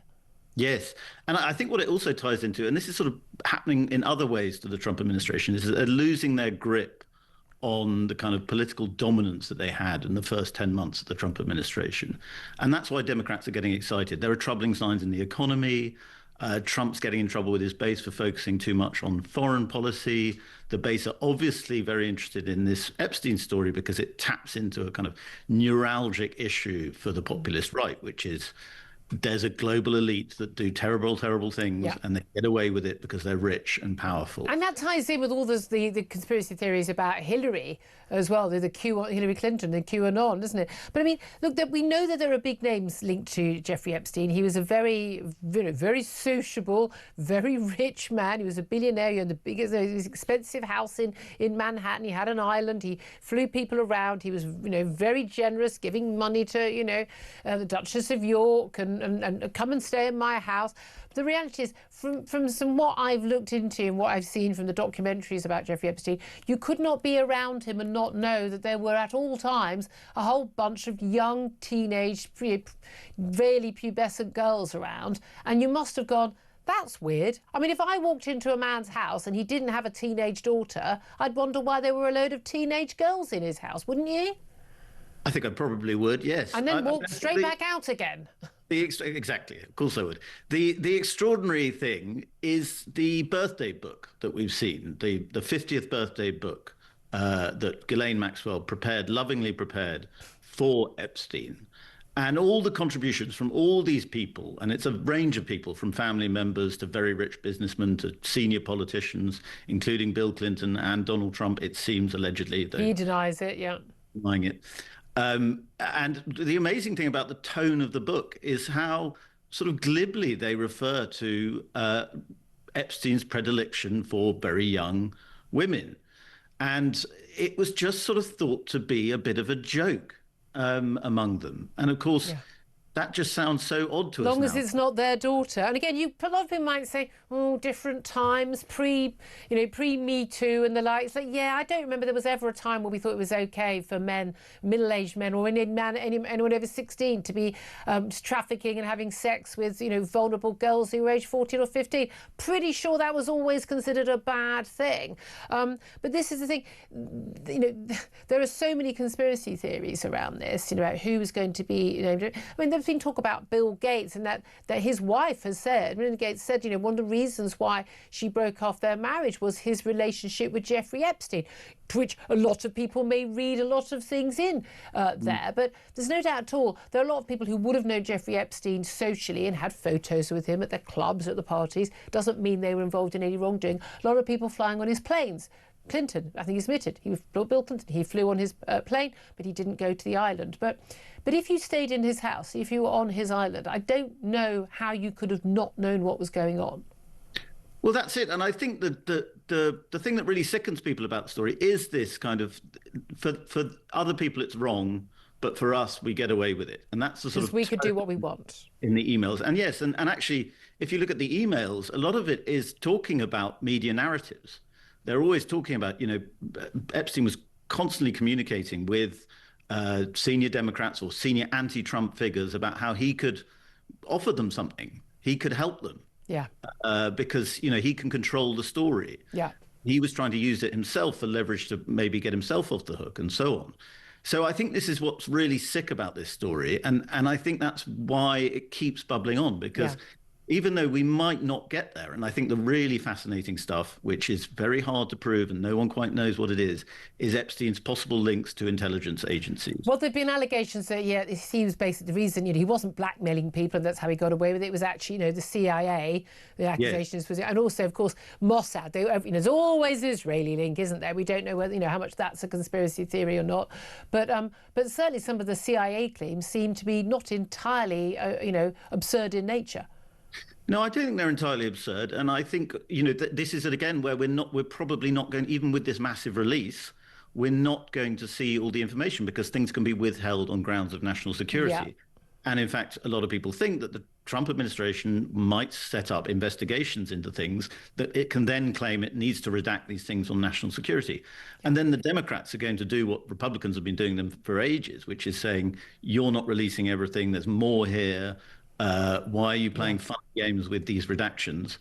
Yes. And I think what it also ties into, and this is sort of happening in other ways to the Trump administration, is that they're losing their grip on the kind of political dominance that they had in the first 10 months of the Trump administration. And that's why Democrats are getting excited. There are troubling signs in the economy. Trump's getting in trouble with his base for focusing too much on foreign policy. The base are obviously very interested in this Epstein story because it taps into a kind of neuralgic issue for the populist right, which is there's a global elite that do terrible, terrible things, and they get away with it because they're rich and powerful. And that ties in with all the conspiracy theories about Hillary as well, Hillary Clinton, the QAnon, doesn't it? But I mean, look, we know that there are big names linked to Jeffrey Epstein. He was a very, very sociable, very rich man. He was a billionaire. He owned the biggest, his expensive house in Manhattan. He had an island. He flew people around. He was, very generous, giving money to, the Duchess of York and come and stay in my house. But the reality is, from some what I've looked into and what I've seen from the documentaries about Jeffrey Epstein, you could not be around him and not know that there were at all times a whole bunch of young teenage, really pubescent girls around, and you must have gone, that's weird. I mean, if I walked into a man's house and he didn't have a teenage daughter, I'd wonder why there were a load of teenage girls in his house, wouldn't you? I think I probably would, yes. And then walk straight back out again. Exactly, of course I would. The extraordinary thing is the birthday book that we've seen, the 50th birthday book that Ghislaine Maxwell lovingly prepared for Epstein. And all the contributions from all these people, and it's a range of people, from family members to very rich businessmen to senior politicians, including Bill Clinton and Donald Trump, it seems, allegedly. He denies it, yeah. Denying it. And the amazing thing about the tone of the book is how sort of glibly they refer to Epstein's predilection for very young women. And it was just sort of thought to be a bit of a joke among them. And of course, that just sounds so odd to us now. As long as it's not their daughter. And again, a lot of people might say, oh, different times, pre-Me Too and the like. It's like, yeah, I don't remember there was ever a time where we thought it was okay for men, middle-aged men, or anyone over 16 to be trafficking and having sex with, vulnerable girls who were aged 14 or 15. Pretty sure that was always considered a bad thing. But this is the thing, there are so many conspiracy theories around this, about who's going to be, I mean, there's been talk about Bill Gates and that his wife has said, Melinda Gates said, one of the reasons why she broke off their marriage was his relationship with Jeffrey Epstein, to which a lot of people may read a lot of things in there. But there's no doubt at all, there are a lot of people who would have known Jeffrey Epstein socially and had photos with him at their clubs, at the parties. Doesn't mean they were involved in any wrongdoing. A lot of people flying on his planes. Clinton, I think he's admitted, Bill Clinton, he flew on his plane, but he didn't go to the island. But if you stayed in his house, if you were on his island, I don't know how you could have not known what was going on. Well, that's it. And I think that the thing that really sickens people about the story is this kind of, for other people it's wrong, but for us we get away with it. And that's the sort of... we could do what we want. In the emails. And yes, and actually, if you look at the emails, a lot of it is talking about media narratives. They're always talking about, Epstein was constantly communicating with senior Democrats or senior anti-Trump figures about how he could offer them something. He could help them. Yeah. Because, he can control the story. Yeah. He was trying to use it himself for leverage to maybe get himself off the hook and so on. So I think this is what's really sick about this story. And I think that's why it keeps bubbling on, because even though we might not get there, and I think the really fascinating stuff, which is very hard to prove and no one quite knows what it is Epstein's possible links to intelligence agencies. Well, there've been allegations that, he was basically the reason, he wasn't blackmailing people and that's how he got away with it. It was actually, the CIA, the accusations was, and also, of course, Mossad. There's always an Israeli link, isn't there? We don't know whether, how much that's a conspiracy theory or not. But certainly some of the CIA claims seem to be not entirely, absurd in nature. No, I don't think they're entirely absurd. And I think, this is it again where we're probably not going, even with this massive release, we're not going to see all the information because things can be withheld on grounds of national security. Yeah. And in fact, a lot of people think that the Trump administration might set up investigations into things that it can then claim it needs to redact these things on national security. And then the Democrats are going to do what Republicans have been doing them for ages, which is saying, you're not releasing everything, there's more here. Why are you playing fun games with these redactions?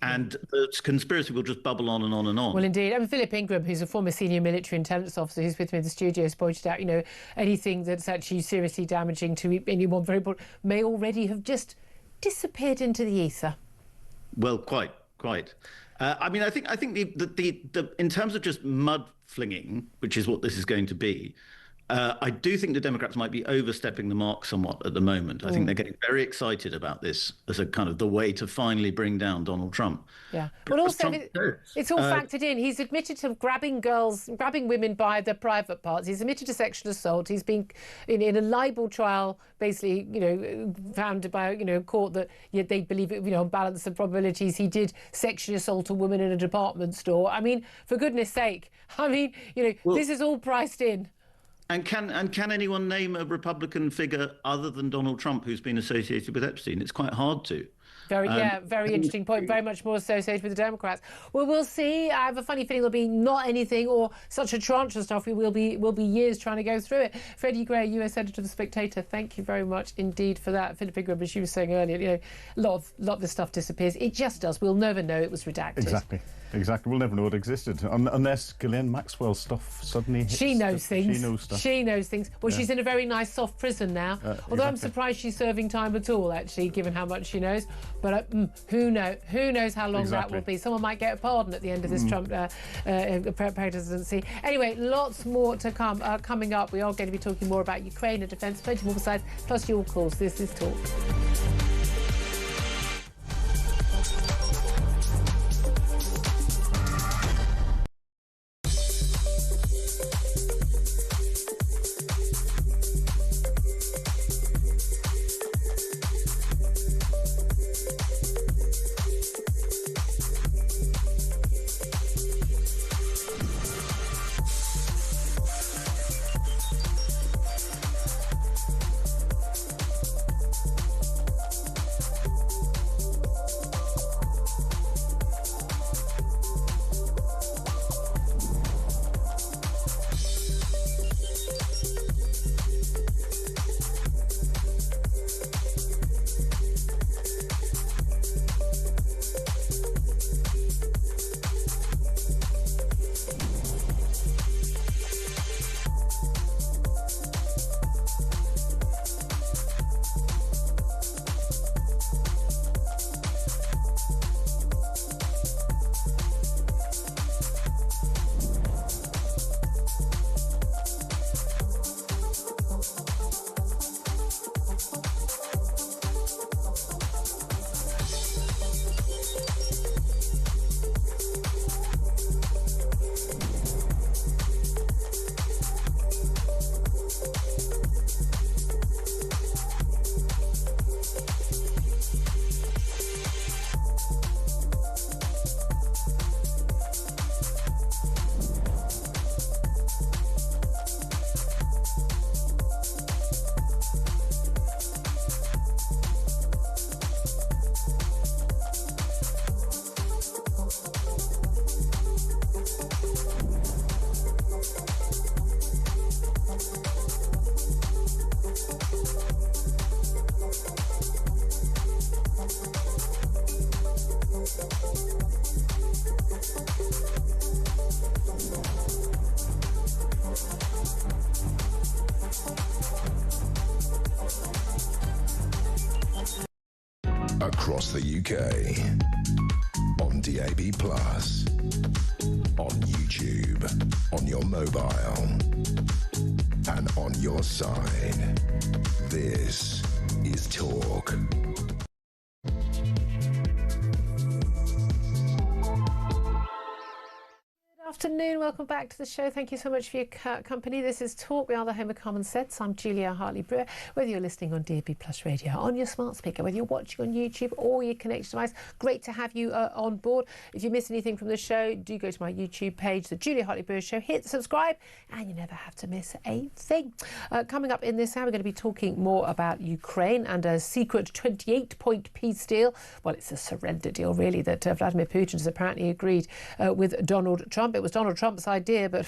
And the conspiracy will just bubble on and on and on. Well, indeed. I mean, Philip Ingram, who's a former senior military intelligence officer who's with me in the studio, has pointed out, anything that's actually seriously damaging to anyone very important may already have just disappeared into the ether. Well, quite. I mean, I think the in terms of just mud flinging, which is what this is going to be, I do think the Democrats might be overstepping the mark somewhat at the moment. I think they're getting very excited about this as a kind of the way to finally bring down Donald Trump. Yeah. Well, also, it's all factored in. He's admitted to grabbing women by their private parts. He's admitted to sexual assault. He's been in a libel trial, basically, found by, a court that they believe it, on balance of probabilities, he did sexually assault a woman in a department store. I mean, for goodness sake. I mean, this is all priced in. And can anyone name a Republican figure other than Donald Trump who's been associated with Epstein? It's quite hard to. Very interesting point. Very much more associated with the Democrats. Well, we'll see. I have a funny feeling there'll be not anything or such a tranche of stuff. We'll be years trying to go through it. Freddie Gray, US editor of The Spectator, thank you very much indeed for that. Philip Ingram, as you were saying earlier, a lot of this stuff disappears. It just does. We'll never know it was redacted. Exactly. We'll never know it existed unless Ghislaine Maxwell's stuff suddenly hits. She knows things. She knows stuff. She knows things. Well, she's in a very nice soft prison now. Although I'm surprised she's serving time at all, actually, given how much she knows. But who knows how long that will be. Someone might get a pardon at the end of this Trump presidency. Anyway, lots more to come. Coming up, we are going to be talking more about Ukraine and defence, plenty more besides, plus your calls. This is Talk. Across the UK, on DAB+, on YouTube, on your mobile, and on your side. This is Talk. Afternoon, welcome back to the show. Thank you so much for your company. This is Talk. We are the home of common sense. I'm Julia Hartley-Brewer. Whether you're listening on DAB+ radio, on your smart speaker, whether you're watching on YouTube or your connected device, great to have you on board. If you miss anything from the show, do go to my YouTube page, the Julia Hartley-Brewer Show. Hit subscribe and you never have to miss a thing. Coming up in this hour, we're going to be talking more about Ukraine and a secret 28-point peace deal. Well, it's a surrender deal, really, that Vladimir Putin has apparently agreed with Donald Trump. It was Donald Trump's idea, but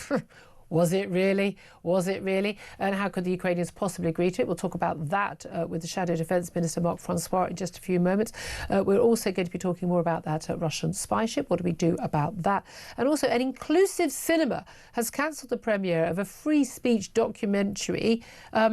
was it really? Was it really? And how could the Ukrainians possibly agree to it? We'll talk about that with the Shadow Defence Minister, Mark Francois, in just a few moments. We're also going to be talking more about that Russian spy ship. What do we do about that? And also, an inclusive cinema has cancelled the premiere of a free speech documentary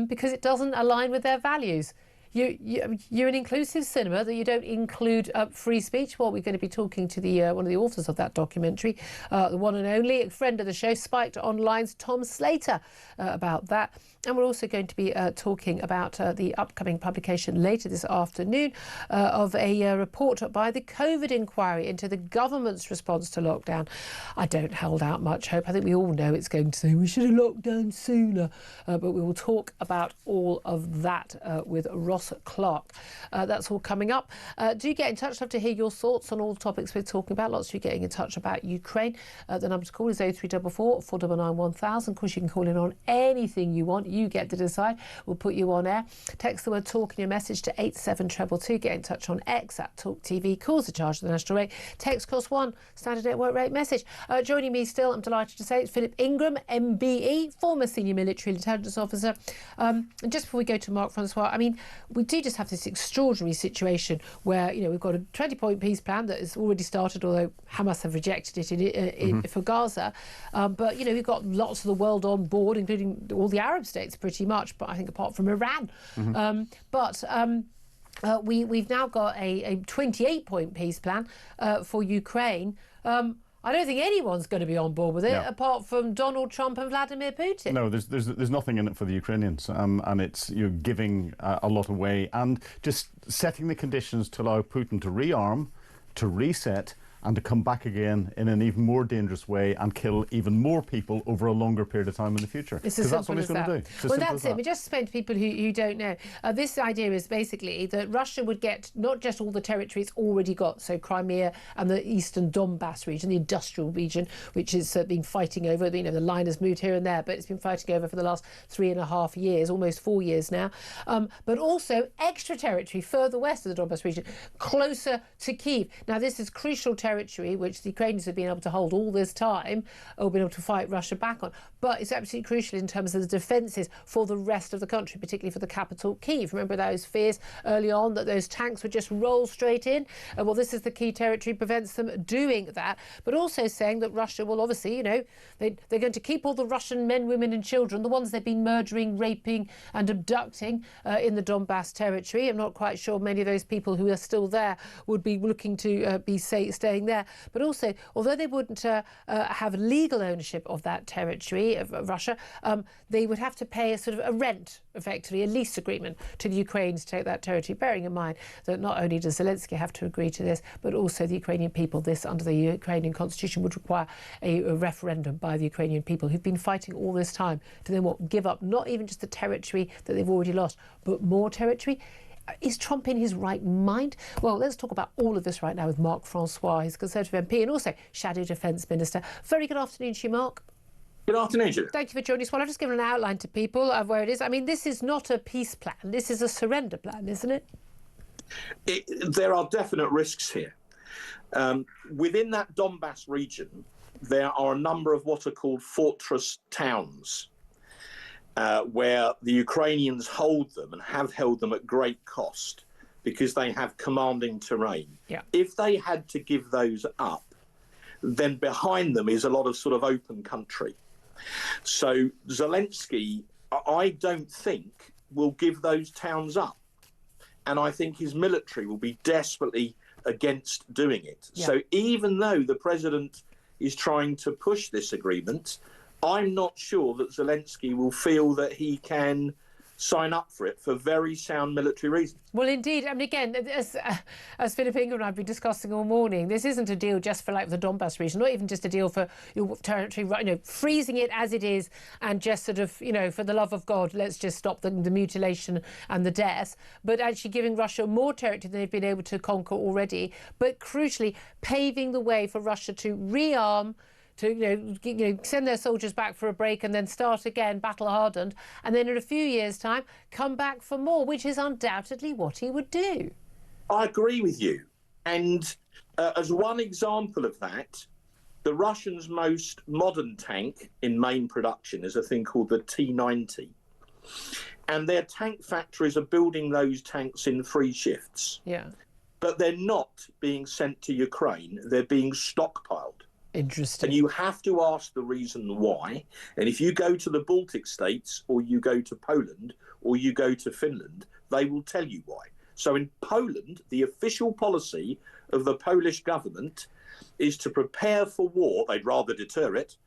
because it doesn't align with their values. you're an inclusive cinema, that you don't include free speech. Well, we're going to be talking to the one of the authors of that documentary, the one and only friend of the show, Spiked Online's Tom Slater, about that. And we're also going to be talking about the upcoming publication later this afternoon of a report by the COVID inquiry into the government's response to lockdown. I don't hold out much hope. I think we all know it's going to say we should have locked down sooner. But we will talk about all of that with Ross Clark. That's all coming up. Do get in touch. Love to hear your thoughts on all the topics we're talking about. Lots of you getting in touch about Ukraine. The number to call is 0344 499 1000. Of course, you can call in on anything you want. You get to decide. We'll put you on air. Text the word talk in your message to 87222. Get in touch on X at Talk TV. Calls are charged at the national rate. Text cost £1. Standard network rate message. Joining me still, I'm delighted to say, it's Philip Ingram, MBE, former senior military intelligence officer. And just before we go to Mark Francois, I mean, we do just have this extraordinary situation where, you know, we've got a 20-point peace plan that has already started, although Hamas have rejected it for Gaza. But, you know, we've got lots of the world on board, including all the Arab states pretty much, but I think apart from Iran. We've now got a 28-point peace plan for Ukraine. I don't think anyone's going to be on board with it, apart from Donald Trump and Vladimir Putin. No, there's nothing in it for the Ukrainians, and it's giving a lot away and just setting the conditions to allow Putin to rearm, to reset, and to come back again in an even more dangerous way and kill even more people over a longer period of time in the future. Because that's what he's going to do. Well, that's it. We just explain to people who don't know. This idea is basically that Russia would get not just all the territory it's already got, so Crimea and the eastern Donbass region, the industrial region, which has been fighting over. You know, the line has moved here and there, but it's been fighting over for the last 3.5 years, almost 4 years now. But also extra territory further west of the Donbass region, closer to Kyiv. Now, this is crucial territory which the Ukrainians have been able to hold all this time, or been able to fight Russia back on. But it's absolutely crucial in terms of the defences for the rest of the country, particularly for the capital, Kyiv. Remember those fears early on that those tanks would just roll straight in? Well, this is the key territory, prevents them doing that. But also saying that Russia will obviously, you know, they're going to keep all the Russian men, women and children, the ones they've been murdering, raping and abducting in the Donbass territory. I'm not quite sure many of those people who are still there would be looking to be staying there. But also, although they wouldn't have legal ownership of that territory of Russia, they would have to pay a sort of a rent, effectively, a lease agreement to the Ukraine to take that territory, bearing in mind that not only does Zelensky have to agree to this, but also the Ukrainian people. This, under the Ukrainian constitution, would require a referendum by the Ukrainian people who've been fighting all this time to then give up not even just the territory that they've already lost, but more territory. Is Trump in his right mind? Well, let's talk about all of this right now with Mark Francois, his Conservative MP and also Shadow Defence Minister. Very good afternoon to you, Mark. Good afternoon, Julia. Thank you for joining us. Well, I've just given an outline to people of where it is. I mean, this is not a peace plan. This is a surrender plan, isn't it? There are definite risks here. Within that Donbass region, there are a number of what are called fortress towns, where the Ukrainians hold them and have held them at great cost because they have commanding terrain. Yeah. If they had to give those up, then behind them is a lot of sort of open country. So Zelensky, I don't think, will give those towns up. And I think his military will be desperately against doing it. Yeah. So even though the president is trying to push this agreement, I'm not sure that Zelensky will feel that he can sign up for it for very sound military reasons. Well, indeed. I mean, again, as Philip Ingram and I have been discussing all morning, this isn't a deal just for like the Donbass region, not even just a deal for your territory, you know, freezing it as it is and just sort of, you know, for the love of God, let's just stop the mutilation and the death, but actually giving Russia more territory than they've been able to conquer already, but crucially paving the way for Russia to rearm, to send their soldiers back for a break and then start again, battle hardened, and then in a few years' time come back for more, which is undoubtedly what he would do. I agree with you. And as one example of that, the Russians' most modern tank in main production is a thing called the T-90. And their tank factories are building those tanks in 3 shifts. Yeah. But they're not being sent to Ukraine, they're being stockpiled. Interesting. And you have to ask the reason why. And if you go to the Baltic states or you go to Poland or you go to Finland, they will tell you why. So in Poland, the official policy of the Polish government is to prepare for war. They'd rather deter it,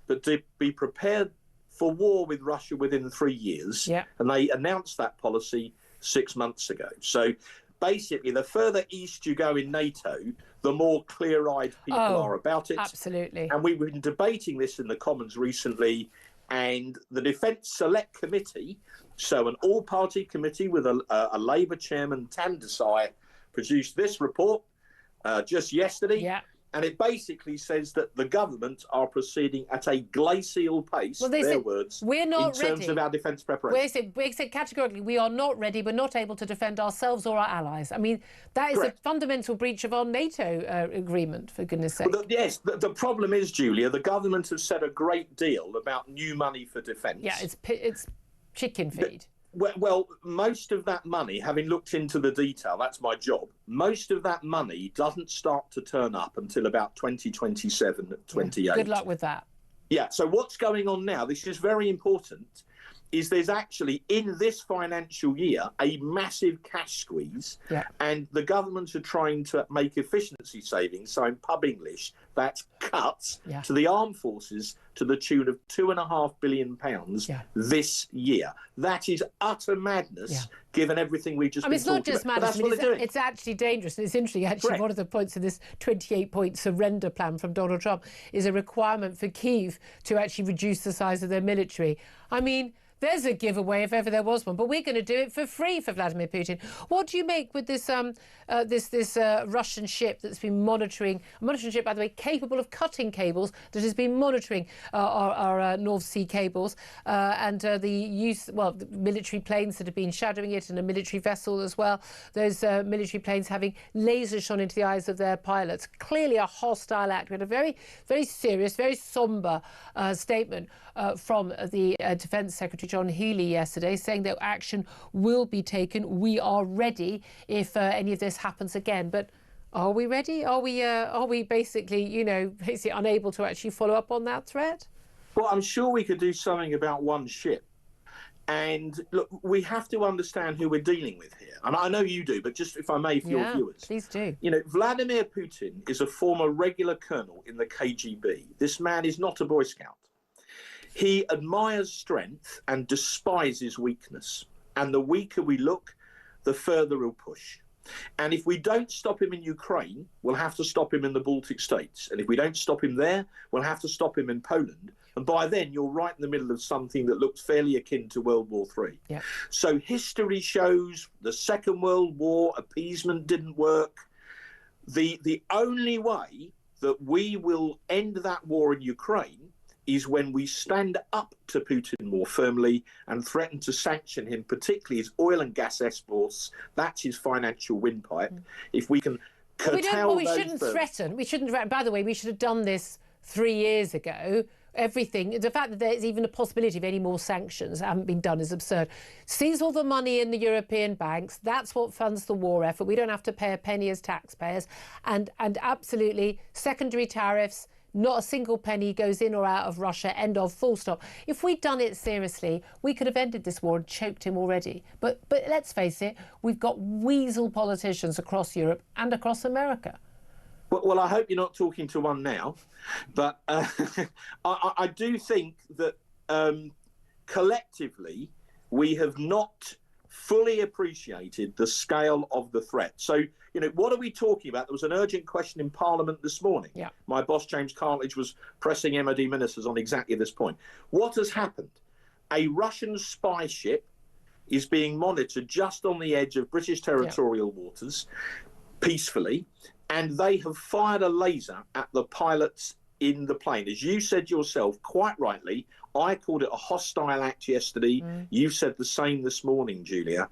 but to be prepared for war with Russia within 3 years. Yeah. And they announced that policy 6 months ago. So basically, the further east you go in NATO, the more clear-eyed people are about it. Absolutely. And we've been debating this in the Commons recently, and the Defence Select Committee, so an all-party committee with a Labour chairman, Tan Desai, produced this report just yesterday. Yeah. And it basically says that the government are proceeding at a glacial pace, their words, we're not in terms of our defence preparation. We said categorically, we are not ready. We're not able to defend ourselves or our allies. I mean, that is Correct. a fundamental breach of our NATO agreement, for goodness sake. Well, yes, the problem is, Julia, the government has said a great deal about new money for defence. Yeah, it's chicken feed. Well, most of that money, having looked into the detail, that's my job, most of that money doesn't start to turn up until about 2027, 28. Good luck with that. Yeah, so what's going on now, this is very important, is there's actually, in this financial year, a massive cash squeeze, and the governments are trying to make efficiency savings, so in pub English, that's cuts to the armed forces to the tune of £2.5 billion this year. That is utter madness, given everything we've just been talking about. It's not just madness, it's actually dangerous. And it's interesting, actually, Correct. one of the points of this 28-point surrender plan from Donald Trump is a requirement for Kyiv to actually reduce the size of their military. I mean, there's a giveaway if ever there was one, but we're going to do it for free for Vladimir Putin. What do you make with this this Russian ship that's been monitoring, a monitoring ship, by the way, capable of cutting cables, that has been monitoring our North Sea cables, and the use, well, the military planes that have been shadowing it, and a military vessel as well. Those military planes having lasers shone into the eyes of their pilots. Clearly a hostile act. We had a very, very serious, very sombre statement from the Defence Secretary John Healey yesterday, saying that action will be taken. We are ready if any of this happens again. But are we ready? Are we basically, basically unable to actually follow up on that threat? Well, I'm sure we could do something about one ship. And look, we have to understand who we're dealing with here. And I know you do, but just if I may, for your viewers. Please do. Vladimir Putin is a former regular colonel in the KGB. This man is not a Boy Scout. He admires strength and despises weakness. And the weaker we look, the further he'll push. And if we don't stop him in Ukraine, we'll have to stop him in the Baltic states. And if we don't stop him there, we'll have to stop him in Poland. And by then, you're right in the middle of something that looks fairly akin to World War III. Yeah. So history shows the Second World War, appeasement didn't work. The only way that we will end that war in Ukraine is when we stand up to Putin more firmly and threaten to sanction him, particularly his oil and gas exports. That's his financial windpipe. If we can curtail we shouldn't threaten. We shouldn't threaten. By the way, we should have done this 3 years ago. Everything, the fact that there's even a possibility of any more sanctions that haven't been done is absurd. Seize all the money in the European banks. That's what funds the war effort. We don't have to pay a penny as taxpayers. And absolutely, secondary tariffs, not a single penny goes in or out of Russia, end of, full stop. If we'd done it seriously, we could have ended this war and choked him already. But let's face it, we've got weasel politicians across Europe and across America. Well, I hope you're not talking to one now, but I do think that collectively we have not fully appreciated the scale of the threat. So, what are we talking about? There was an urgent question in Parliament this morning. Yeah. My boss, James Cartledge, was pressing MOD ministers on exactly this point. What has happened? A Russian spy ship is being monitored just on the edge of British territorial waters, peacefully, and they have fired a laser at the pilots in the plane. As you said yourself, quite rightly, I called it a hostile act yesterday. You've said the same this morning, Julia.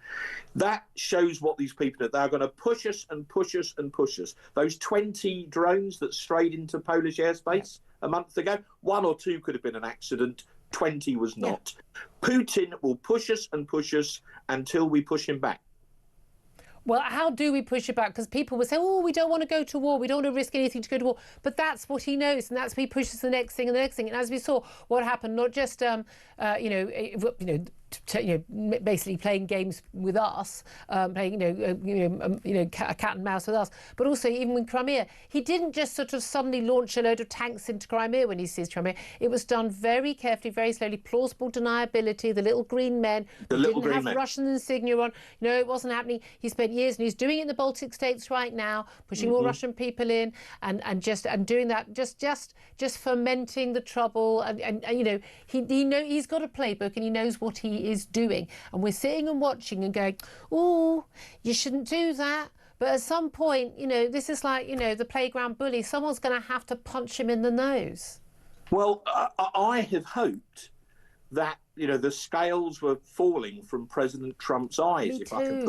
That shows what these people are. They're going to push us and push us and push us. Those 20 drones that strayed into Polish airspace a month ago, 1 or 2 could have been an accident. 20 was not. Putin will push us and push us until we push him back. Well, how do we push it back? Because people will say, oh, we don't want to go to war. We don't want to risk anything to go to war. But that's what he knows. And that's why he pushes the next thing and the next thing. And as we saw, what happened, not just, basically playing games with us, playing a cat and mouse with us. But also, even with Crimea, he didn't just sort of suddenly launch a load of tanks into Crimea when he seized Crimea. It was done very carefully, very slowly, plausible deniability, the little green men. Didn't have Russian insignia on. It wasn't happening. He spent years, and he's doing it in the Baltic states right now, pushing more Russian people in, and doing that, just fomenting the trouble, and he's got a playbook and he knows what he is doing, and we're sitting and watching and going, oh, you shouldn't do that. But at some point, this is like, the playground bully. Someone's going to have to punch him in the nose. Well, I have hoped that, the scales were falling from President Trump's eyes, if I can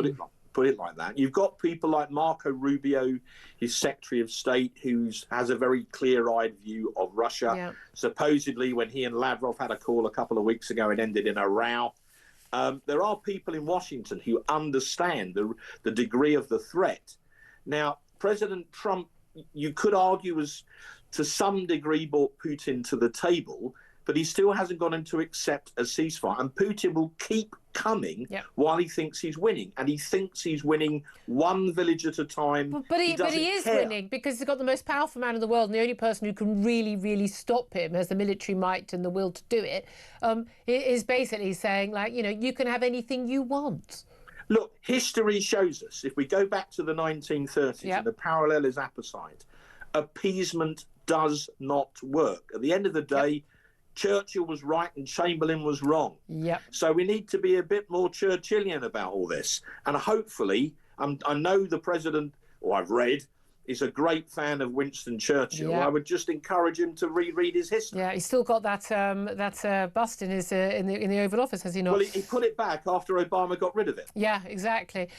put it like that. You've got people like Marco Rubio, his Secretary of State, who has a very clear-eyed view of Russia. Yeah. Supposedly, when he and Lavrov had a call a couple of weeks ago, it ended in a row. There are people in Washington who understand the degree of the threat. Now, President Trump, you could argue, has to some degree brought Putin to the table, but he still hasn't got him to accept a ceasefire. And Putin will keep coming while he thinks he's winning. And he thinks he's winning one village at a time. But he is winning because he's got the most powerful man in the world, and the only person who can really, really stop him, has the military might and the will to do it, is basically saying, like, you can have anything you want. Look, history shows us, if we go back to the 1930s, and the parallel is apposite, appeasement does not work. At the end of the day, Churchill was right and Chamberlain was wrong. Yep. So we need to be a bit more Churchillian about all this. And hopefully, I know the president, or I've read, is a great fan of Winston Churchill. I would just encourage him to reread his history. Yeah, he's still got that bust in his in the Oval Office, has he not? Well, he put it back after Obama got rid of it. Yeah, exactly.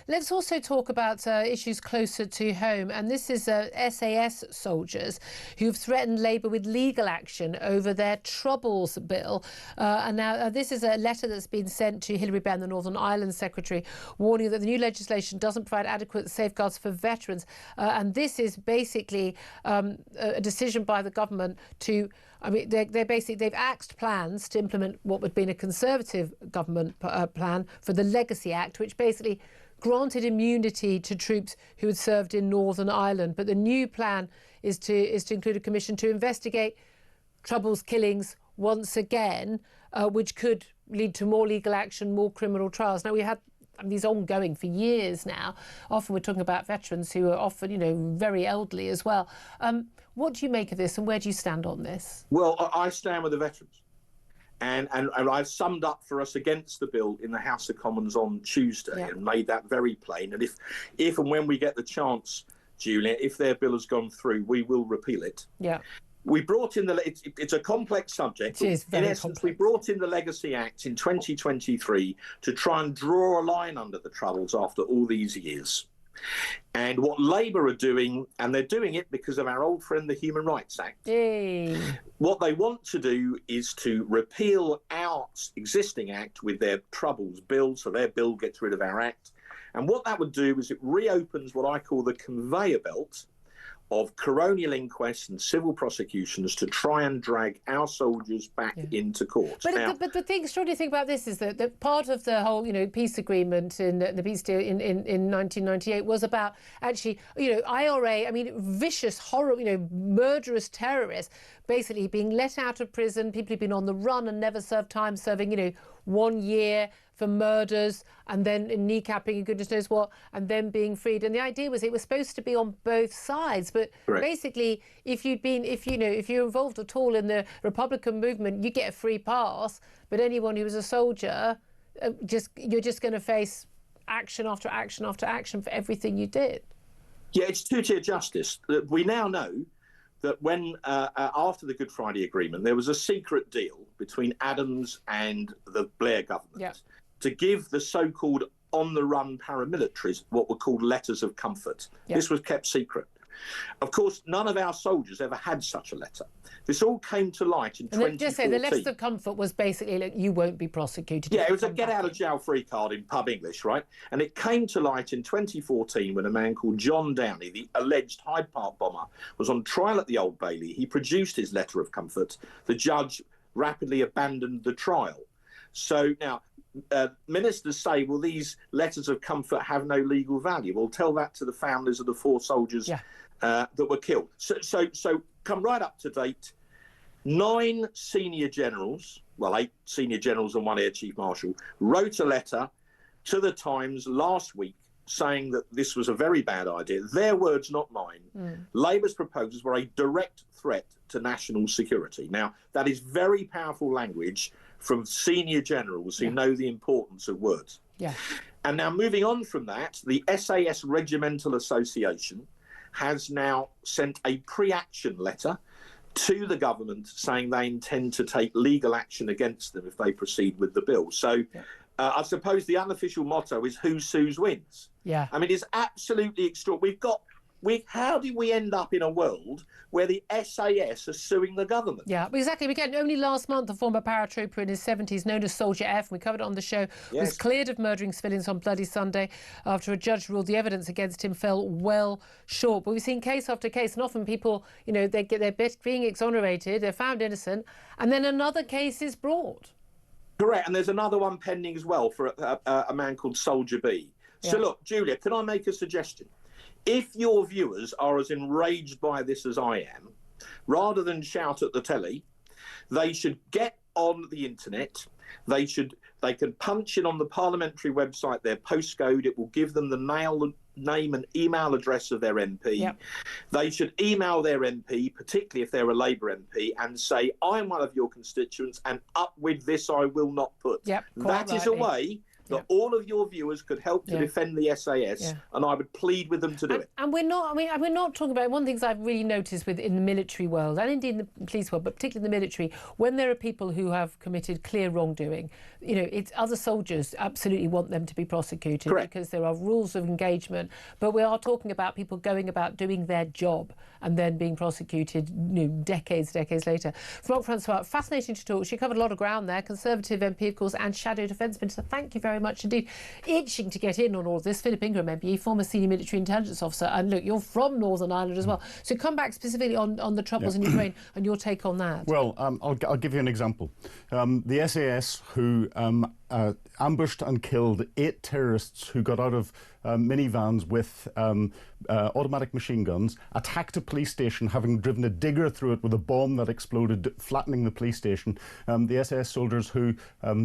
Let's also talk about issues closer to home, and this is SAS soldiers who've threatened Labour with legal action over their Troubles bill. And now this is a letter that's been sent to Hilary Benn, the Northern Ireland Secretary, warning that the new legislation doesn't provide adequate safeguards for veterans. And this is basically a decision by the government to, they've axed plans to implement what would have been a Conservative government plan for the Legacy Act, which basically granted immunity to troops who had served in Northern Ireland. But the new plan is to include a commission to investigate Troubles killings once again, which could lead to more legal action, more criminal trials. Now, we had these ongoing for years now. Often we're talking about veterans who are often, very elderly as well. What do you make of this, and where do you stand on this? Well, I stand with the veterans. And I've summed up for us against the bill in the House of Commons on Tuesday and made that very plain. And if and when we get the chance, Julia, if their bill has gone through, we will repeal it. Yeah. We brought in it's a complex subject. It is very in essence, complex. We brought in the Legacy Act in 2023 to try and draw a line under the Troubles after all these years. And what Labour are doing, and they're doing it because of our old friend, the Human Rights Act. Yay. What they want to do is to repeal our existing act with their Troubles bill, so their bill gets rid of our act. And what that would do is it reopens what I call the conveyor belt of coronial inquests and civil prosecutions to try and drag our soldiers back into court. But the extraordinary thing about this is that part of the whole, peace agreement in the peace deal in 1998 was about actually, IRA, vicious, horrible, murderous terrorists basically being let out of prison, people who've been on the run and never served time, serving, 1 year for murders, and then kneecapping and goodness knows what, and then being freed. And the idea was it was supposed to be on both sides. But basically, if you're involved at all in the Republican movement, you get a free pass. But anyone who was a soldier, you're just going to face action after action after action for everything you did. Yeah, it's two-tier justice. We now know that when, after the Good Friday Agreement, there was a secret deal between Adams and the Blair government to give the so-called on-the-run paramilitaries what were called letters of comfort. This was kept secret. Of course, none of our soldiers ever had such a letter. This all came to light in 2014. Just say the letters of comfort was basically, like, you won't be prosecuted. Yeah, it was a get-out-of-jail-free card in pub English, right? And it came to light in 2014 when a man called John Downey, the alleged Hyde Park bomber, was on trial at the Old Bailey. He produced his letter of comfort. The judge rapidly abandoned the trial. So now, ministers say, well, these letters of comfort have no legal value. Well, tell that to the families of the 4 soldiers that were killed. So come right up to date. 9 senior generals, well, 8 senior generals and 1 Air Chief Marshal, wrote a letter to the Times last week saying that this was a very bad idea. Their words, not mine. Labour's proposals were a direct threat to national security. Now, that is very powerful language from senior generals who know the importance of words. And now, moving on from that, the SAS Regimental Association has now sent a pre-action letter to the government saying they intend to take legal action against them if they proceed with the bill. So I suppose the unofficial motto is who sues wins. I mean, it's absolutely extraordinary. How did we end up in a world where the SAS are suing the government? Yeah, exactly. Again, only last month, a former paratrooper in his 70s, known as Soldier F, we covered it on the show, was cleared of murdering civilians on Bloody Sunday after a judge ruled the evidence against him fell well short. But we've seen case after case, and often people, you know, they're being exonerated, they're found innocent, and then another case is brought. Correct, and there's another one pending as well for a man called Soldier B. So look, Julia, can I make a suggestion? If your viewers are as enraged by this as I am, rather than shout at the telly, they should get on the internet. They can punch in on the parliamentary website their postcode. It will give them the name and email address of their MP. They should email their MP, particularly if they're a Labour MP, and say, I'm one of your constituents, and up with this I will not put. That is a way that all of your viewers could help to defend the SAS, and I would plead with them to do it. And we're not, we're not talking about, one of the things I've really noticed in the military world, and indeed in the police world, but particularly in the military, when there are people who have committed clear wrongdoing, you know, it's other soldiers absolutely want them to be prosecuted because there are rules of engagement, but we are talking about people going about doing their job and then being prosecuted, you know, decades later. Francois, fascinating to talk. She covered a lot of ground there, Conservative MP, of course, and Shadow Defence Minister. Thank you very much indeed. Itching to get in on all of this. Philip Ingram, MP, former senior military intelligence officer, and look, you're from Northern Ireland as well. So come back specifically on the troubles in Ukraine and your take on that. Well, I'll give you an example. The SAS, who ambushed and killed 8 terrorists who got out of minivans with automatic machine guns, attacked a police station, having driven a digger through it with a bomb that exploded, flattening the police station. The SAS soldiers who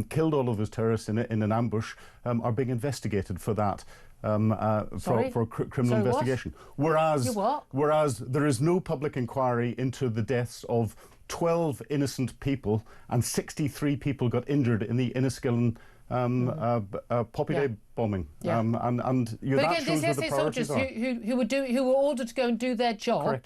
killed all of those terrorists in an ambush are being investigated for that. For criminal investigation. Whereas there is no public inquiry into the deaths of 12 innocent people, and 63 people got injured in the Inniskillen Poppy Day bombing. And you know, but that again, shows where the these priorities soldiers who were ordered to go and do their job.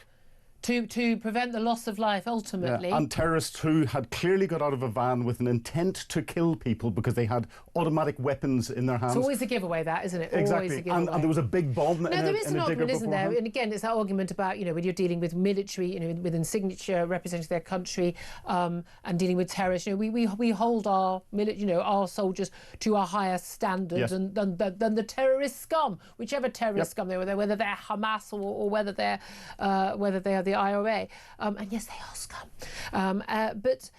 To prevent the loss of life, ultimately. And terrorists who had clearly got out of a van with an intent to kill people because they had automatic weapons in their hands. It's always a giveaway, that, isn't it? Exactly. Always a giveaway. And there was a big bomb in a digger beforehand. No, there is an argument, isn't there? And again, it's that argument about, you know, when you're dealing with military, you know, with insignia representing their country, and dealing with terrorists. You know, we hold our our soldiers to a higher standard than the terrorist scum, whichever terrorist scum they were, whether they're Hamas or whether they are the IRA, and yes, they are scum. But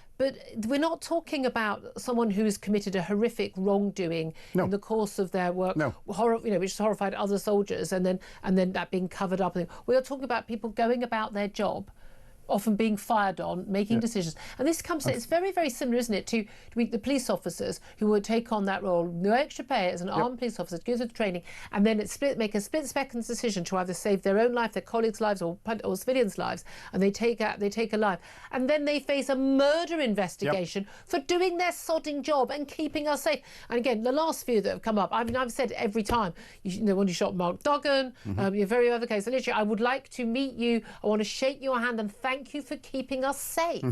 we're not talking about someone who has committed a horrific wrongdoing in the course of their work, which has horrified other soldiers, and then that being covered up. We are talking about people going about their job, often being fired on, making decisions. And this comes, it's very, very similar, isn't it, to the police officers who would take on that role, no extra pay as an armed police officer, go through the training, and then make a split-second decision to either save their own life, their colleagues' lives, or civilians' lives, and they take a life. And then they face a murder investigation for doing their sodding job and keeping us safe. And again, the last few that have come up, I mean, I've said every time, when you shot Mark Duggan, your very other case, and literally, I would like to meet you, I want to shake your hand and thank you for keeping us safe.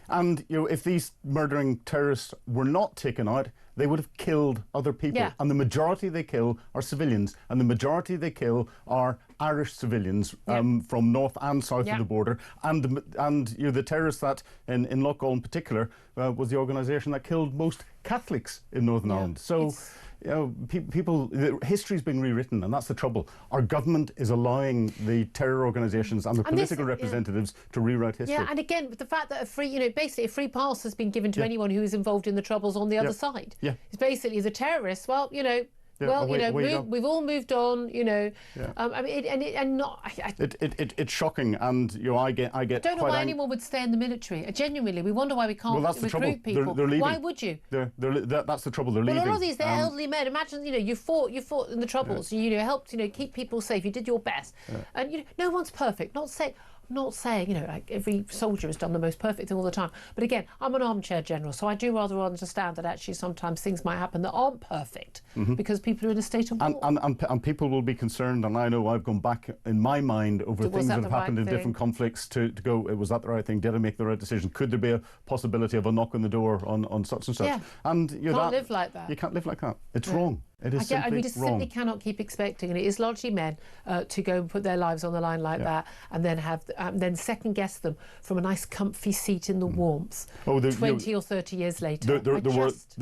And you know, if these murdering terrorists were not taken out, they would have killed other people. And the majority they kill are civilians, and the majority they kill are Irish civilians from north and south of the border. And you know, the terrorists that in Loughgall in particular was the organisation that killed most Catholics in Northern Ireland. So people, history's been rewritten, and that's the trouble. Our government is allowing the terror organisations and the political representatives to rewrite history. Yeah, and again, the fact that basically a free pass has been given to anyone who is involved in the troubles on the other side. Yeah. It's basically the terrorists. Well, we've all moved on. It's shocking, and I get. I don't know why anyone would stay in the military. Genuinely, we wonder why we can't recruit people. They're leaving. Why would you? That's the trouble. They're leaving. Well, a lot of these, they're elderly men. Imagine, you fought in the troubles. You helped, keep people safe. You did your best, and no one's perfect. I'm not saying, like every soldier has done the most perfect thing all the time. But again, I'm an armchair general, so I do rather understand that actually sometimes things might happen that aren't perfect because people are in a state of war. And people will be concerned, and I know I've gone back in my mind over things that have happened in different conflicts to go, was that the right thing? Did I make the right decision? Could there be a possibility of a knock on the door on such and such? Yeah. And you can't live like that. You can't live like that. It's wrong. It is simply we just wrong. simply cannot keep expecting, and it is largely men, to go and put their lives on the line like that, and then then second guess them from a nice comfy seat in the warmth. 20 or 30 years later. There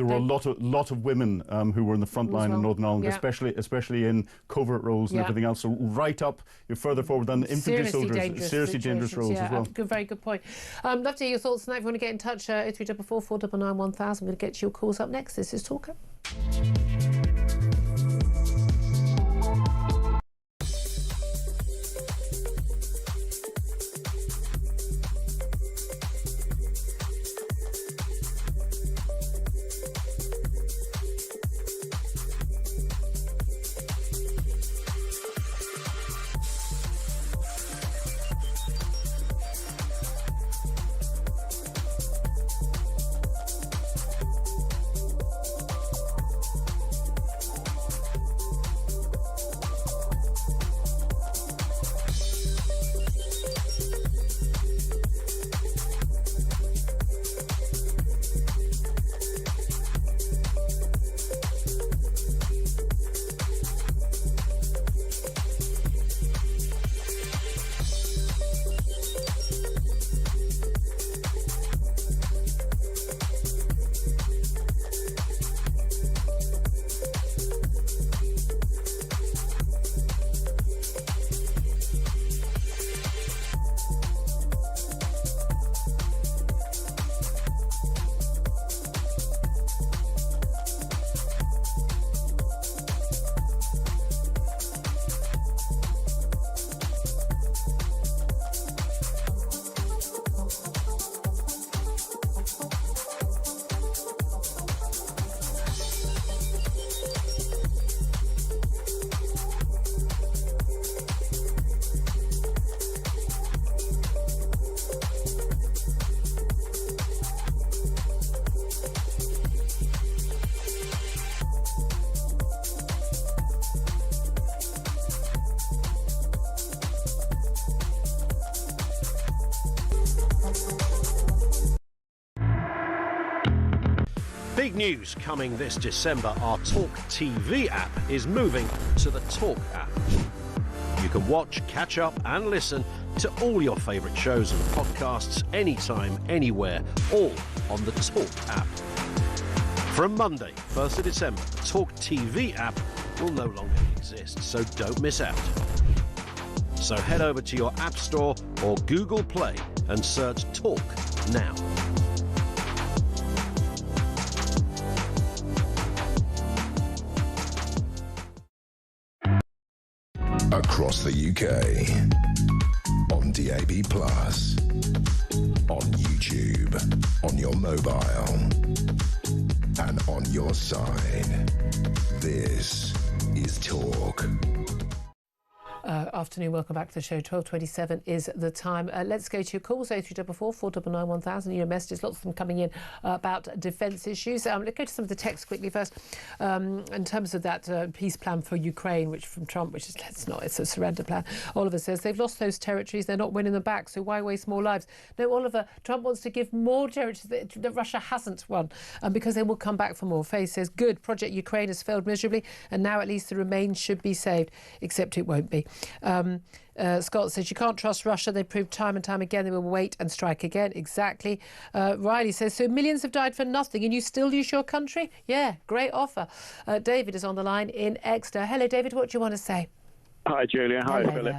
were a lot of women who were in the front line in Northern Ireland, especially in covert roles and everything else. So right up, you're further forward than infantry soldiers. Seriously dangerous roles as well. Very good point. Love to hear your thoughts tonight. If you want to get in touch, 0344 499 1000. I'm going to get to your calls up next. This is Talk Up. Big news coming this December. Our Talk TV app is moving to the Talk app. You can watch, catch up and listen to all your favourite shows and podcasts anytime, anywhere, all on the Talk app. From Monday, 1st of December, the Talk TV app will no longer exist, so don't miss out. So head over to your App Store or Google Play and search Talk now. Across the UK, on DAB+, on YouTube, on your mobile, and on your side. This is Talk. Afternoon, welcome back to the show. 12:27 is the time. Let's go to your calls, 0344 499 1000. Your messages, lots of them coming in about defence issues. Let's go to some of the text quickly first. In terms of that peace plan for Ukraine, which from Trump, which is, it's a surrender plan. Oliver says they've lost those territories, they're not winning them back, so why waste more lives? No, Oliver, Trump wants to give more territories that Russia hasn't won, because they will come back for more. Faye says, good, Project Ukraine has failed miserably, and now at least the remains should be saved, except it won't be. Scott says, you can't trust Russia. They proved time and time again they will wait and strike again. Exactly. Riley says, so millions have died for nothing and you still use your country? Yeah, great offer. David is on the line in Exeter. Hello, David. What do you want to say? Hi, Julia. Hi, Hello Philip.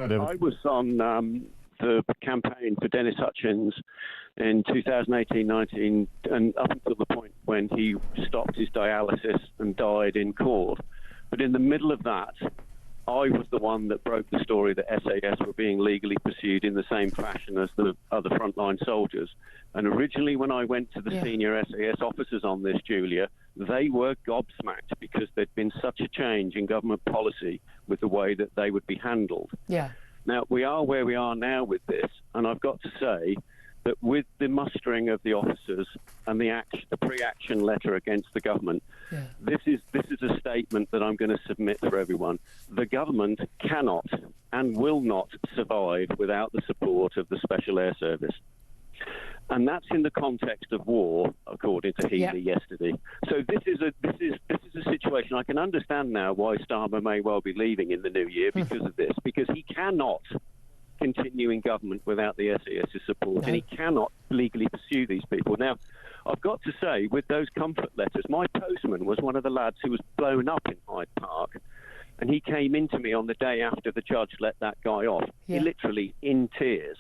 there. I was on the campaign for Dennis Hutchins in 2018-19 and up until the point when he stopped his dialysis and died in court. But in the middle of that, I was the one that broke the story that SAS were being legally pursued in the same fashion as the other frontline soldiers. And originally, when I went to the senior SAS officers on this, Julia, they were gobsmacked because there'd been such a change in government policy with the way that they would be handled. Yeah. Now, we are where we are now with this, and I've got to say that with the mustering of the officers and the pre-action letter against the government, this is a statement that I'm going to submit for everyone. The government cannot and will not survive without the support of the Special Air Service. And that's in the context of war, according to Healy yesterday. So this is a situation. I can understand now why Starmer may well be leaving in the new year because of this, because he cannot continue in government without the SES's support, and he cannot legally pursue these people. Now, I've got to say, with those comfort letters, my postman was one of the lads who was blown up in Hyde Park, and he came into me on the day after the judge let that guy off. He literally in tears.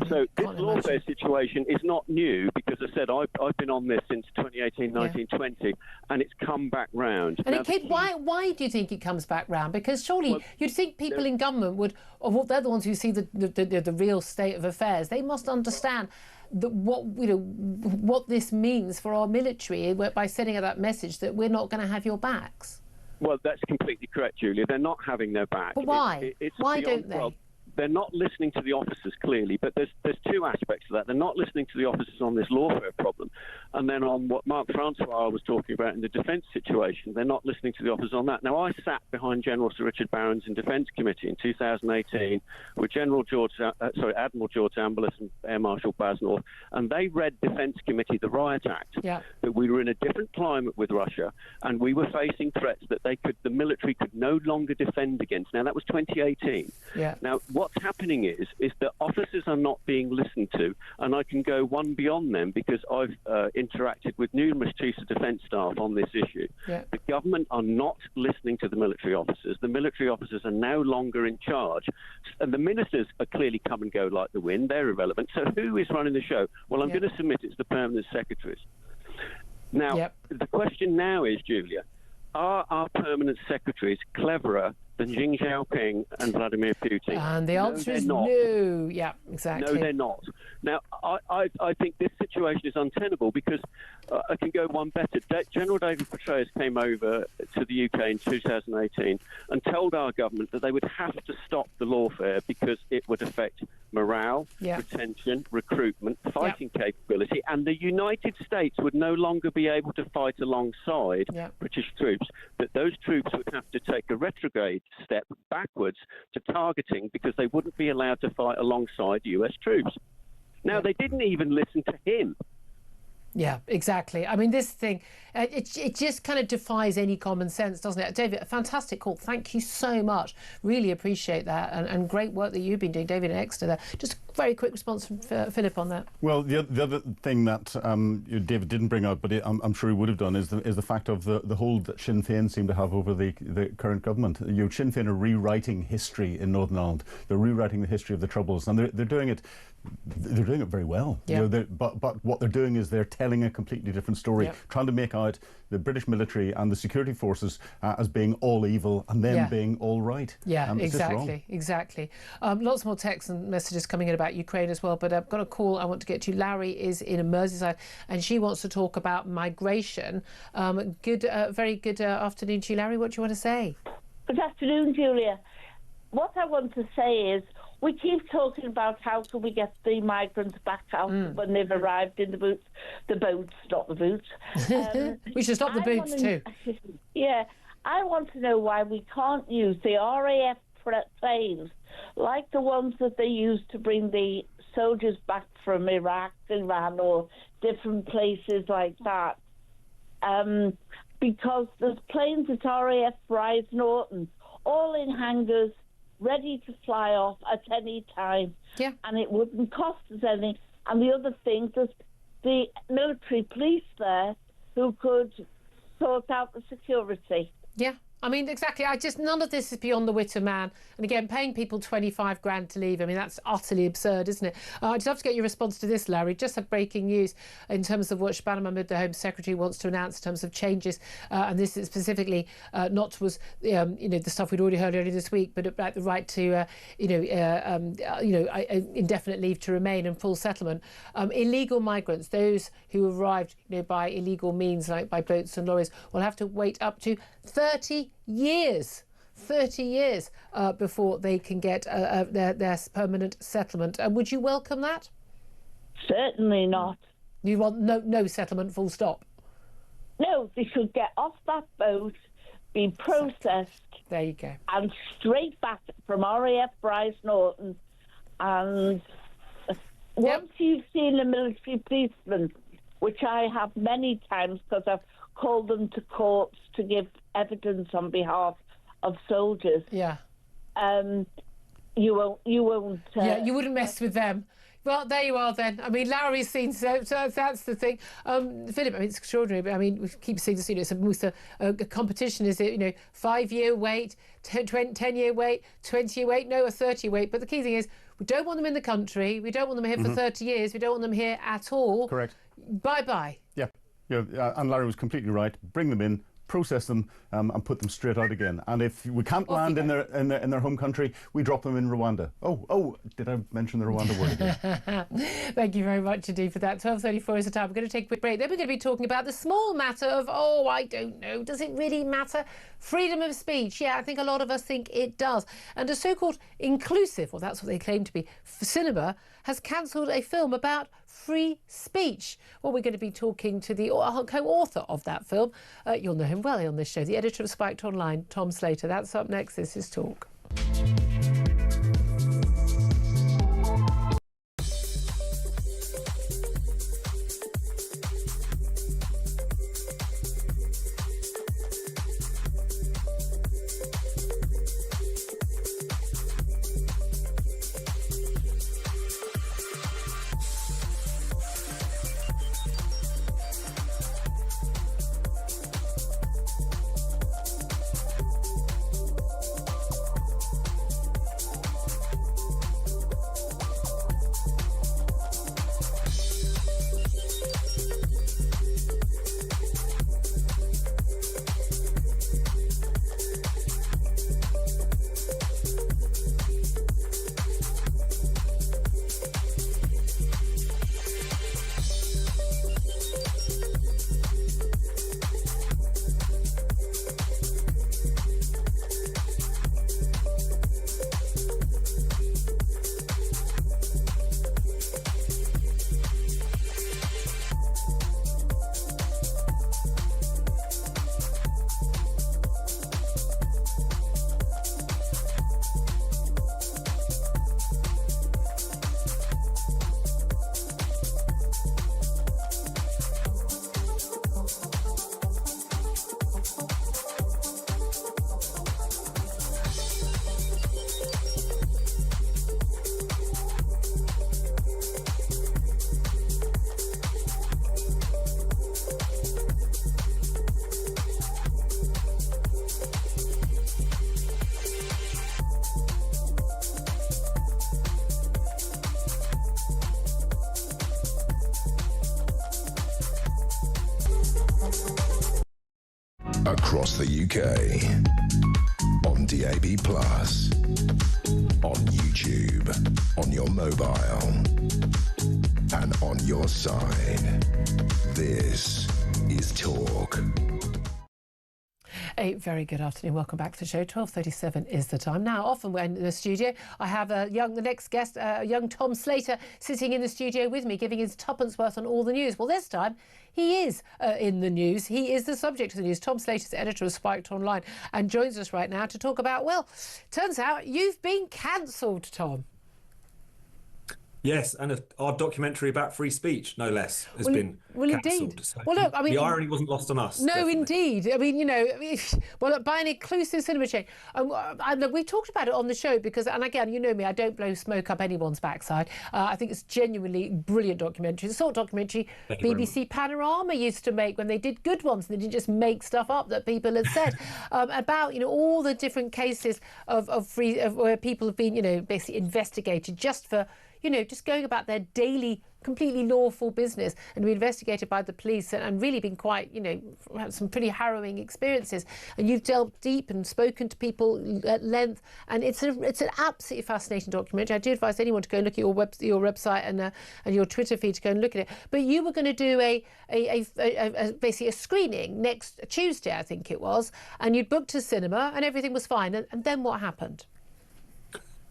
So this lawfare situation is not new because I said I've been on this since 2018, 1920, and it's come back round. And why do you think it comes back round? Because surely you'd think people in government would, or they're the ones who see the real state of affairs. They must understand that what this means for our military by sending out that message that we're not going to have your backs. Well, that's completely correct, Julia. They're not having their back. But why? Why don't they? Well, they're not listening to the officers, clearly, but there's two aspects to that. They're not listening to the officers on this lawfare problem, and then on what Mark Francois was talking about in the defence situation, they're not listening to the officers on that. Now, I sat behind General Sir Richard Barron's in Defence Committee in 2018 with Admiral George Amberless and Air Marshal Basnorth, and they read Defence Committee the Riot Act, that we were in a different climate with Russia, and we were facing threats that the military could no longer defend against. Now, that was 2018. Now, what's happening is that officers are not being listened to, and I can go one beyond them because I've interacted with numerous chiefs of defence staff on this issue. The government are not listening to the military officers. The military officers are no longer in charge, and the ministers are clearly come and go like the wind. They're irrelevant. So who is running the show? Well, I'm going to submit it's the permanent secretaries. Now, the question now is, Julia, are our permanent secretaries cleverer than Xi Jinping and Vladimir Putin? And the answer is no. Yeah, exactly. No, they're not. Now, I think this situation is untenable because I can go one better. General David Petraeus came over to the UK in 2018 and told our government that they would have to stop the lawfare because it would affect morale, retention, recruitment, fighting capability, and the United States would no longer be able to fight alongside British troops, that those troops would have to take a retrograde step backwards to targeting because they wouldn't be allowed to fight alongside US troops. Now, they didn't even listen to him. Yeah, exactly. I mean, this thing, it just kind of defies any common sense, doesn't it? David, a fantastic call. Thank you so much. Really appreciate that. And great work that you've been doing, David and Exeter there. Just a very quick response from Philip on that. Well, the other thing that David didn't bring up, but I'm sure he would have done, is the fact of the hold that Sinn Féin seem to have over the current government. Sinn Féin are rewriting history in Northern Ireland. They're rewriting the history of the Troubles, and they're doing it. They're doing it very well. But what they're doing is they're telling a completely different story, trying to make out the British military and the security forces as being all evil and them being all right. Exactly. Lots more texts and messages coming in about Ukraine as well, but I've got a call I want to get to. Larry is in Merseyside and she wants to talk about migration. Very good afternoon to you, Larry. What do you want to say? Good afternoon, Julia. What I want to say is we keep talking about how can we get the migrants back out when they've arrived in the boats, not the boots. We should stop the boots too. Yeah, I want to know why we can't use the RAF planes like the ones that they used to bring the soldiers back from Iraq, Iran, or different places like that. Because there's planes at RAF Rise Norton all in hangars, ready to fly off at any time. Yeah. And it wouldn't cost us anything. And the other thing, there's the military police there who could sort out the security. Yeah. I mean, exactly. None of this is beyond the wit of man. And again, paying people 25 grand to leave, I mean, that's utterly absurd, isn't it? I'd love to get your response to this, Larry. Just had breaking news in terms of what Shabana Mahmood, the Home Secretary, wants to announce in terms of changes. And this is specifically not towards, the stuff we'd already heard earlier this week, but about the right to, indefinite leave to remain and full settlement. Illegal migrants, those who arrived, by illegal means, like by boats and lorries, will have to wait up to 30 years before they can get their permanent settlement. Would you welcome that? Certainly not. You want no settlement, full stop? No, they should get off that boat, be processed. There you go. And straight back from RAF Bryce Norton. And once you've seen a military policeman, which I have many times because I've called them to courts to give evidence on behalf of soldiers. Yeah. You won't. You wouldn't mess with them. Well, there you are then. I mean, Larry's seen, so that's the thing. Philip, I mean, it's extraordinary, but I mean, we keep seeing this, it's almost a competition, is it, 5-year wait, 10-year wait, 20-year wait, no, a 30-year wait. But the key thing is, we don't want them in the country, we don't want them here for 30 years, we don't want them here at all. Correct. Bye-bye. Yeah, and Larry was completely right. Bring them in, process them, and put them straight out again. And if we can't land in their home country, we drop them in Rwanda. Oh, did I mention the Rwanda word again? Thank you very much indeed for that. 12:34 is the time. We're going to take a quick break. Then we're going to be talking about the small matter of, I don't know, does it really matter? Freedom of speech. Yeah, I think a lot of us think it does. And a so-called inclusive, well, that's what they claim to be, cinema has cancelled a film about free speech. Well, we're going to be talking to the co-author of that film. You'll know him well on this show, the editor of Spiked Online, Tom Slater. That's up next. This is Talk. Across the UK, on DAB+, on YouTube, on your mobile, and on your side. This is Talk. A very good afternoon. Welcome back to the show. 12:37 is the time. Now, often when in the studio, I have the next guest, young Tom Slater, sitting in the studio with me, giving his tuppence worth on all the news. Well, this time, he is in the news. He is the subject of the news. Tom Slater is editor of Spiked Online and joins us right now to talk about, well, turns out you've been cancelled, Tom. Yes, and our documentary about free speech, no less, has been cancelled. Indeed. So well, look, I mean, the irony wasn't lost on us. No, definitely. indeed. I mean, look, by an inclusive cinema chain. Look, we talked about it on the show because, and again, you know me, I don't blow smoke up anyone's backside. I think it's genuinely brilliant documentary. The sort of documentary BBC Panorama used to make when they did good ones. And they didn't just make stuff up that people had said about, all the different cases of where people have been, basically investigated just for, just going about their daily, completely lawful business and be investigated by the police and really been quite, had some pretty harrowing experiences. And you've delved deep and spoken to people at length, and it's an absolutely fascinating documentary. I do advise anyone to go and look at your website and your Twitter feed to go and look at it. But you were going to do basically a screening next Tuesday, I think it was, and you'd booked a cinema and everything was fine. And then what happened?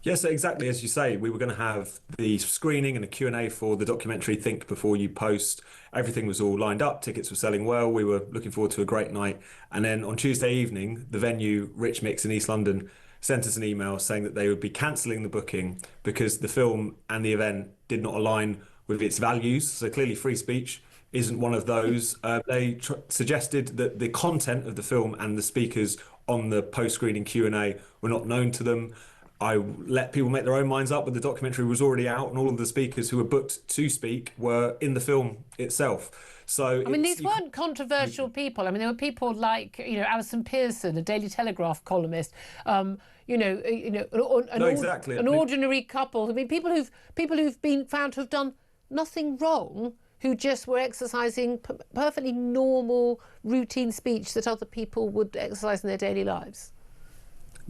Yes, exactly as you say. We were going to have the screening and a Q&A for the documentary Think Before You Post. Everything was all lined up. Tickets were selling well. We were looking forward to a great night. And then on Tuesday evening, the venue, Rich Mix in East London, sent us an email saying that they would be cancelling the booking because the film and the event did not align with its values. So clearly free speech isn't one of those. They suggested that the content of the film and the speakers on the post-screening Q&A were not known to them. I let people make their own minds up, but the documentary was already out and all of the speakers who were booked to speak were in the film itself. So I mean, these weren't controversial people. I mean, there were people like, Alison Pearson, a Daily Telegraph columnist, exactly. An ordinary couple. I mean, people who've been found to have done nothing wrong, who just were exercising perfectly normal, routine speech that other people would exercise in their daily lives.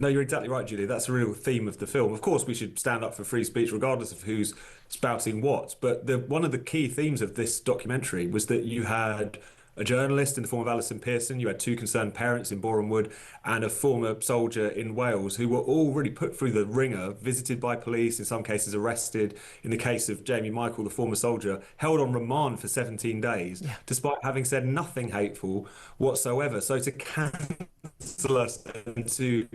No, you're exactly right, Julia. That's a real theme of the film. Of course, we should stand up for free speech regardless of who's spouting what. But one of the key themes of this documentary was that you had a journalist in the form of Alison Pearson, you had two concerned parents in Boreham Wood, and a former soldier in Wales who were all really put through the ringer, visited by police, in some cases arrested. In the case of Jamie Michael, the former soldier, held on remand for 17 days, despite having said nothing hateful whatsoever. So to cancel us and to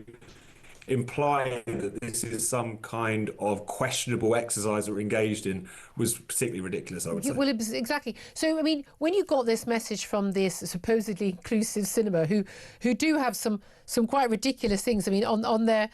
implying that this is some kind of questionable exercise that we're engaged in was particularly ridiculous, I would say. Well, exactly. So, I mean, when you got this message from this supposedly inclusive cinema, who do have some quite ridiculous things. I mean, on their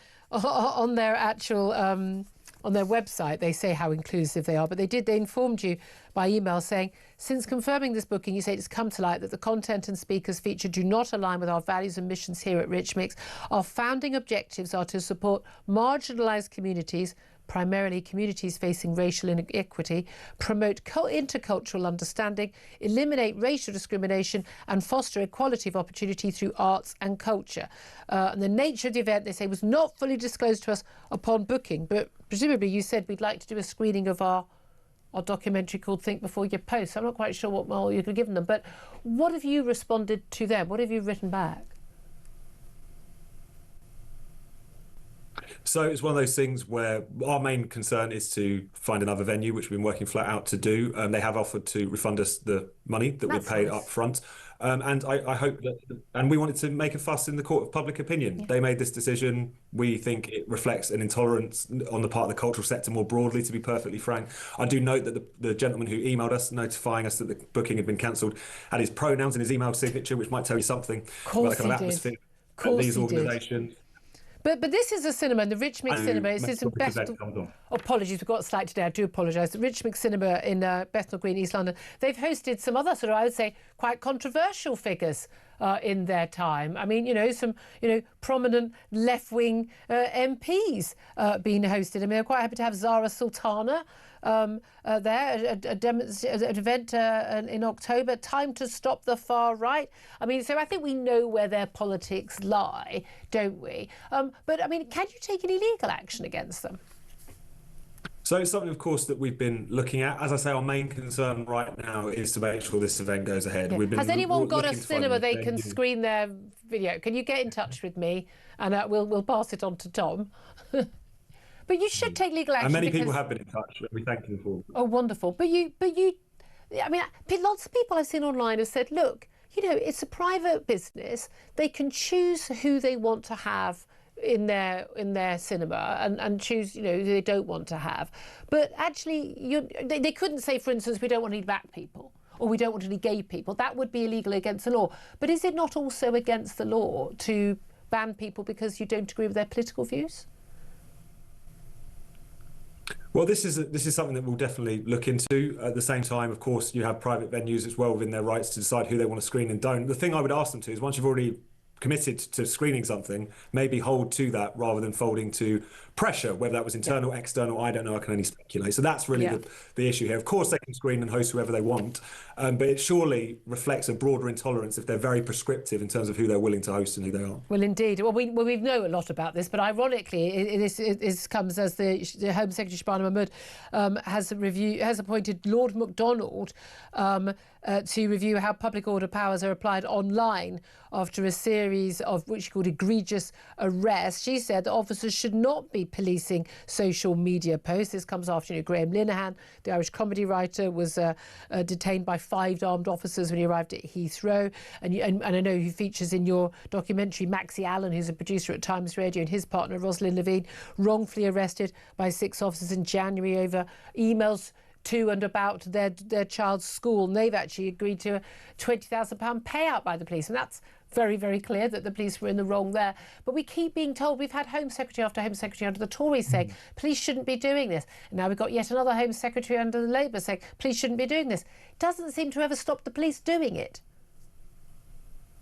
actual on their website, they say how inclusive they are, but they informed you by email saying, since confirming this booking, you say it's come to light that the content and speakers featured do not align with our values and missions here at Rich Mix. Our founding objectives are to support marginalised communities, primarily communities facing racial inequity, promote intercultural understanding, eliminate racial discrimination and foster equality of opportunity through arts and culture. And the nature of the event, they say, was not fully disclosed to us upon booking, but presumably you said we'd like to do a screening of our documentary called Think Before You Post. I'm not quite sure what more you could have given them, but what have you responded to them? What have you written back? So it's one of those things where our main concern is to find another venue, which we've been working flat out to do. They have offered to refund us the money that we paid up front. And I hope that, and we wanted to make a fuss in the court of public opinion. Yeah. They made this decision. We think it reflects an intolerance on the part of the cultural sector more broadly, to be perfectly frank. I do note that the gentleman who emailed us notifying us that the booking had been cancelled had his pronouns in his email signature, which might tell you something about the kind of atmosphere at these organisations. But this is a cinema, and the Rich Mix Cinema. It's in Bethnal. Apologies, we've got a slide today. I do apologise. The Rich Mix Cinema in Bethnal Green, East London. They've hosted some other sort of, I would say, quite controversial figures in their time. I mean, some prominent left-wing MPs being hosted. I mean, they're quite happy to have Zara Sultana there at an event in October. Time to stop the far right. I mean, so I think we know where their politics lie, don't we? But I mean, can you take any legal action against them? So it's something, of course, that we've been looking at. As I say, our main concern right now is to make sure this event goes ahead. Yeah. Has anyone got a cinema they can screen their video? Can you get in touch with me, and we'll pass it on to Tom. But you should take legal action. And many people have been in touch. We thank them for. Oh, wonderful! But you, I mean, lots of people I've seen online have said, look, it's a private business. They can choose who they want to have in their cinema and choose, who they don't want to have. But actually, they couldn't say, for instance, we don't want any black people or we don't want any gay people. That would be illegal against the law. But is it not also against the law to ban people because you don't agree with their political views? Well, this is something that we'll definitely look into. At the same time, of course, you have private venues as well within their rights to decide who they want to screen and don't. The thing I would ask them to is, once you've already committed to screening something, maybe hold to that rather than folding to pressure, whether that was internal, external, I don't know, I can only speculate. So that's really the issue here. Of course, they can screen and host whoever they want, but it surely reflects a broader intolerance if they're very prescriptive in terms of who they're willing to host and who they aren't. Well, indeed. Well, we know a lot about this, but ironically, it comes as the Home Secretary Shabana Mahmood has appointed Lord MacDonald to review how public order powers are applied online after a series of which she called egregious arrests. She said that officers should not be policing social media posts. This comes after Graham Linehan, the Irish comedy writer, was detained by 5 armed officers when he arrived at Heathrow. And I know who features in your documentary, Maxie Allen, who's a producer at Times Radio, and his partner, Rosalind Levine, wrongfully arrested by 6 officers in January over emails to and about their child's school. And they've actually agreed to a £20,000 payout by the police. And that's very, very clear that the police were in the wrong there. But we keep being told, we've had Home Secretary after Home Secretary under the Tories saying, police shouldn't be doing this. And now we've got yet another Home Secretary under the Labour saying, police shouldn't be doing this. It doesn't seem to ever stop the police doing it.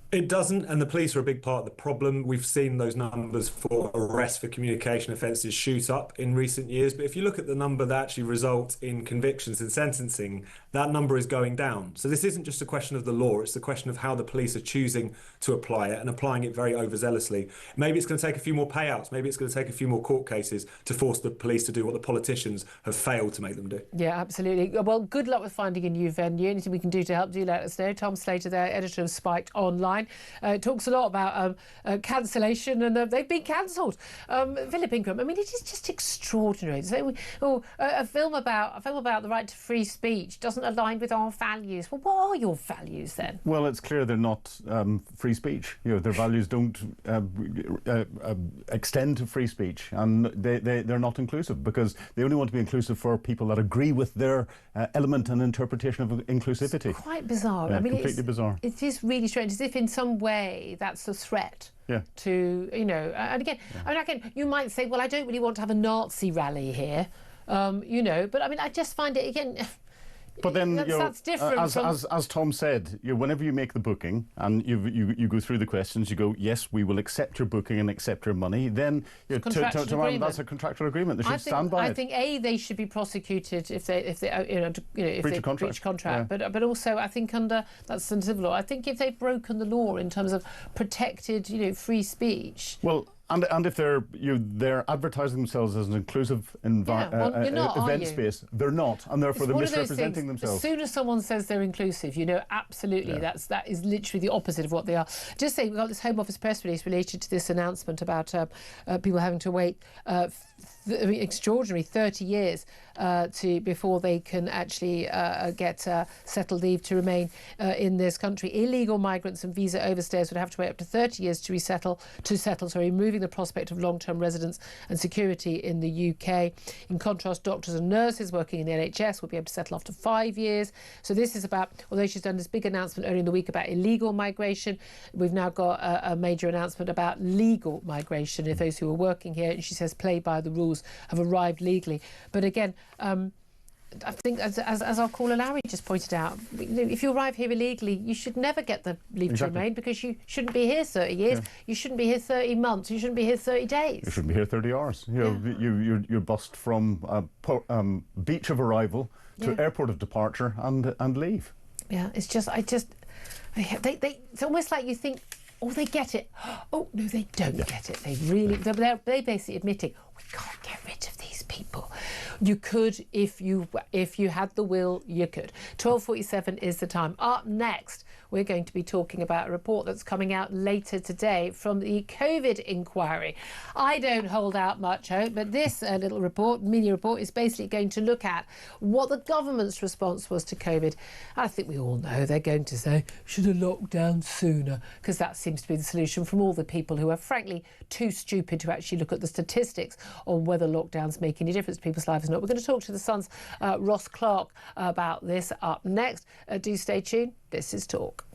It doesn't, and the police are a big part of the problem. We've seen those numbers for arrests for communication offences shoot up in recent years. But if you look at the number that actually results in convictions and sentencing, that number is going down. So this isn't just a question of the law, it's the question of how the police are choosing to apply it and applying it very overzealously. Maybe it's going to take a few more payouts, maybe it's going to take a few more court cases to force the police to do what the politicians have failed to make them do. Yeah, absolutely. Well, good luck with finding a new venue. Anything we can do to help, do let us know. Tom Slater there, editor of Spiked Online. Talks a lot about cancellation, and they've been cancelled. Philip Ingram, I mean, it is just extraordinary. So, a film about the right to free speech doesn't align with our values. Well, what are your values then? Well, it's clear they're not free speech. Their values don't extend to free speech, and they're not inclusive because they only want to be inclusive for people that agree with their element and interpretation of inclusivity. It's quite bizarre. Yeah, I mean, completely bizarre. It is really strange, as if in some way that's a threat. To and again, I mean, again, you might say, well, I don't really want to have a Nazi rally here, but I mean, I just find it again. But then, that's different. As Tom said, whenever you make the booking and you go through the questions, you go, yes, we will accept your booking and accept your money. Then that's a contractual agreement. They should stand by it. I think they should be prosecuted if they breach contract. Yeah. But also I think under that's civil law. I think if they've broken the law in terms of protected free speech. Well. And if they're advertising themselves as an inclusive event space, they're not, and therefore they're misrepresenting themselves. As soon as someone says they're inclusive, absolutely, that is literally the opposite of what they are. Just saying, we've got this Home Office press release related to this announcement about people having to wait extraordinary 30 years before they can actually get settled leave to remain in this country. Illegal migrants and visa overstayers would have to wait up to 30 years to settle, removing the prospect of long-term residence and security in the UK. In contrast, doctors and nurses working in the NHS will be able to settle after 5 years. So this is about, although she's done this big announcement earlier in the week about illegal migration, we've now got a major announcement about legal migration, if those who are working here, and she says play by the rules, have arrived legally. But again, I think, as our caller Larry just pointed out, if you arrive here illegally, you should never get the leave to remain because you shouldn't be here 30 years, you shouldn't be here 30 months, you shouldn't be here 30 days. You shouldn't be here 30 hours. You're bussed from beach of arrival to airport of departure and leave. Yeah, it's just, it's almost like you think, oh, they get it. Oh, no, they don't get it. They're basically admitting, we can't get rid of these people. You could, if you had the will, you could. 12:47 is the time. Up next, we're going to be talking about a report that's coming out later today from the COVID inquiry. I don't hold out much hope, but this little report, mini report, is basically going to look at what the government's response was to COVID. I think we all know they're going to say, should have locked down sooner, because that seems to be the solution from all the people who are frankly too stupid to actually look at the statistics on whether lockdowns make any difference to people's lives or not. We're going to talk to the Sun's Ross Clark about this up next. Do stay tuned. This is Talk.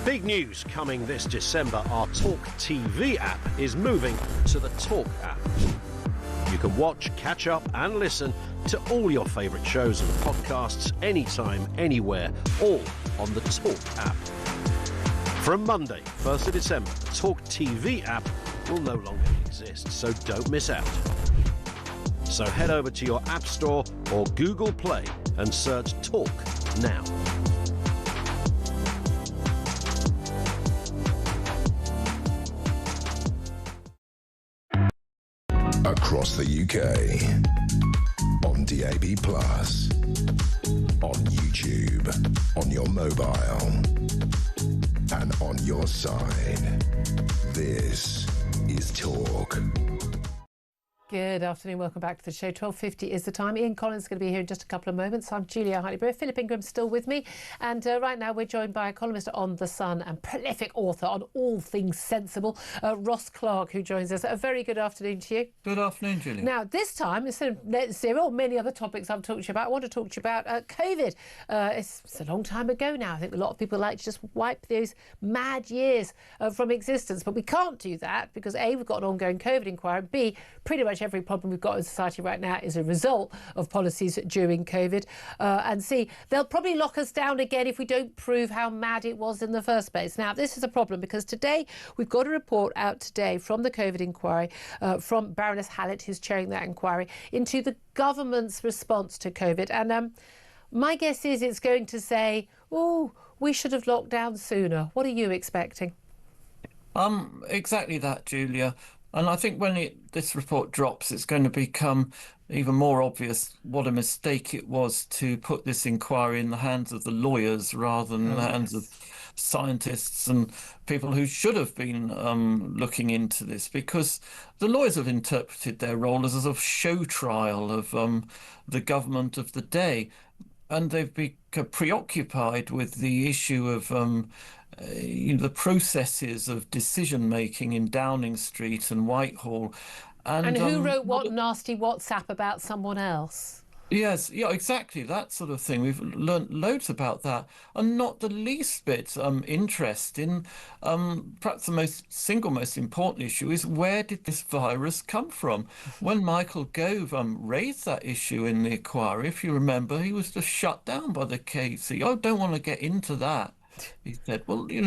Big news coming this December. Our Talk TV app is moving to the Talk app. You can watch, catch up and listen to all your favourite shows and podcasts anytime, anywhere, all on the Talk app. From Monday, 1st of December, the Talk TV app will no longer exist, so don't miss out. So head over to your App Store or Google Play and search Talk now. Across the UK, on DAB+, on YouTube, on your mobile, and on your side. This is Talk. Good afternoon, welcome back to the show. 12:50 is the time. Ian Collins is going to be here in just a couple of moments. I'm Julia Hartley-Brewer. Philip Ingram's still with me. And right now we're joined by a columnist on The Sun and prolific author on all things sensible, Ross Clark, who joins us. A very good afternoon to you. Good afternoon, Julia. Now, this time, instead of net zero or many other topics I've talked to you about, I want to talk to you about COVID. It's a long time ago now. I think a lot of people like to just wipe those mad years from existence. But we can't do that because A, we've got an ongoing COVID inquiry, B, pretty much every problem we've got in society right now is a result of policies during COVID. And C, they'll probably lock us down again if we don't prove how mad it was in the first place. Now, this is a problem because today we've got a report out today from the COVID inquiry from Baroness Hallett, who's chairing that inquiry, into the government's response to COVID. And my guess is it's going to say, oh, we should have locked down sooner. What are you expecting? Exactly that, Julia. And I think when this report drops, it's going to become even more obvious what a mistake it was to put this inquiry in the hands of the lawyers rather than the hands of scientists and people who should have been looking into this, because the lawyers have interpreted their role as a sort of show trial of the government of the day. And they've become preoccupied with the issue of the processes of decision making in Downing Street and Whitehall. And who wrote what nasty WhatsApp about someone else? Yes, yeah, exactly. That sort of thing. We've learnt loads about that, and not the least bit interest in perhaps the most important issue is where did this virus come from? When Michael Gove raised that issue in the inquiry, if you remember, he was just shut down by the KC. I don't want to get into that. He said, well, he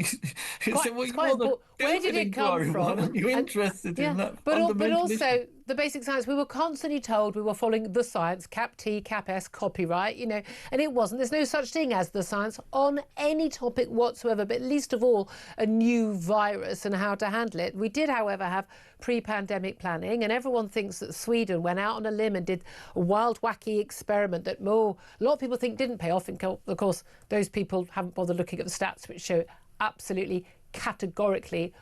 said, well, you're the where did it come inquiry. from? Why aren't you interested in that but fundamental issue? also the basic science. We were constantly told we were following the science, cap T, cap S, copyright, and it wasn't. There's no such thing as the science on any topic whatsoever, but least of all a new virus and how to handle it. We did, however, have pre-pandemic planning, and everyone thinks that Sweden went out on a limb and did a wild, wacky experiment that a lot of people think didn't pay off. And of course, those people haven't bothered looking at the stats, which show absolutely categorically,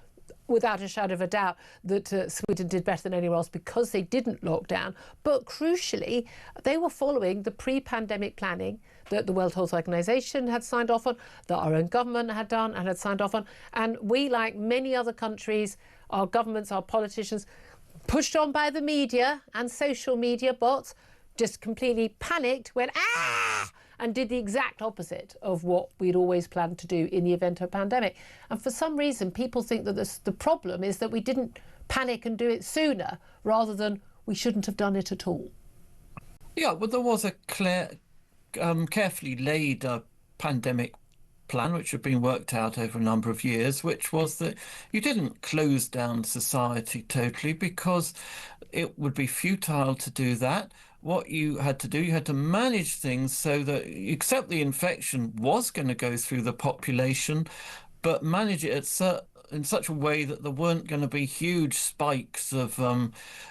without a shadow of a doubt, that Sweden did better than anywhere else because they didn't lock down. But crucially, they were following the pre-pandemic planning that the World Health Organization had signed off on, that our own government had done and had signed off on. And we, like many other countries, our governments, our politicians, pushed on by the media and social media bots, just completely panicked, went, and did the exact opposite of what we'd always planned to do in the event of a pandemic. And for some reason, people think that the problem is that we didn't panic and do it sooner, rather than we shouldn't have done it at all. Yeah, well, there was a carefully laid pandemic plan, which had been worked out over a number of years, which was that you didn't close down society totally because it would be futile to do that. What you had to do, you had to manage things so that, except the infection was going to go through the population, but manage it in such a way that there weren't going to be huge spikes of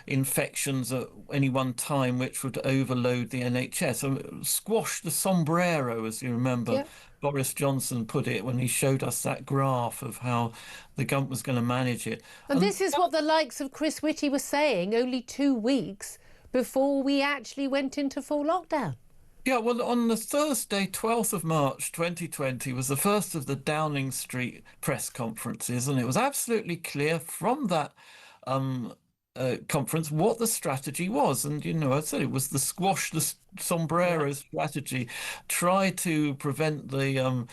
infections at any one time, which would overload the NHS. So squash the sombrero, as you remember. Yeah. Boris Johnson put it when he showed us that graph of how the government was going to manage it. And this is what the likes of Chris Whitty was saying only 2 weeks before we actually went into full lockdown. Yeah, well, on the Thursday, 12th of March 2020, was the first of the Downing Street press conferences, and it was absolutely clear from that conference what the strategy was. And, I said it was the squash the sombrero strategy, try to prevent the,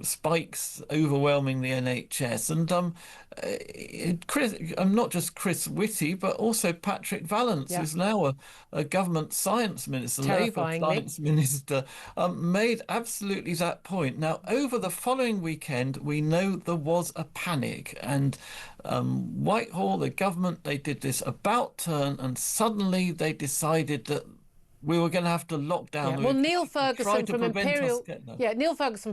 spikes overwhelming the NHS. And not just Chris Whitty, but also Patrick Vallance, who's now a government science minister, Labour science minister, made absolutely that point. Now, over the following weekend, we know there was a panic, and Whitehall, the government, they did this about turn, and suddenly they decided that we were going to have to lock down. Yeah. Well, Neil Ferguson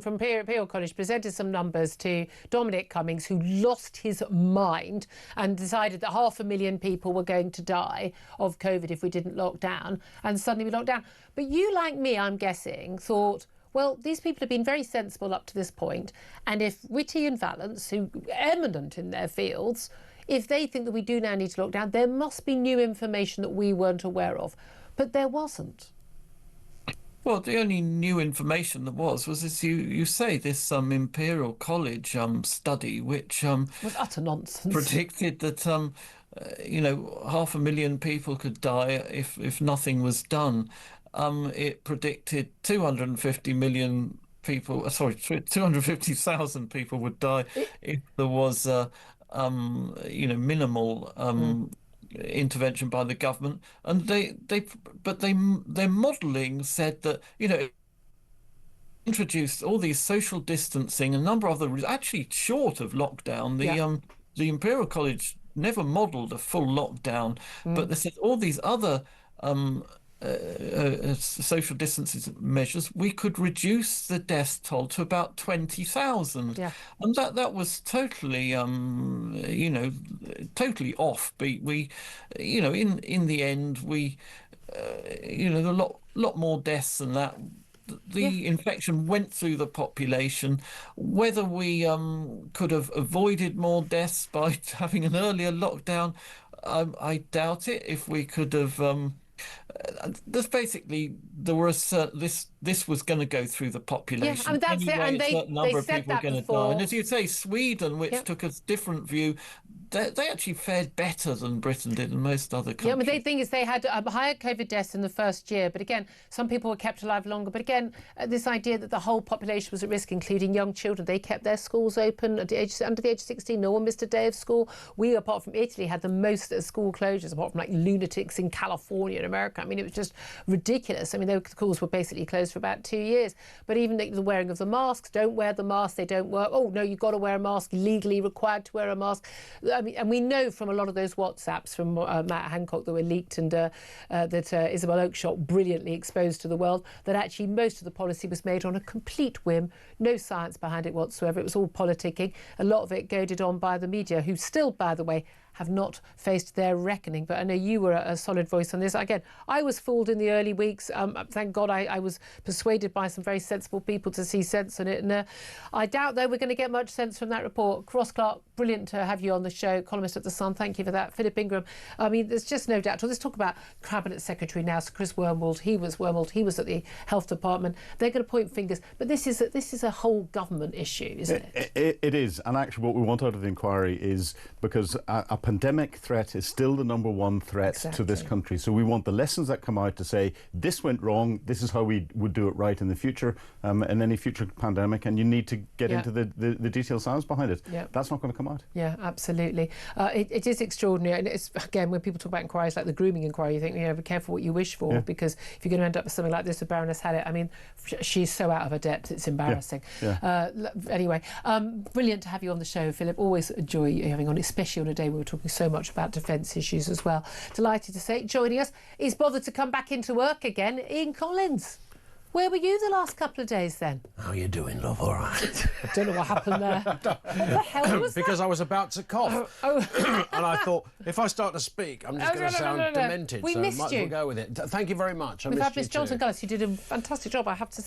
from Imperial College presented some numbers to Dominic Cummings, who lost his mind and decided that 500,000 people were going to die of COVID if we didn't lock down. And suddenly we locked down. But you, like me, I'm guessing, thought, well, these people have been very sensible up to this point. And if Whitty and Vallance, who are eminent in their fields, if they think that we do now need to lock down, there must be new information that we weren't aware of. But there wasn't. Well, the only new information there was, as you say, this Imperial College study, which was utter nonsense. Predicted that 500,000 people could die if nothing was done. It predicted 250,000 people would die if there was minimal intervention by the government, and their modelling said that introduced all these social distancing, a number of other actually short of lockdown. The Imperial College never modelled a full lockdown, but they said all these other social distancing measures, we could reduce the death toll to about 20,000, and that was totally, totally offbeat. We, in the end, we, a lot more deaths than that. The infection went through the population. Whether we could have avoided more deaths by having an earlier lockdown, I doubt it. If we could have. There's basically there were this was going to go through the population. Yeah, I mean, that's anyway, it. And a certain number of said people were going to die. And as you say, Sweden, which took a different view, they actually fared better than Britain did and most other countries. Yeah, but the thing is they had higher COVID deaths in the first year. But again, some people were kept alive longer. But again, this idea that the whole population was at risk, including young children, they kept their schools open under the age of 16. No one missed a day of school. We, apart from Italy, had the most school closures, apart from like lunatics in California and America. I mean, it was just ridiculous. I mean, those schools were basically closed for about 2 years. But even the wearing of the masks, don't wear the mask, they don't work. Oh, no, you've got to wear a mask, legally required to wear a mask. I mean, and we know from a lot of those WhatsApps from Matt Hancock that were leaked and that Isabel Oakeshott brilliantly exposed to the world, that actually most of the policy was made on a complete whim, no science behind it whatsoever. It was all politicking, a lot of it goaded on by the media, who still, by the way, have not faced their reckoning. But I know you were a solid voice on this. Again, I was fooled in the early weeks. Thank God I was persuaded by some very sensible people to see sense in it. And I doubt, though, we're going to get much sense from that report. Ross Clark, brilliant to have you on the show, columnist at The Sun. Thank you for that. Philip Ingram, I mean, there's just no doubt. Let's talk about Cabinet Secretary now. So Chris Wormald, he was at the Health Department. They're going to point fingers. But this is a whole government issue, isn't it? It is. And actually what we want out of the inquiry is, because a pandemic threat is still the #1 threat to this country. So we want the lessons that come out to say, this went wrong, this is how we would do it right in the future, in any future pandemic, and you need to get into the detailed science behind it. That's not going to come out. Yeah, absolutely. It is extraordinary. And it's, again, when people talk about inquiries like the grooming inquiry, you think, be careful what you wish for, because if you're going to end up with something like this with Baroness Hallett, I mean, she's so out of her depth, it's embarrassing. Anyway, brilliant to have you on the show, Philip. Always enjoy you having on, especially on a day where we're talking so much about defence issues as well. Delighted to say, joining us, he's bothered to come back into work again, Ian Collins. Where were you the last couple of days then? How are you doing, love? All right. I don't know what happened there. What the hell was because I was about to cough. And I thought, if I start to speak, I'm just going to sound demented. We missed might you. As well go with it. Thank you very much. We've had Miss Johnson-Gullis, who did a fantastic job, I have to say.